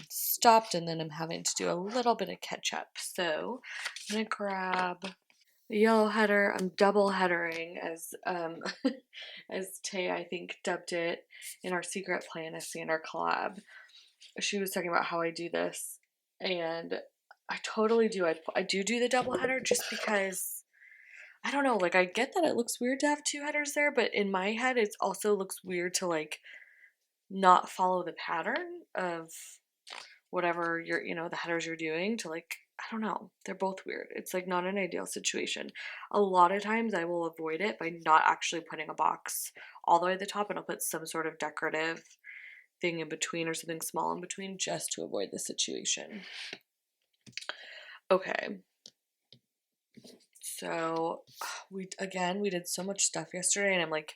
stopped and then I'm having to do a little bit of catch up. So I'm going to grab the yellow header. I'm double headering as as Tay I think dubbed it in our secret plan as our collab. She was talking about how I do this, and I totally do. I do the double header just because I don't know. Like, I get that it looks weird to have two headers there, but in my head, it also looks weird to like not follow the pattern of whatever the headers you're doing to like. I don't know. They're both weird. It's like not an ideal situation. A lot of times I will avoid it by not actually putting a box all the way to the top, and I'll put some sort of decorative thing in between or something small in between just to avoid the situation. Okay. So we did so much stuff yesterday and I'm like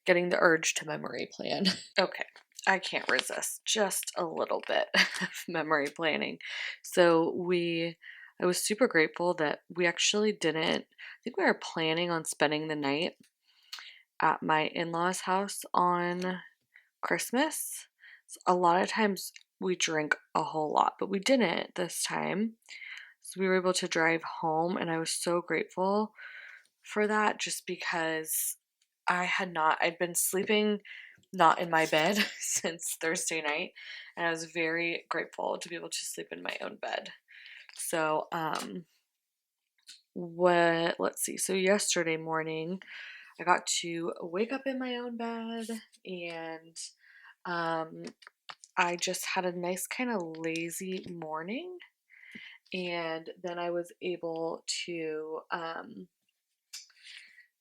getting the urge to memory plan. Okay. I can't resist just a little bit of memory planning. So I was super grateful that we actually didn't, I think we were planning on spending the night at my in-laws' house on Christmas. So a lot of times we drink a whole lot, but we didn't this time. So we were able to drive home and I was so grateful for that just because I'd been sleeping not in my bed since Thursday night, and I was very grateful to be able to sleep in my own bed. So, let's see. So yesterday morning, I got to wake up in my own bed, and I just had a nice kind of lazy morning, and then I was able to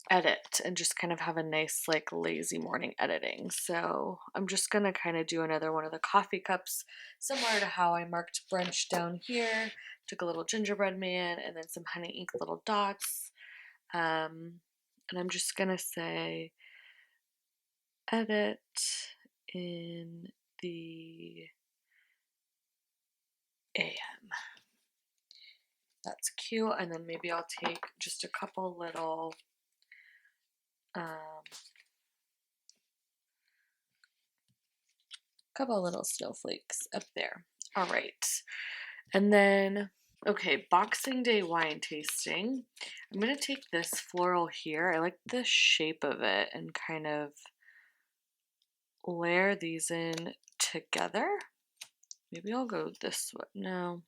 edit and just kind of have a nice like lazy morning editing. So I'm just gonna kind of do another one of the coffee cups, similar to how I marked brunch down here. Took a little gingerbread man and then some honey ink little dots. And I'm just gonna say edit in the AM. That's cute. And then maybe I'll take just a couple little snowflakes up there. All right. And then, okay, Boxing Day wine tasting. I'm going to take this floral here. I like the shape of it and kind of layer these in together. Maybe I'll go this way. No.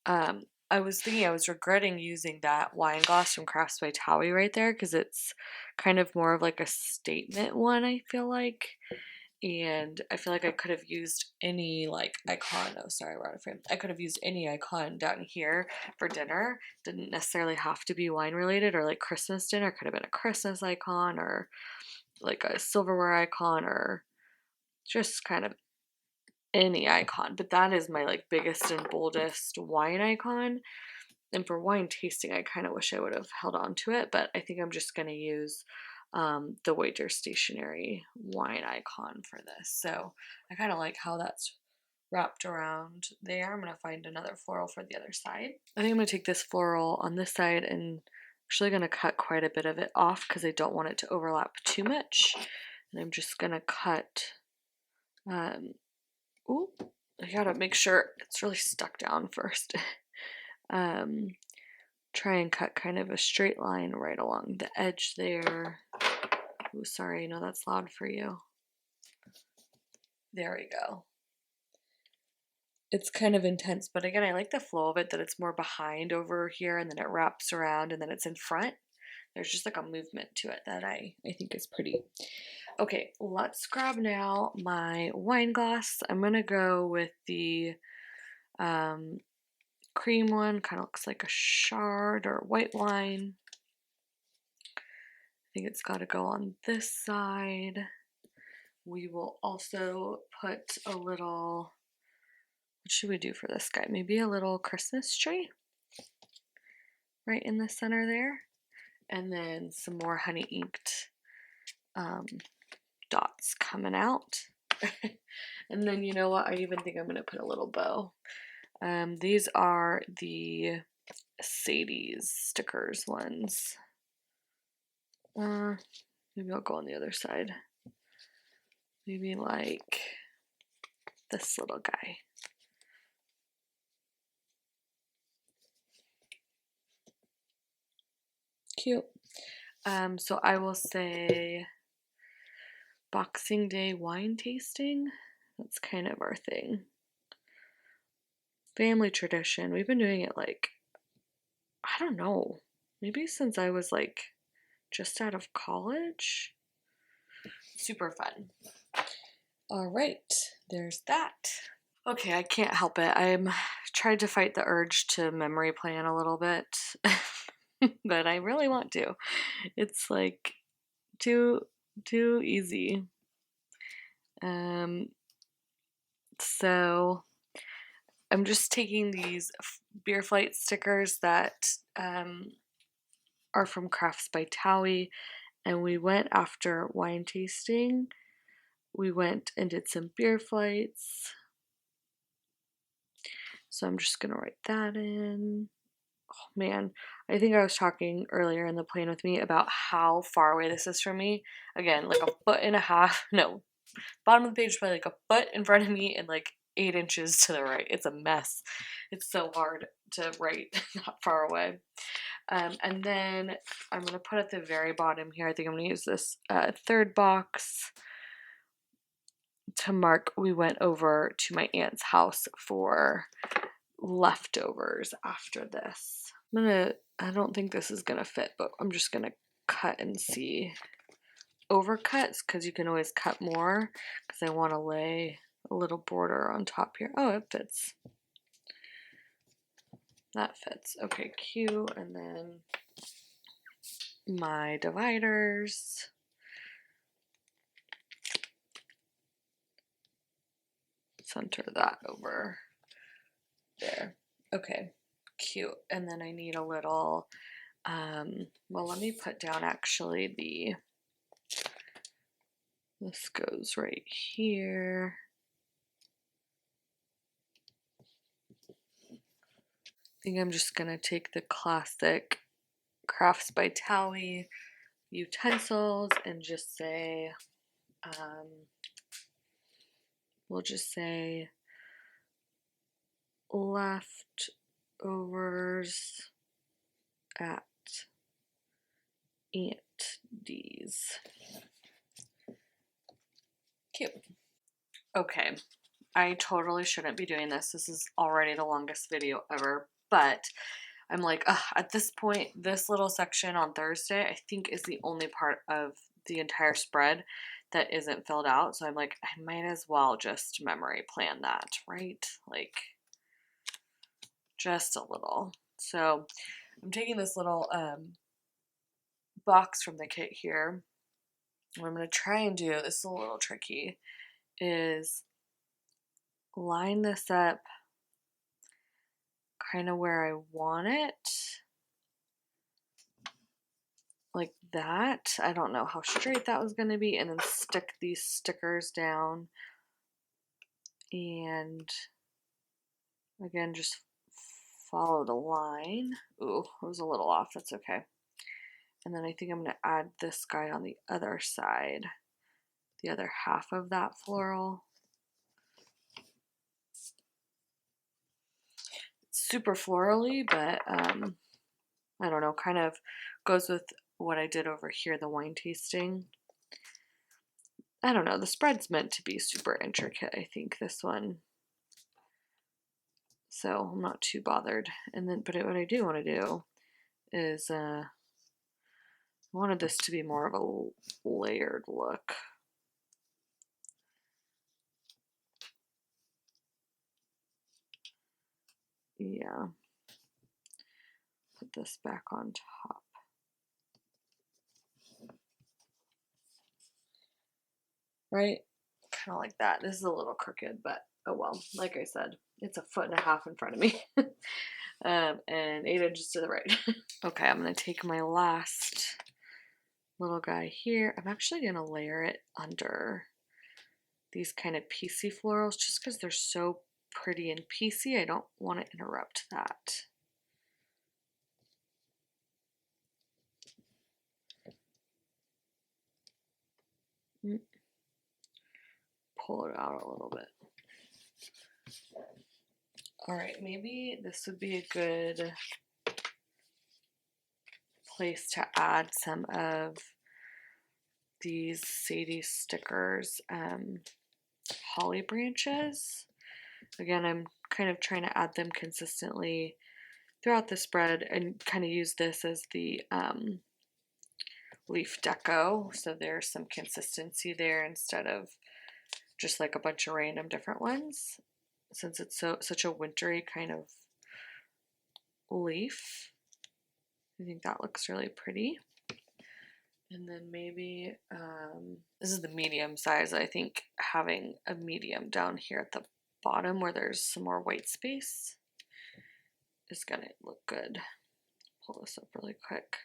I was thinking I was regretting using that wine glass from Crafts by Thaowie right there because it's kind of more of like a statement one, I feel like. And I feel like I could have used any like icon. Oh, sorry, we're out of frame. I could have used any icon down here for dinner. Didn't necessarily have to be wine related or like Christmas dinner. It could have been a Christmas icon or like a silverware icon or just kind of any icon. But that is my like biggest and boldest wine icon. And for wine tasting, I kind of wish I would have held on to it, but I think I'm just going to use the Waiter Stationery wine icon for this. So I kind of like how that's wrapped around there. I'm going to find another floral for the other side. I think I'm going to take this floral on this side and actually going to cut quite a bit of it off because I don't want it to overlap too much. And I'm just going to cut, ooh, I gotta make sure it's really stuck down first. Try and cut kind of a straight line right along the edge there. Ooh, sorry, I know that's loud for you. There we go. It's kind of intense, but again, I like the flow of it, that it's more behind over here and then it wraps around and then it's in front. There's just like a movement to it that I think is pretty. Okay, let's grab now my wine glass. I'm gonna go with the cream one, kind of looks like a shard or white wine. I think it's got to go on this side. We will also put a little, what should we do for this guy? Maybe a little Christmas tree right in the center there. And then some more honey inked dots coming out. And then you know what? I even think I'm going to put a little bow. These are the Sadie's stickers ones. Maybe I'll go on the other side. Maybe like this little guy. Cute. So I will say Boxing Day wine tasting. That's kind of our thing. Family tradition. We've been doing it like, I don't know, maybe since I was like just out of college. Super fun. All right, there's that. Okay, I can't help it. I'm trying to fight the urge to memory plan a little bit, but I really want to. It's like too easy. So I'm just taking these beer flight stickers that are from Crafts by Thaowie, and we went after wine tasting. We went and did some beer flights. So I'm just gonna write that in. Oh man, I think I was talking earlier in the plan with me about how far away this is from me. Again, like a foot and a half, no, bottom of the page, probably like a foot in front of me and like 8 inches to the right. It's a mess. It's so hard to write that far away. And then I'm going to put at the very bottom here, I think I'm going to use this third box to mark we went over to my aunt's house for leftovers after this. I don't think this is going to fit, but I'm just going to cut and see overcuts because you can always cut more because I want to lay a little border on top here. Oh, it fits. That fits. Okay, cute. And then my dividers. Center that over there. Okay, cute. And then I need a little, well, let me put down actually this goes right here. I think I'm just gonna take the classic Crafts by Thaowie utensils and just say, we'll just say leftovers at Aunt D's. Cute. Okay, I totally shouldn't be doing this. This is already the longest video ever, but I'm like, at this point, this little section on Thursday, I think is the only part of the entire spread that isn't filled out. So I'm like, I might as well just memory plan that, right? Like, just a little. So I'm taking this little box from the kit here. What I'm going to try and do, this is a little tricky, is line this up kind of where I want it. Like that. I don't know how straight that was going to be. And then stick these stickers down. And again, just follow the line. Ooh, it was a little off. That's okay. And then I think I'm going to add this guy on the other side. The other half of that floral. It's super florally, but I don't know, kind of goes with what I did over here, the wine tasting. I don't know, the spread's meant to be super intricate, I think, this one. So I'm not too bothered. And then, but what I do want to do is, I wanted this to be more of a layered look. Yeah. Put this back on top. Right? Kind of like that. This is a little crooked, but oh well. Like I said, it's 1.5 feet in front of me. And 8 inches to the right. Okay, I'm going to take my last little guy here. I'm actually going to layer it under these kind of piecey florals just because they're so pretty and piecey. I don't want to interrupt that. Pull it out a little bit. All right, maybe this would be a good place to add some of these Sadie stickers, holly branches. Again, I'm kind of trying to add them consistently throughout the spread and kind of use this as the leaf deco, so there's some consistency there instead of just like a bunch of random different ones, since it's such a wintry kind of leaf. I think that looks really pretty. And then maybe this is the medium size. I think having a medium down here at the bottom where there's some more white space is gonna look good. Pull this up really quick.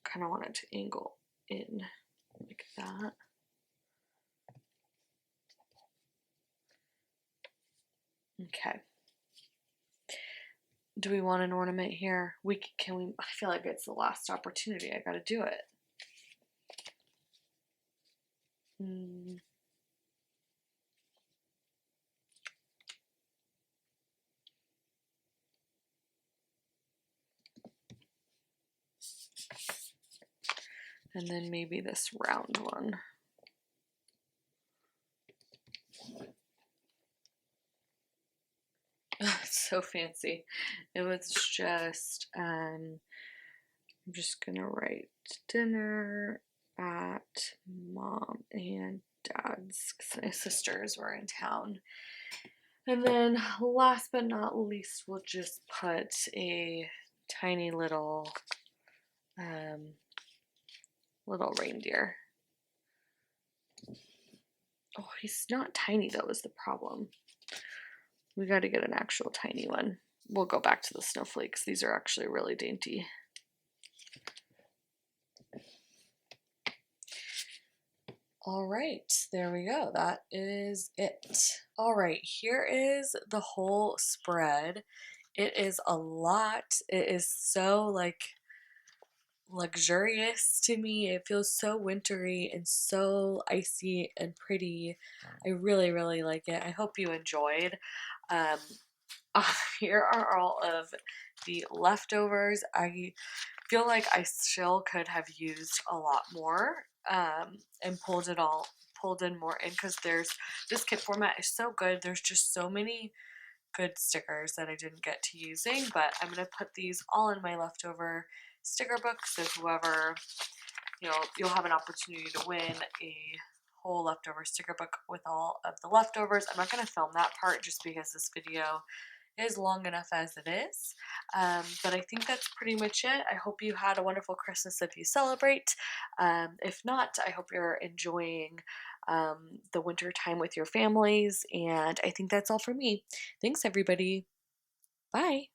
Kind of want it to angle in like that. Okay. Do we want an ornament here? Can we? I feel like it's the last opportunity. I got to do it. And then maybe this round one. It's so fancy. It was just, I'm just gonna write dinner at mom and dad's because my sisters were in town. And then last but not least, we'll just put a tiny little little reindeer. Oh, he's not tiny though, is the problem. We got to get an actual tiny one. We'll go back to the snowflakes. These are actually really dainty. All right, there we go. That is it. All right, here is the whole spread. It is a lot. It is so like luxurious to me. It feels so wintry and so icy and pretty. I really, really like it. I hope you enjoyed. Here are all of the leftovers. I feel like I still could have used a lot more and pulled in more in because this kit format is so good. There's just so many good stickers that I didn't get to using, but I'm going to put these all in my leftover sticker book, so whoever, you'll have an opportunity to win a whole leftover sticker book with all of the leftovers. I'm not going to film that part just because this video is long enough as it is, but I think that's pretty much it. I hope you had a wonderful Christmas if you celebrate. If not, I hope you're enjoying the winter time with your families, and I think that's all for me. Thanks, everybody. Bye.